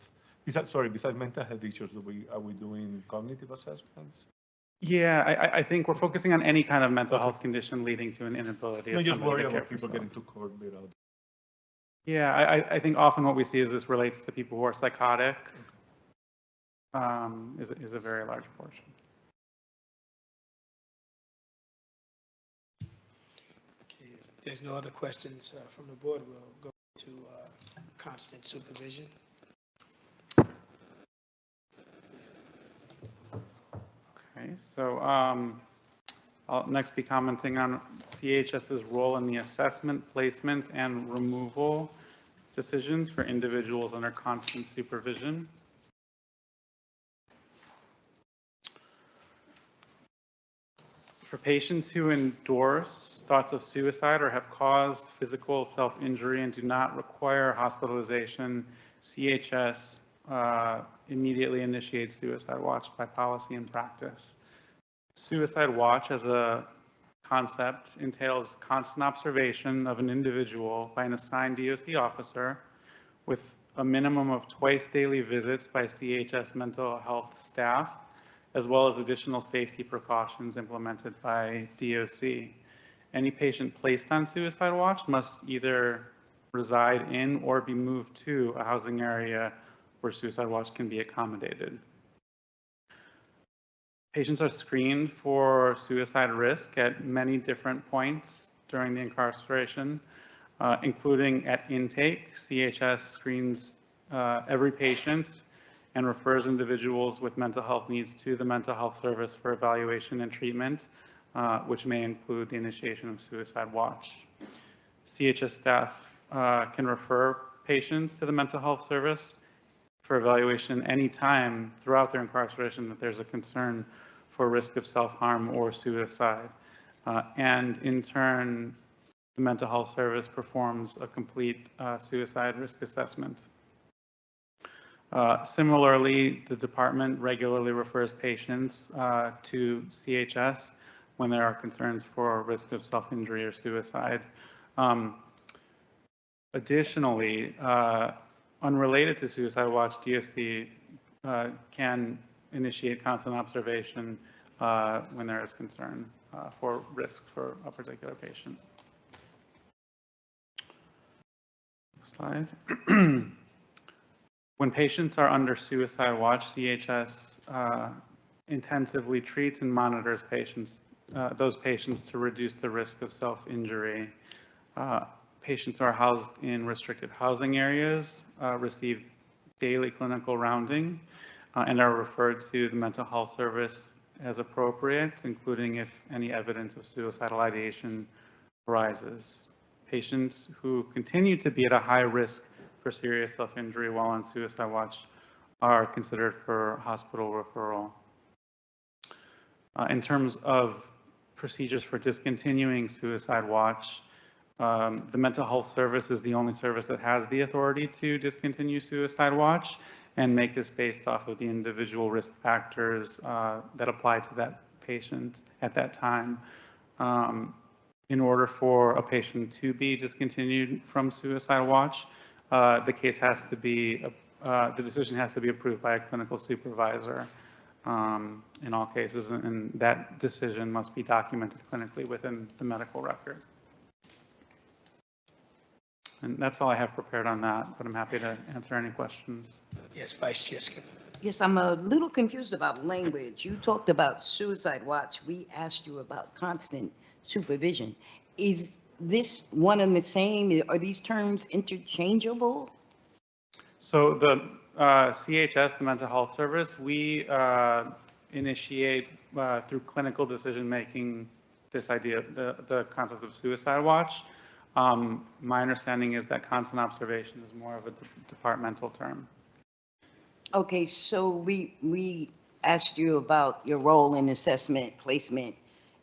S6: Besides mental health issues, are we doing cognitive assessments?
S3: Yeah, I think we're focusing on any kind of mental health condition leading to an inability of
S6: No, just
S3: somebody
S6: worry
S3: to care
S6: about
S3: for
S6: people
S3: themselves.
S6: getting too cold out.
S3: Yeah, I think often what we see is this relates to people who are psychotic, is a very large portion.
S1: Okay, if there's no other questions from the board, we'll go to constant supervision.
S3: Okay, so I'll next be commenting on CHS's role in the assessment, placement, and removal decisions for individuals under constant supervision. For patients who endorse thoughts of suicide or have caused physical self-injury and do not require hospitalization, CHS immediately initiates suicide watch by policy and practice. Suicide watch as a concept entails constant observation of an individual by an assigned DOC officer with a minimum of twice daily visits by CHS mental health staff, as well as additional safety precautions implemented by DOC. Any patient placed on suicide watch must either reside in or be moved to a housing area where suicide watch can be accommodated. Patients are screened for suicide risk at many different points during the incarceration, including at intake. CHS screens every patient and refers individuals with mental health needs to the mental health service for evaluation and treatment, which may include the initiation of suicide watch. CHS staff can refer patients to the mental health service for evaluation anytime throughout their incarceration that there's a concern for risk of self-harm or suicide. And in turn, the mental health service performs a complete suicide risk assessment. Similarly, the department regularly refers patients to CHS when there are concerns for risk of self-injury or suicide. Additionally, unrelated to suicide watch, DOC can initiate constant observation when there is concern for risk for a particular patient. Next slide. When patients are under suicide watch, CHS intensively treats and monitors those patients to reduce the risk of self-injury. Patients who are housed in restricted housing areas receive daily clinical rounding and are referred to the mental health service as appropriate, including if any evidence of suicidal ideation arises. Patients who continue to be at a high risk for serious self-injury while on suicide watch are considered for hospital referral. In terms of procedures for discontinuing suicide watch, the mental health service is the only service that has the authority to discontinue suicide watch and make this based off of the individual risk factors that apply to that patient at that time. In order for a patient to be discontinued from suicide watch, the decision has to be approved by a clinical supervisor in all cases, and that decision must be documented clinically within the medical record. And that's all I have prepared on that, but I'm happy to answer any questions.
S1: Yes, Vice Chair Skipper.
S15: Yes, I'm a little confused about language. You talked about suicide watch. We asked you about constant supervision. this one and the same? Are these terms interchangeable?
S3: So the CHS, the Mental Health Service, we initiate through clinical decision-making this idea, the concept of suicide watch. My understanding is that constant observation is more of a departmental term.
S15: Okay, so we asked you about your role in assessment, placement,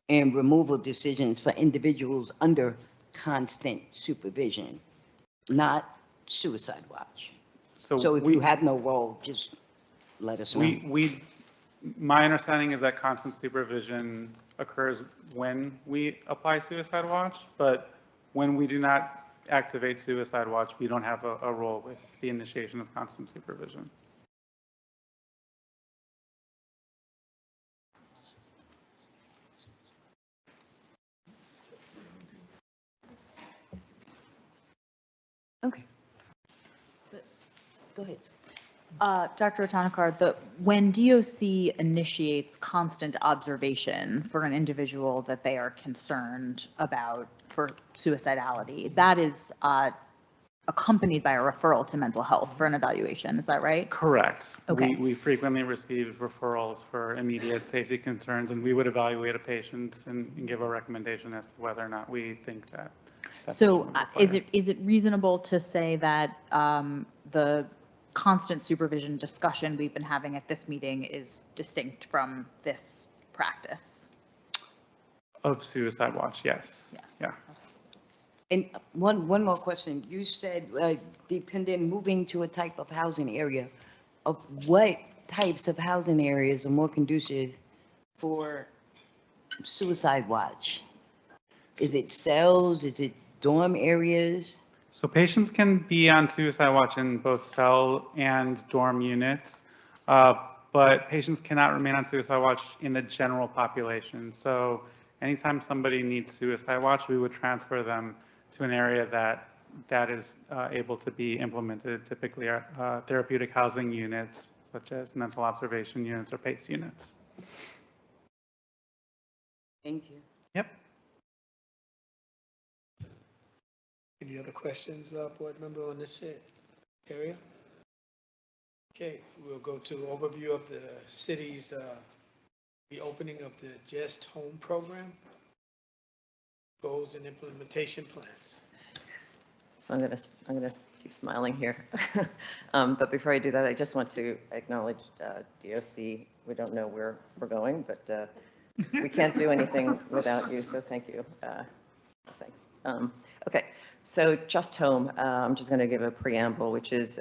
S15: and removal decisions for individuals under constant supervision, not suicide watch. So if you had no role, just let us know.
S3: My understanding is that constant supervision occurs when we apply suicide watch, but when we do not activate suicide watch, we don't have a role with the initiation of constant supervision.
S15: Okay. Go ahead.
S8: Dr. Otanakar, when DOC initiates constant observation for an individual that they are concerned about for suicidality, that is accompanied by a referral to mental health for an evaluation. Is that right?
S3: Correct.
S8: Okay.
S3: We frequently receive referrals for immediate safety concerns, and we would evaluate a patient and give a recommendation as to whether or not we think that.
S8: So is it reasonable to say that the constant supervision discussion we've been having at this meeting is distinct from this practice?
S3: Of suicide watch, yes. Yeah.
S15: And one more question. You said dependent moving to a type of housing area. Of what types of housing areas are more conducive for suicide watch? Is it cells? Is it dorm areas?
S3: So patients can be on suicide watch in both cell and dorm units, but patients cannot remain on suicide watch in the general population. So anytime somebody needs suicide watch, we would transfer them to an area that is able to be implemented, typically therapeutic housing units, such as mental observation units or PACE units.
S15: Thank you.
S3: Yep.
S1: Any other questions, board member, on this area? Okay, we'll go to overview of the city's reopening of the Just Home program, goals and implementation plans.
S4: So I'm gonna keep smiling here. But before I do that, I just want to acknowledge DOC. We don't know where we're going, but we can't do anything without you, so thank you. Thanks. Okay, so Just Home, I'm just gonna give a preamble, which is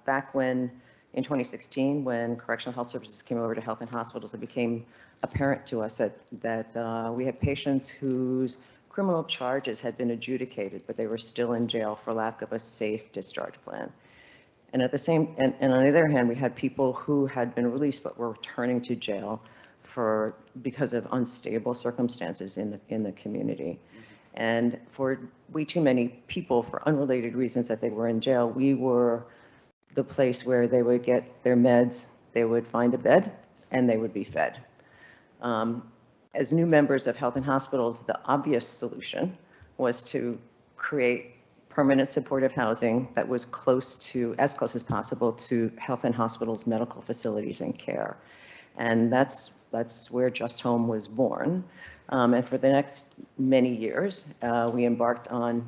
S4: back when, in 2016, when Correctional Health Services came over to Health and Hospitals, it became apparent to us that we had patients whose criminal charges had been adjudicated, but they were still in jail for lack of a safe discharge plan. And at the same, and on the other hand, we had people who had been released but were returning to jail because of unstable circumstances in the community. And for way too many people, for unrelated reasons that they were in jail, we were the place where they would get their meds, they would find a bed, and they would be fed. As new members of Health and Hospitals, the obvious solution was to create permanent supportive housing that was as close as possible to Health and Hospitals medical facilities and care. And that's where Just Home was born. And for the next many years, we embarked on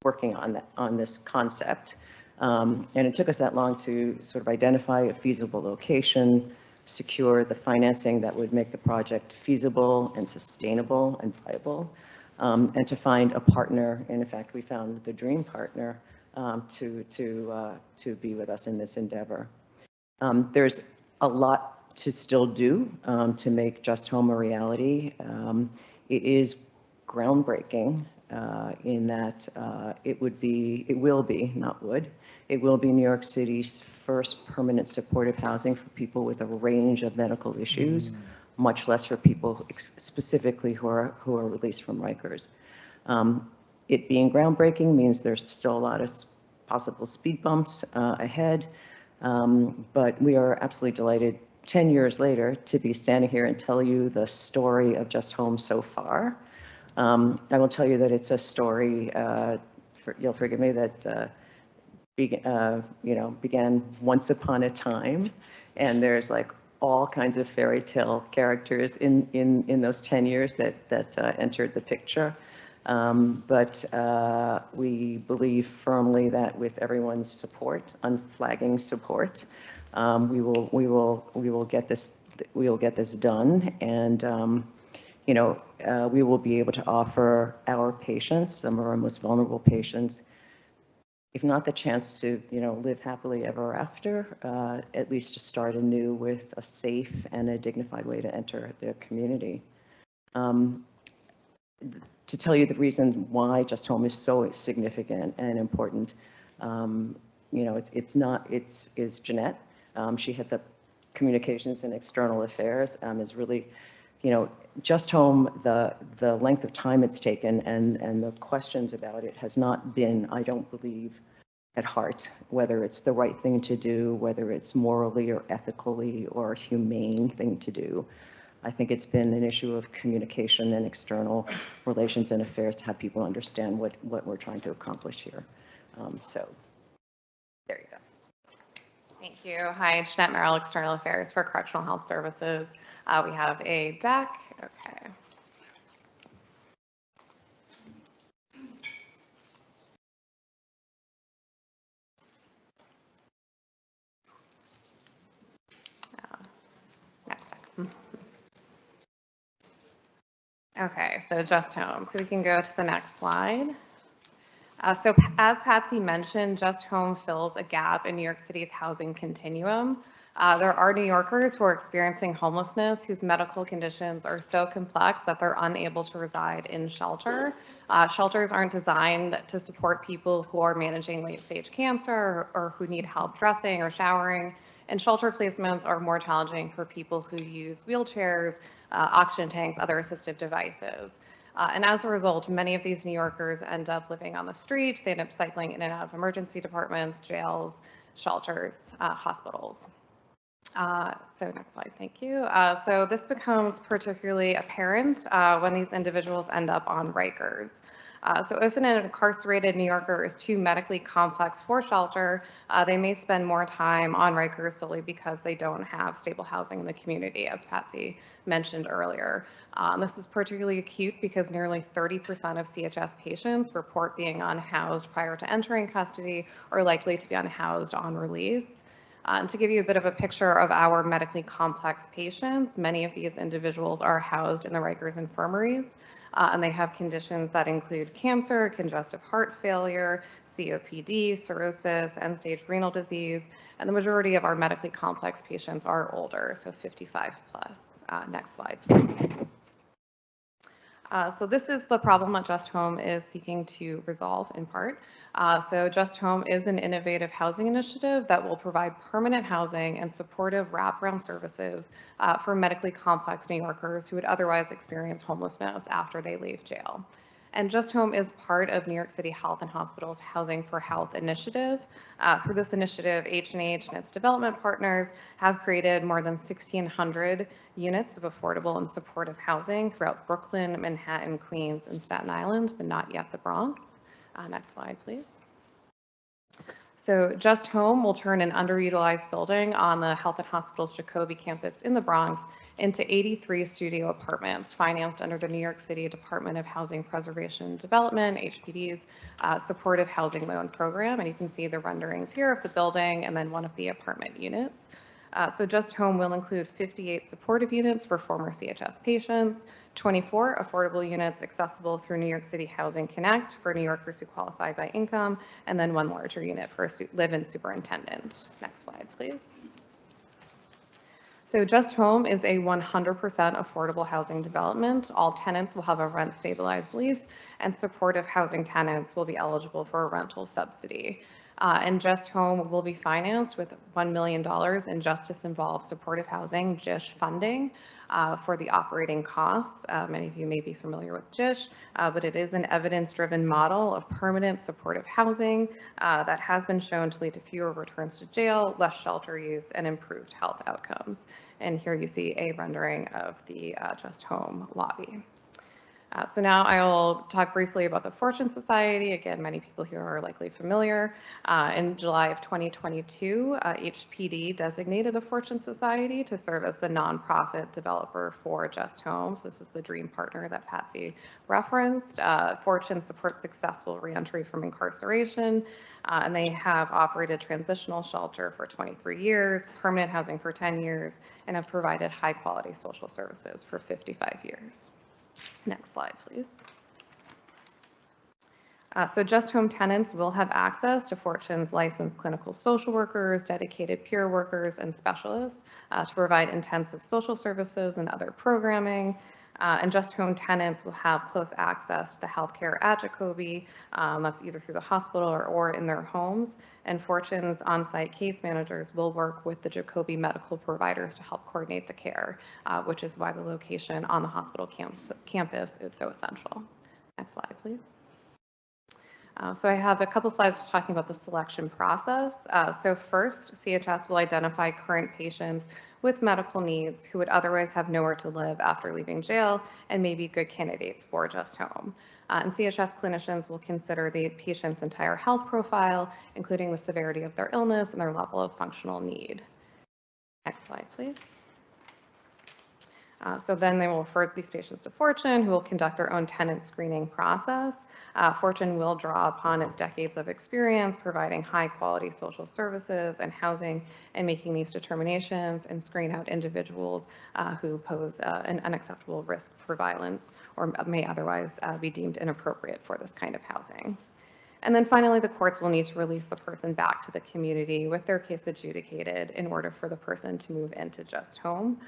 S4: working on this concept. And it took us that long to sort of identify a feasible location, secure the financing that would make the project feasible and sustainable and viable, and to find a partner. And in fact, we found the dream partner to be with us in this endeavor. There's a lot to still do to make Just Home a reality. It is groundbreaking in that it will be New York City's first permanent supportive housing for people with a range of medical issues, much less for people specifically who are released from Rikers. It being groundbreaking means there's still a lot of possible speed bumps ahead, but we are absolutely delighted 10 years later to be standing here and tell you the story of Just Home so far. I will tell you that it's a story, you'll forgive me, that began once upon a time, and there's like all kinds of fairy tale characters in those 10 years that entered the picture. But we believe firmly that with everyone's support, unflagging support, we will get this done, and we will be able to offer our patients, some of our most vulnerable patients, if not the chance to, live happily ever after, at least to start anew with a safe and a dignified way to enter their community. To tell you the reason why Just Home is so significant and important, it's Jeanette. She heads up communications and external affairs, is really, Just Home, the length of time it's taken and the questions about it has not been, I don't believe, at heart, whether it's the right thing to do, whether it's morally or ethically or humane thing to do. I think it's been an issue of communication and external relations and affairs to have people understand what we're trying to accomplish here. So there you go.
S5: Thank you. Hi, Jeanette Merrill, External Affairs for Correctional Health Services. We have a deck. Okay. Next deck. Okay, so Just Home. So we can go to the next slide. So as Patsy mentioned, Just Home fills a gap in New York City's housing continuum. There are New Yorkers who are experiencing homelessness whose medical conditions are so complex that they're unable to reside in shelter. Shelters aren't designed to support people who are managing late-stage cancer or who need help dressing or showering. And shelter placements are more challenging for people who use wheelchairs, oxygen tanks, other assistive devices. And as a result, many of these New Yorkers end up living on the street. They end up cycling in and out of emergency departments, jails, shelters, hospitals. So next slide, thank you. So this becomes particularly apparent when these individuals end up on Rikers. So if an incarcerated New Yorker is too medically complex for shelter, they may spend more time on Rikers solely because they don't have stable housing in the community, as Patsy mentioned earlier. This is particularly acute because nearly 30% of CHS patients report being unhoused prior to entering custody or likely to be unhoused on release. And to give you a bit of a picture of our medically complex patients, many of these individuals are housed in the Rikers infirmaries, and they have conditions that include cancer, congestive heart failure, COPD, cirrhosis, end-stage renal disease, and the majority of our medically complex patients are older, so 55 plus. Next slide, please. So this is the problem that Just Home is seeking to resolve in part. So Just Home is an innovative housing initiative that will provide permanent housing and supportive wraparound services for medically complex New Yorkers who would otherwise experience homelessness after they leave jail. And Just Home is part of New York City Health and Hospitals Housing for Health initiative. Through this initiative, H&H and its development partners have created more than 1,600 units of affordable and supportive housing throughout Brooklyn, Manhattan, Queens, and Staten Island, but not yet the Bronx. Next slide, please. So Just Home will turn an underutilized building on the Health and Hospitals Jacoby campus in the Bronx into 83 studio apartments financed under the New York City Department of Housing Preservation and Development, HPD's supportive housing loan program. And you can see the renderings here of the building and then one of the apartment units. So Just Home will include 58 supportive units for former CHS patients, 24 affordable units accessible through New York City Housing Connect for New Yorkers who qualify by income, and then one larger unit for a live-in superintendent. Next slide, please. So Just Home is a 100% affordable housing development. All tenants will have a rent stabilized lease, and supportive housing tenants will be eligible for a rental subsidy. And Just Home will be financed with $1 million in Justice Involved Supportive Housing, JISH funding, for the operating costs. Many of you may be familiar with JISH, but it is an evidence-driven model of permanent supportive housing that has been shown to lead to fewer returns to jail, less shelter use, and improved health outcomes. And here you see a rendering of the Just Home lobby. So now I will talk briefly about the Fortune Society. Again, many people here are likely familiar. In July of 2022, HPD designated the Fortune Society to serve as the nonprofit developer for Just Homes. This is the dream partner that Patsy referenced. Fortune supports successful reentry from incarceration, and they have operated transitional shelter for 23 years, permanent housing for 10 years, and have provided high-quality social services for 55 years. Next slide, please. So Just Home tenants will have access to Fortune's licensed clinical social workers, dedicated peer workers, and specialists to provide intensive social services and other programming. And Just Home tenants will have close access to healthcare at Jacoby. That's either through the hospital or in their homes. And Fortune's on-site case managers will work with the Jacoby medical providers to help coordinate the care, which is why the location on the hospital campus is so essential. Next slide, please. So I have a couple slides talking about the selection process. So first, CHS will identify current patients with medical needs who would otherwise have nowhere to live after leaving jail and may be good candidates for Just Home. And CHS clinicians will consider the patient's entire health profile, including the severity of their illness and their level of functional need. Next slide, please. So then they will refer these patients to Fortune, who will conduct their own tenant screening process. Fortune will draw upon its decades of experience providing high-quality social services and housing and making these determinations and screen out individuals who pose an unacceptable risk for violence or may otherwise be deemed inappropriate for this kind of housing. And then finally, the courts will need to release the person back to the community with their case adjudicated in order for the person to move into Just Home.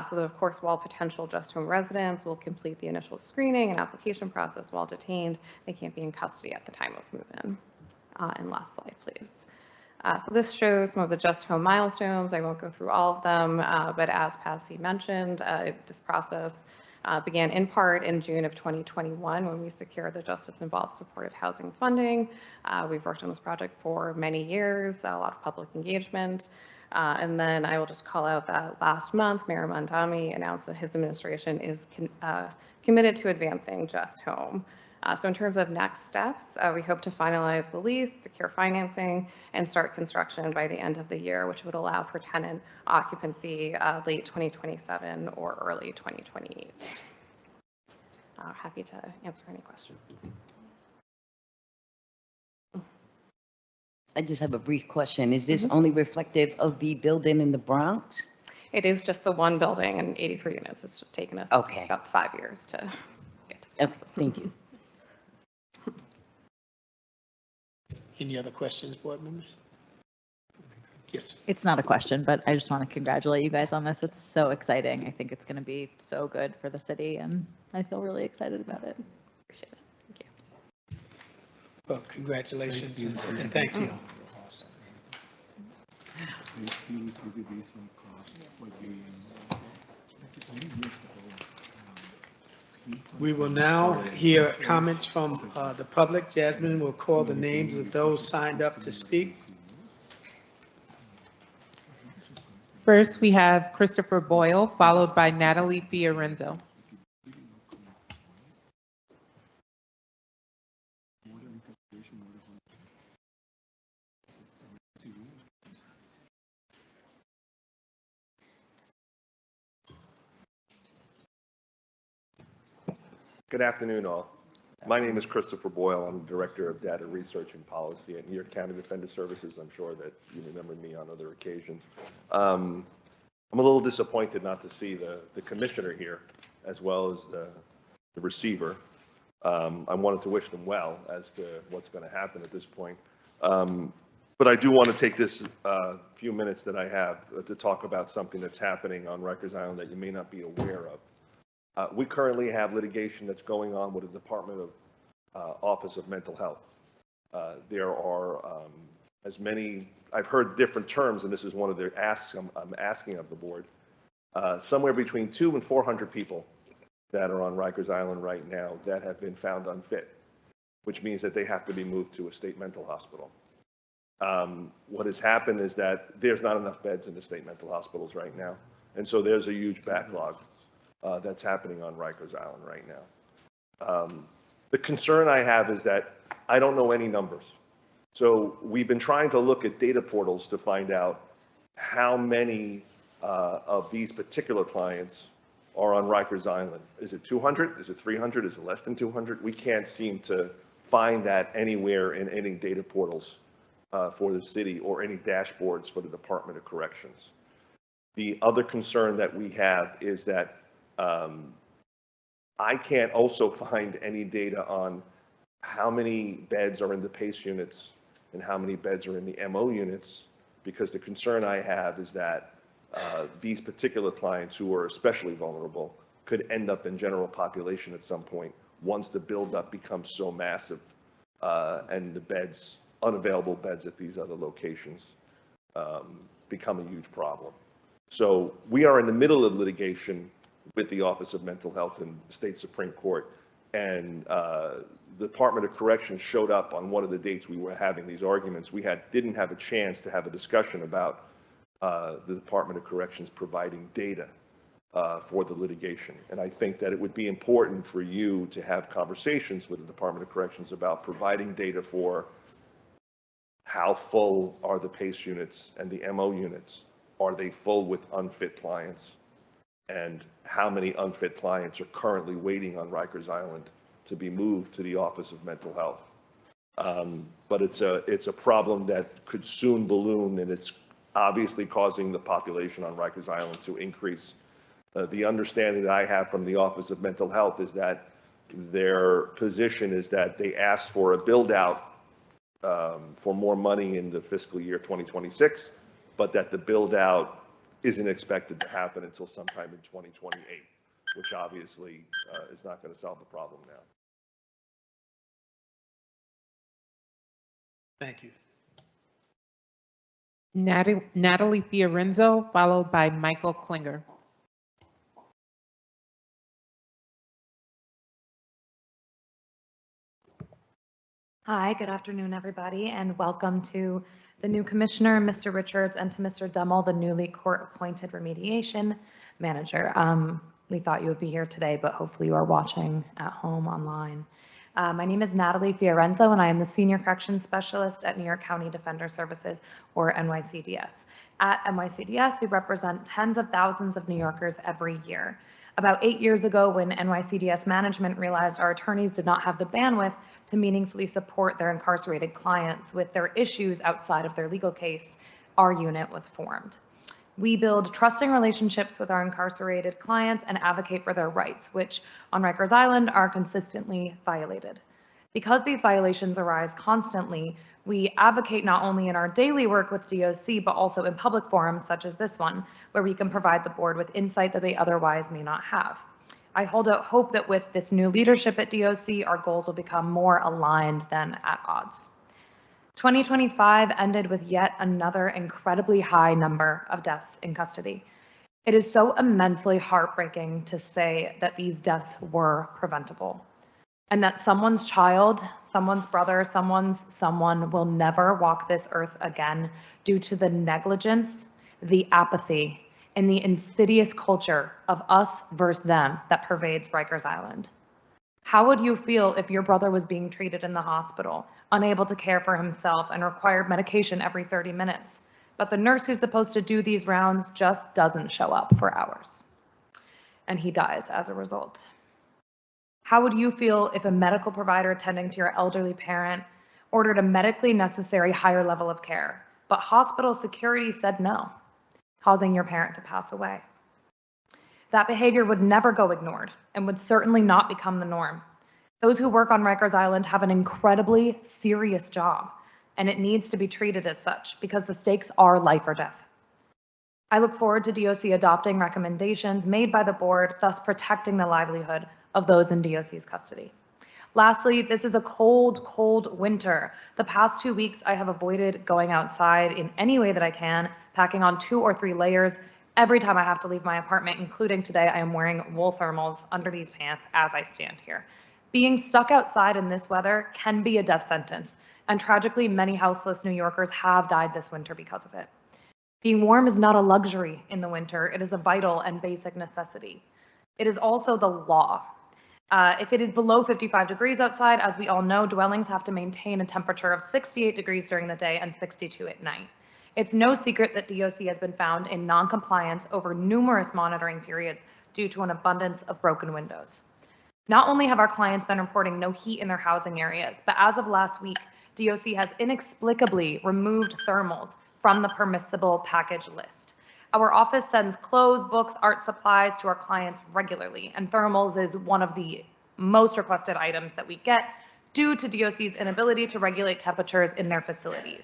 S5: So that, of course, while potential Just Home residents will complete the initial screening and application process while detained, they can't be in custody at the time of move-in. And last slide, please. So this shows some of the Just Home milestones. I won't go through all of them, but as Patsy mentioned, this process began in part in June of 2021 when we secured the Justice-Involved Supportive Housing funding. We've worked on this project for many years, a lot of public engagement. And then I will just call out that last month, Mayor Mandami announced that his administration is committed to advancing Just Home. So in terms of next steps, we hope to finalize the lease, secure financing, and start construction by the end of the year, which would allow for tenant occupancy late 2027 or early 2028. Happy to answer any questions.
S15: I just have a brief question. Is this only reflective of the building in the Bronx?
S5: It is just the one building and 83 units. It's just taken us about 5 years to get to
S15: Okay, thank you.
S1: Any other questions, board members? Yes.
S8: It's not a question, but I just want to congratulate you guys on this. It's so exciting. I think it's going to be so good for the city, and I feel really excited about it.
S5: Appreciate it. Thank you.
S1: Well, congratulations and thank you. We will now hear comments from the public. Jasmine will call the names of those signed up to speak.
S17: First, we have Christopher Boyle, followed by Natalie Fiorenzo.
S18: Good afternoon, all. My name is Christopher Boyle. I'm Director of Data Research and Policy at New York County Defender Services. I'm sure that you remember me on other occasions. I'm a little disappointed not to see the commissioner here, as well as the receiver. I wanted to wish them well as to what's going to happen at this point. But I do want to take this few minutes that I have to talk about something that's happening on Rikers Island that you may not be aware of. We currently have litigation that's going on with the Department of Office of Mental Health. There are as many, I've heard different terms, and this is one of the asks I'm asking of the board, somewhere between 200 and 400 people that are on Rikers Island right now that have been found unfit, which means that they have to be moved to a state mental hospital. What has happened is that there's not enough beds in the state mental hospitals right now, and so there's a huge backlog that's happening on Rikers Island right now.
S7: The concern I have is that I don't know any numbers. So we've been trying to look at data portals to find out how many of these particular clients are on Rikers Island. Is it 200? Is it 300? Is it less than 200? We can't seem to find that anywhere in any data portals for the city or any dashboards for the Department of Corrections. The other concern that we have is that I can't also find any data on how many beds are in the PACE units and how many beds are in the MO units, because the concern I have is that these particular clients who are especially vulnerable could end up in general population at some point once the buildup becomes so massive and the beds, unavailable beds at these other locations become a huge problem. So we are in the middle of litigation with the Office of Mental Health and the State Supreme Court, and the Department of Corrections showed up on one of the dates we were having these arguments. We didn't have a chance to have a discussion about the Department of Corrections providing data for the litigation. And I think that it would be important for you to have conversations with the Department of Corrections about providing data for how full are the PACE units and the MO units. Are they full with unfit clients? And how many unfit clients are currently waiting on Rikers Island to be moved to the Office of Mental Health? But it's a problem that could soon balloon, and it's obviously causing the population on Rikers Island to increase. The understanding that I have from the Office of Mental Health is that their position is that they asked for a build out for more money in the fiscal year 2026, but that the build out isn't expected to happen until sometime in 2028, which obviously is not going to solve the problem now.
S1: Thank you.
S17: Natalie Fiorenzo, followed by Michael Klinger.
S22: Hi, good afternoon, everybody, and welcome to the new commissioner, Mr. Richards, and to Mr. Dummel, the newly court-appointed remediation manager. We thought you would be here today, but hopefully you are watching at home online. My name is Natalie Fiorenzo, and I am the Senior Corrections Specialist at New York County Defender Services, or NYCDS. At NYCDS, we represent tens of thousands of New Yorkers every year. About 8 years ago, when NYCDS management realized our attorneys did not have the bandwidth to meaningfully support their incarcerated clients with their issues outside of their legal case, our unit was formed. We build trusting relationships with our incarcerated clients and advocate for their rights, which on Rikers Island are consistently violated. Because these violations arise constantly, we advocate not only in our daily work with DOC, but also in public forums such as this one, where we can provide the board with insight that they otherwise may not have. I hold out hope that with this new leadership at DOC, our goals will become more aligned than at odds. 2025 ended with yet another incredibly high number of deaths in custody. It is so immensely heartbreaking to say that these deaths were preventable, and that someone's child, someone's brother, someone will never walk this earth again due to the negligence, the apathy, and the insidious culture of us versus them that pervades Rikers Island. How would you feel if your brother was being treated in the hospital, unable to care for himself and required medication every 30 minutes, but the nurse who's supposed to do these rounds just doesn't show up for hours, and he dies as a result? How would you feel if a medical provider attending to your elderly parent ordered a medically necessary higher level of care, but hospital security said no, causing your parent to pass away? That behavior would never go ignored and would certainly not become the norm. Those who work on Rikers Island have an incredibly serious job, and it needs to be treated as such because the stakes are life or death. I look forward to DOC adopting recommendations made by the board, thus protecting the livelihood of those in DOC's custody. Lastly, this is a cold, cold winter. The past 2 weeks, I have avoided going outside in any way that I can, packing on 2 or 3 layers every time I have to leave my apartment, including today. I am wearing wool thermals under these pants as I stand here. Being stuck outside in this weather can be a death sentence, and tragically, many houseless New Yorkers have died this winter because of it. Being warm is not a luxury in the winter. It is a vital and basic necessity. It is also the law. If it is below 55 degrees outside, as we all know, dwellings have to maintain a temperature of 68 degrees during the day and 62 at night. It's no secret that DOC has been found in non-compliance over numerous monitoring periods due to an abundance of broken windows. Not only have our clients been reporting no heat in their housing areas, but as of last week, DOC has inexplicably removed thermals from the permissible package list. Our office sends clothes, books, art supplies to our clients regularly, and thermals is one of the most requested items that we get due to DOC's inability to regulate temperatures in their facilities.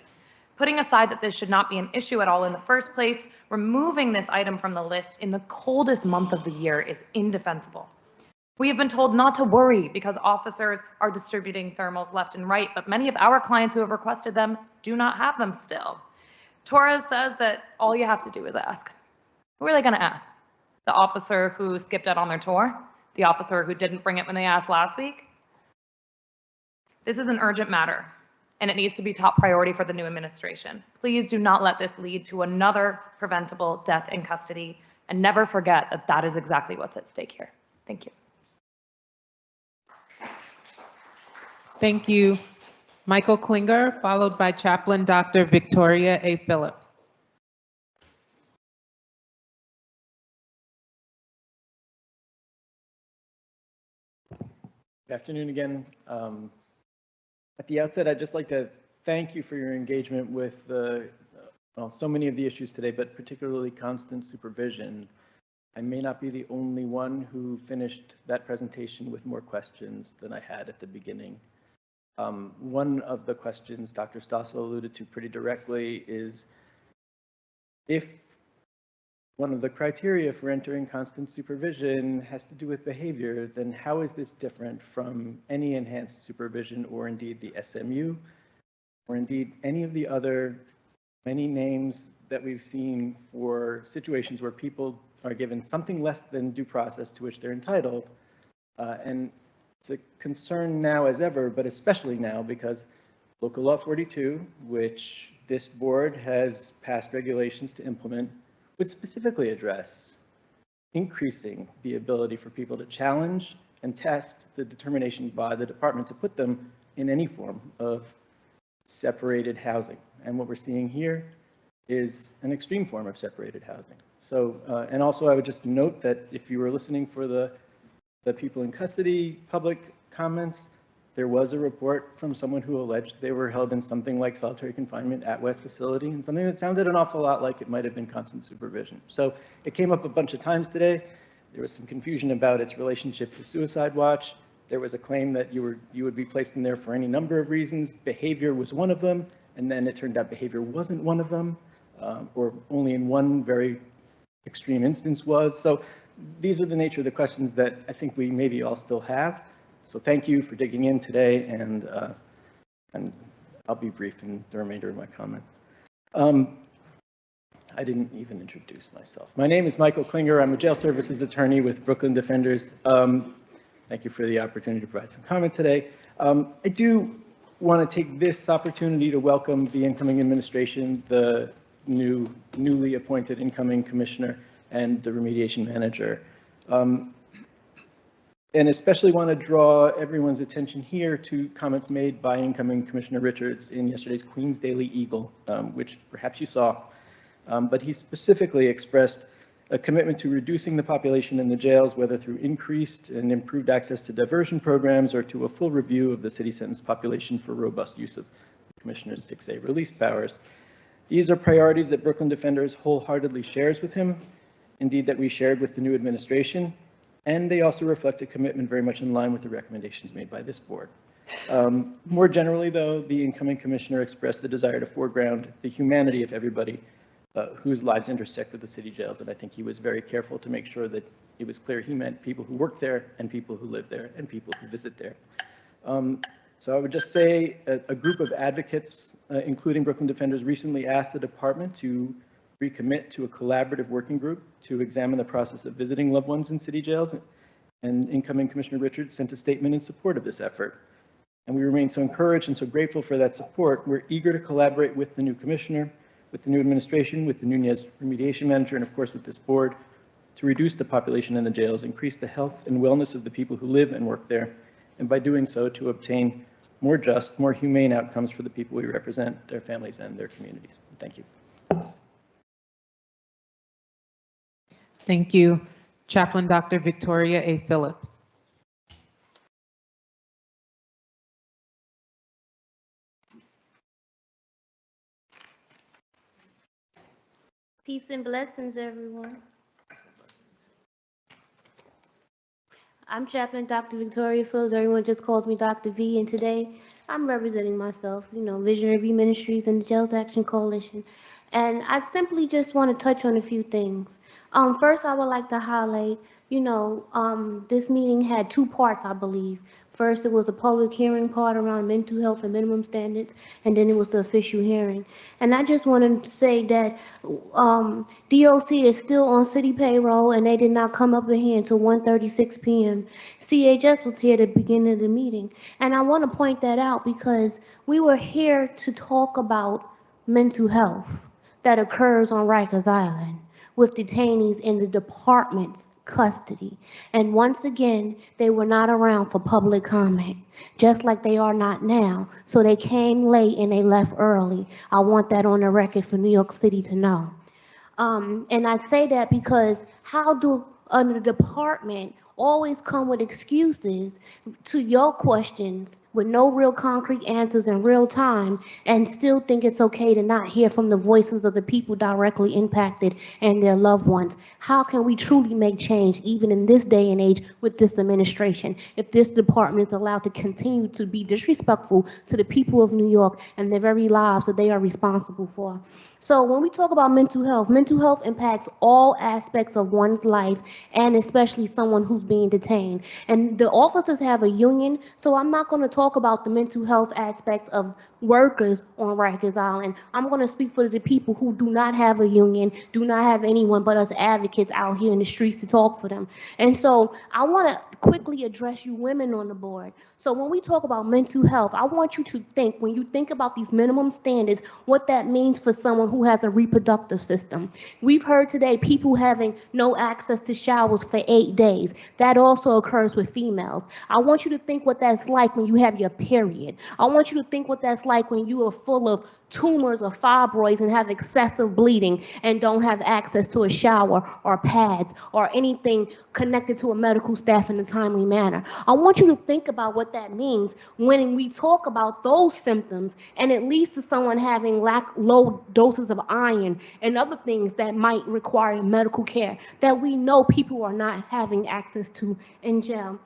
S22: Putting aside that this should not be an issue at all in the first place, removing this item from the list in the coldest month of the year is indefensible. We have been told not to worry because officers are distributing thermals left and right, but many of our clients who have requested them do not have them still. Torres says that all you have to do is ask. Who are they going to ask? The officer who skipped out on their tour? The officer who didn't bring it when they asked last week? This is an urgent matter, and it needs to be top priority for the new administration. Please do not let this lead to another preventable death in custody, and never forget that that is exactly what's at stake here. Thank you.
S17: Thank you. Michael Klinger, followed by Chaplain Dr. Victoria A. Phillips.
S2: Good afternoon again. At the outset, I'd just like to thank you for your engagement with so many of the issues today, but particularly constant supervision. I may not be the only one who finished that presentation with more questions than I had at the beginning. One of the questions Dr. Stossel alluded to pretty directly is, if one of the criteria for entering constant supervision has to do with behavior, then how is this different from any enhanced supervision, or indeed the SMU, or indeed any of the other many names that we've seen for situations where people are given something less than due process to which they're entitled? And it's a concern now as ever, but especially now because Local Law 42, which this board has passed regulations to implement, would specifically address increasing the ability for people to challenge and test the determination by the department to put them in any form of separated housing. And what we're seeing here is an extreme form of separated housing. So, and also I would just note that if you were listening for the people in custody public comments, there was a report from someone who alleged they were held in something like solitary confinement at West facility, and something that sounded an awful lot like it might have been constant supervision. So it came up a bunch of times today. There was some confusion about its relationship to Suicide Watch. There was a claim that you would be placed in there for any number of reasons. Behavior was one of them, and then it turned out behavior wasn't one of them, or only in one very extreme instance was. So these are the nature of the questions that I think we maybe all still have. So thank you for digging in today, and I'll be brief in the remainder of my comments. I didn't even introduce myself. My name is Michael Klinger. I'm a jail services attorney with Brooklyn Defenders. Thank you for the opportunity to provide some comment today. I do want to take this opportunity to welcome the incoming administration, the newly appointed incoming commissioner, and the remediation manager. And especially want to draw everyone's attention here to comments made by incoming Commissioner Richards in yesterday's Queens Daily Eagle, which perhaps you saw. But he specifically expressed a commitment to reducing the population in the jails, whether through increased and improved access to diversion programs or to a full review of the city sentence population for robust use of the Commissioner's 6A release powers. These are priorities that Brooklyn Defenders wholeheartedly shares with him, indeed that we shared with the new administration, and they also reflect a commitment very much in line with the recommendations made by this board. More generally, though, the incoming commissioner expressed the desire to foreground the humanity of everybody whose lives intersect with the city jails, and I think he was very careful to make sure that it was clear he meant people who work there and people who live there and people who visit there. So I would just say a group of advocates, including Brooklyn Defenders, recently asked the department to recommit to a collaborative working group to examine the process of visiting loved ones in city jails, and incoming Commissioner Richards sent a statement in support of this effort. And we remain so encouraged and so grateful for that support. We're eager to collaborate with the new commissioner, with the new administration, with the Nunez remediation manager, and of course with this board to reduce the population in the jails, increase the health and wellness of the people who live and work there, and by doing so, to obtain more just, more humane outcomes for the people we represent, their families, and their communities. Thank you.
S17: Thank you. Chaplain Dr. Victoria A. Phillips.
S10: Peace and blessings, everyone. I'm Chaplain Dr. Victoria Phillips. Everyone just calls me Dr. V, and today I'm representing myself, Visionary V Ministries and the Jails Action Coalition. And I simply just want to touch on a few things. First, I would like to highlight, this meeting had two parts, I believe. First, it was the public hearing part around mental health and minimum standards, and then it was the official hearing. And I just wanted to say that DOC is still on city payroll, and they did not come up in here until 1:36 p.m. CHS was here at the beginning of the meeting. And I want to point that out because we were here to talk about mental health that occurs on Rikers Island with detainees in the department's custody. And once again, they were not around for public comment, just like they are not now. So they came late and they left early. I want that on the record for New York City to know. And I say that because how do the department always come with excuses to your questions with no real concrete answers in real time and still think it's okay to not hear from the voices of the people directly impacted and their loved ones? How can we truly make change even in this day and age with this administration if this department is allowed to continue to be disrespectful to the people of New York and their very lives that they are responsible for? So when we talk about mental health impacts all aspects of one's life, and especially someone who's being detained. And the officers have a union, so I'm not going to talk about the mental health aspects of workers on Rikers Island. I'm going to speak for the people who do not have a union, do not have anyone but us advocates out here in the streets to talk for them. And so I want to quickly address you women on the board. So when we talk about mental health, I want you to think, when you think about these minimum standards, what that means for someone who has a reproductive system. We've heard today people having no access to showers for 8 days. That also occurs with females. I want you to think what that's like when you have your period. I want you to think what that's like when you are full of tumors or fibroids and have excessive bleeding and don't have access to a shower or pads or anything connected to a medical staff in a timely manner. I want you to think about what that means when we talk about those symptoms, and it leads to someone having low doses of iron and other things that might require medical care that we know people are not having access to in jail.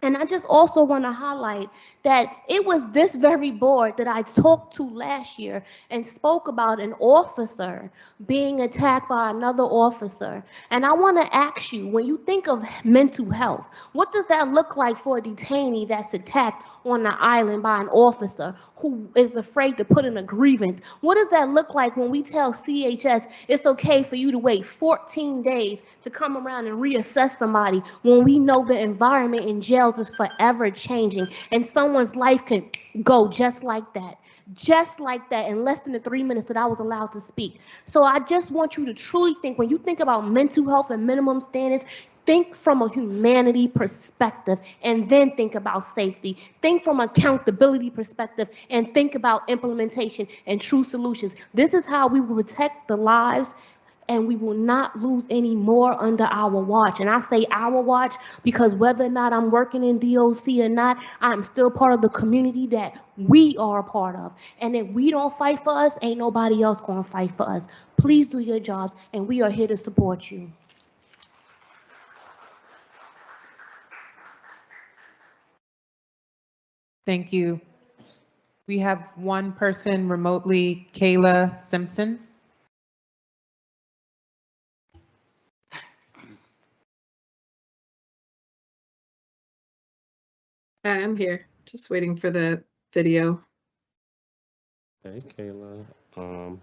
S10: And I just also want to highlight that it was this very board that I talked to last year and spoke about an officer being attacked by another officer. And I want to ask you, when you think of mental health, what does that look like for a detainee that's attacked on the island by an officer who is afraid to put in a grievance? What does that look like when we tell CHS it's okay for you to wait 14 days to come around and reassess somebody when we know the environment in jails is forever changing and someone's life can go just like that? Just like that, in less than the 3 minutes that I was allowed to speak. So I just want you to truly think, when you think about mental health and minimum standards, think from a humanity perspective and then think about safety. Think from accountability perspective and think about implementation and true solutions. This is how we will protect the lives, and we will not lose any more under our watch. And I say our watch because whether or not I'm working in DOC or not, I'm still part of the community that we are a part of. And if we don't fight for us, ain't nobody else gonna fight for us. Please do your jobs, and we are here to support you.
S17: Thank you. We have one person remotely, Kayla Simpson.
S11: Hi, I'm here, just waiting for the video.
S23: Hey, Kayla. I'm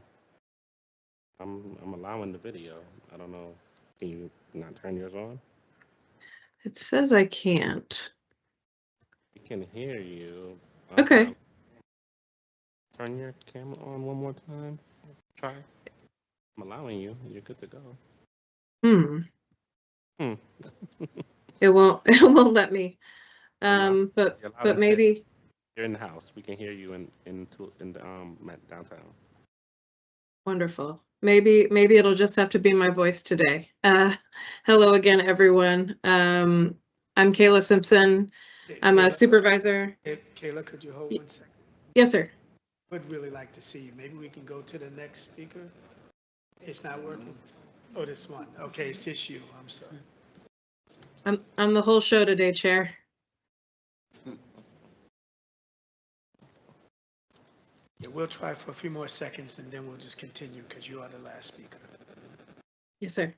S23: allowing the video. I don't know. Can you not turn yours on?
S11: It says I can't.
S23: We can hear you.
S11: Okay.
S23: Turn your camera on one more time. Try. I'm allowing you. You're good to go. Hmm.
S11: It won't, it won't let me.
S23: You're loud-
S11: But
S23: you're loud and clear.
S11: maybe,
S23: You're in the house. We can hear you in the downtown.
S11: wonderful. Maybe it'll just have to be my voice today. Hello again, everyone. I'm Kayla Simpson. I'm a
S1: Kayla?
S11: supervisor.
S1: Kayla, could you hold 1 second?
S11: Yes, sir.
S1: Would really like to see you. Maybe we can go to the next speaker. It's not working? Oh, this one. Okay, it's just you. I'm sorry.
S11: I'm the whole show today, Chair.
S1: Yeah, we'll try for a few more seconds and then we'll just continue because you are the last speaker.
S11: Yes, sir.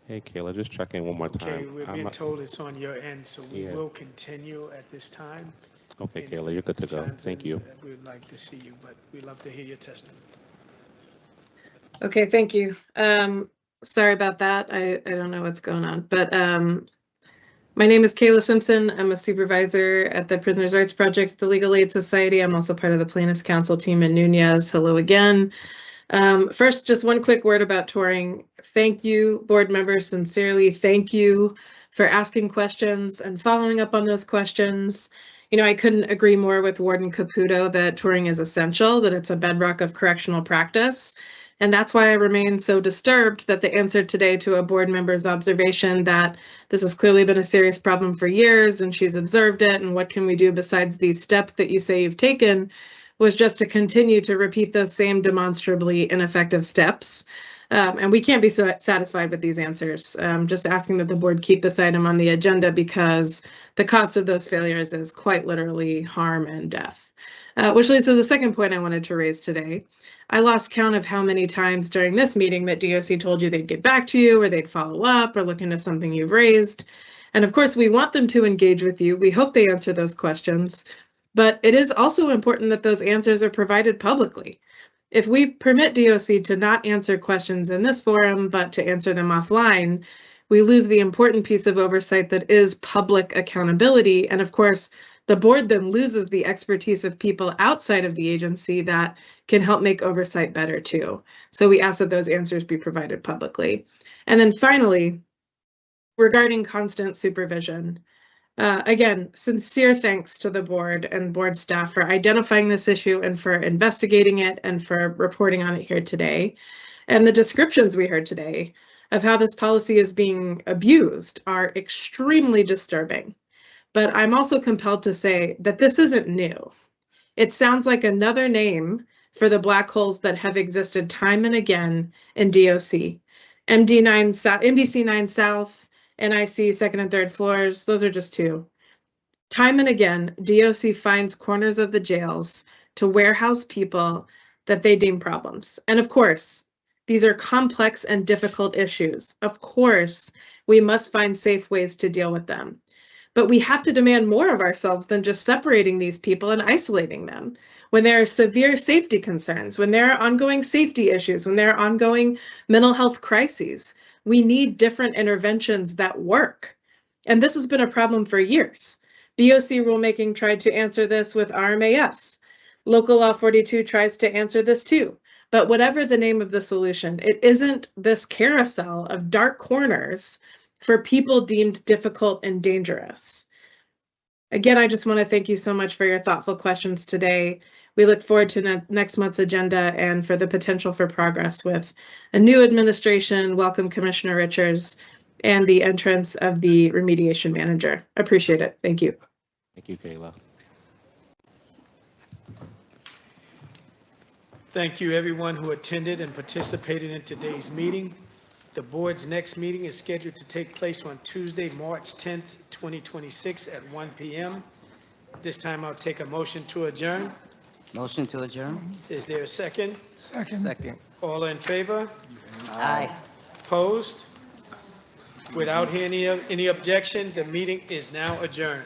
S23: Hey, Kayla, just check in one more time.
S1: Okay, we're being told it's on your end, so we
S23: Yeah.
S1: will continue at this time.
S23: Okay,
S1: And
S23: Kayla, you're good to go.
S1: times
S23: Thank
S1: that
S23: you.
S1: We'd like to see you, but we'd love to hear your testimony.
S11: Okay, thank you. Sorry about that. I don't know what's going on, but my name is Kayla Simpson. I'm a supervisor at the Prisoners' Rights Project, the Legal Aid Society. I'm also part of the Plaintiffs' Council team in Nunez. Hello again. First, just one quick word about touring. Thank you, board members, sincerely. Thank you for asking questions and following up on those questions. You know, I couldn't agree more with Warden Caputo that touring is essential, that it's a bedrock of correctional practice. And that's why I remain so disturbed that the answer today to a board member's observation that this has clearly been a serious problem for years and she's observed it, and what can we do besides these steps that you say you've taken, was just to continue to repeat those same demonstrably ineffective steps. And we can't be so satisfied with these answers. Just asking that the board keep this item on the agenda because the cost of those failures is quite literally harm and death. Which leads to the second point I wanted to raise today. I lost count of how many times during this meeting that DOC told you they'd get back to you or they'd follow up or look into something you've raised. And of course, we want them to engage with you. We hope they answer those questions. But it is also important that those answers are provided publicly. If we permit DOC to not answer questions in this forum, but to answer them offline, we lose the important piece of oversight that is public accountability. And of course, the board then loses the expertise of people outside of the agency that can help make oversight better too. So we ask that those answers be provided publicly. And then finally, regarding constant supervision, again, sincere thanks to the board and board staff for identifying this issue and for investigating it and for reporting on it here today. And the descriptions we heard today of how this policy is being abused are extremely disturbing. But I'm also compelled to say that this isn't new. It sounds like another name for the black holes that have existed time and again in DOC. MDC 9 South, NIC second and third floors, those are just two. Time and again, DOC finds corners of the jails to warehouse people that they deem problems. And of course, these are complex and difficult issues. Of course, we must find safe ways to deal with them. But we have to demand more of ourselves than just separating these people and isolating them. When there are severe safety concerns, when there are ongoing safety issues, when there are ongoing mental health crises, we need different interventions that work. And this has been a problem for years. BOC rulemaking tried to answer this with RMAS. Local Law 42 tries to answer this too. But whatever the name of the solution, it isn't this carousel of dark corners for people deemed difficult and dangerous. Again, I just want to thank you so much for your thoughtful questions today. We look forward to next month's agenda and for the potential for progress with a new administration. Welcome, Commissioner Richards, and the entrance of the remediation manager. Appreciate it. Thank you.
S23: Thank you, Kayla.
S1: Thank you, everyone who attended and participated in today's meeting. The board's next meeting is scheduled to take place on Tuesday, March 10th, 2026 at 1 p.m. This time I'll take a motion to adjourn.
S19: Motion to adjourn?
S1: Is there a second?
S19: Second.
S1: All in favor?
S19: Aye.
S1: Opposed? Without any objection, the meeting is now adjourned.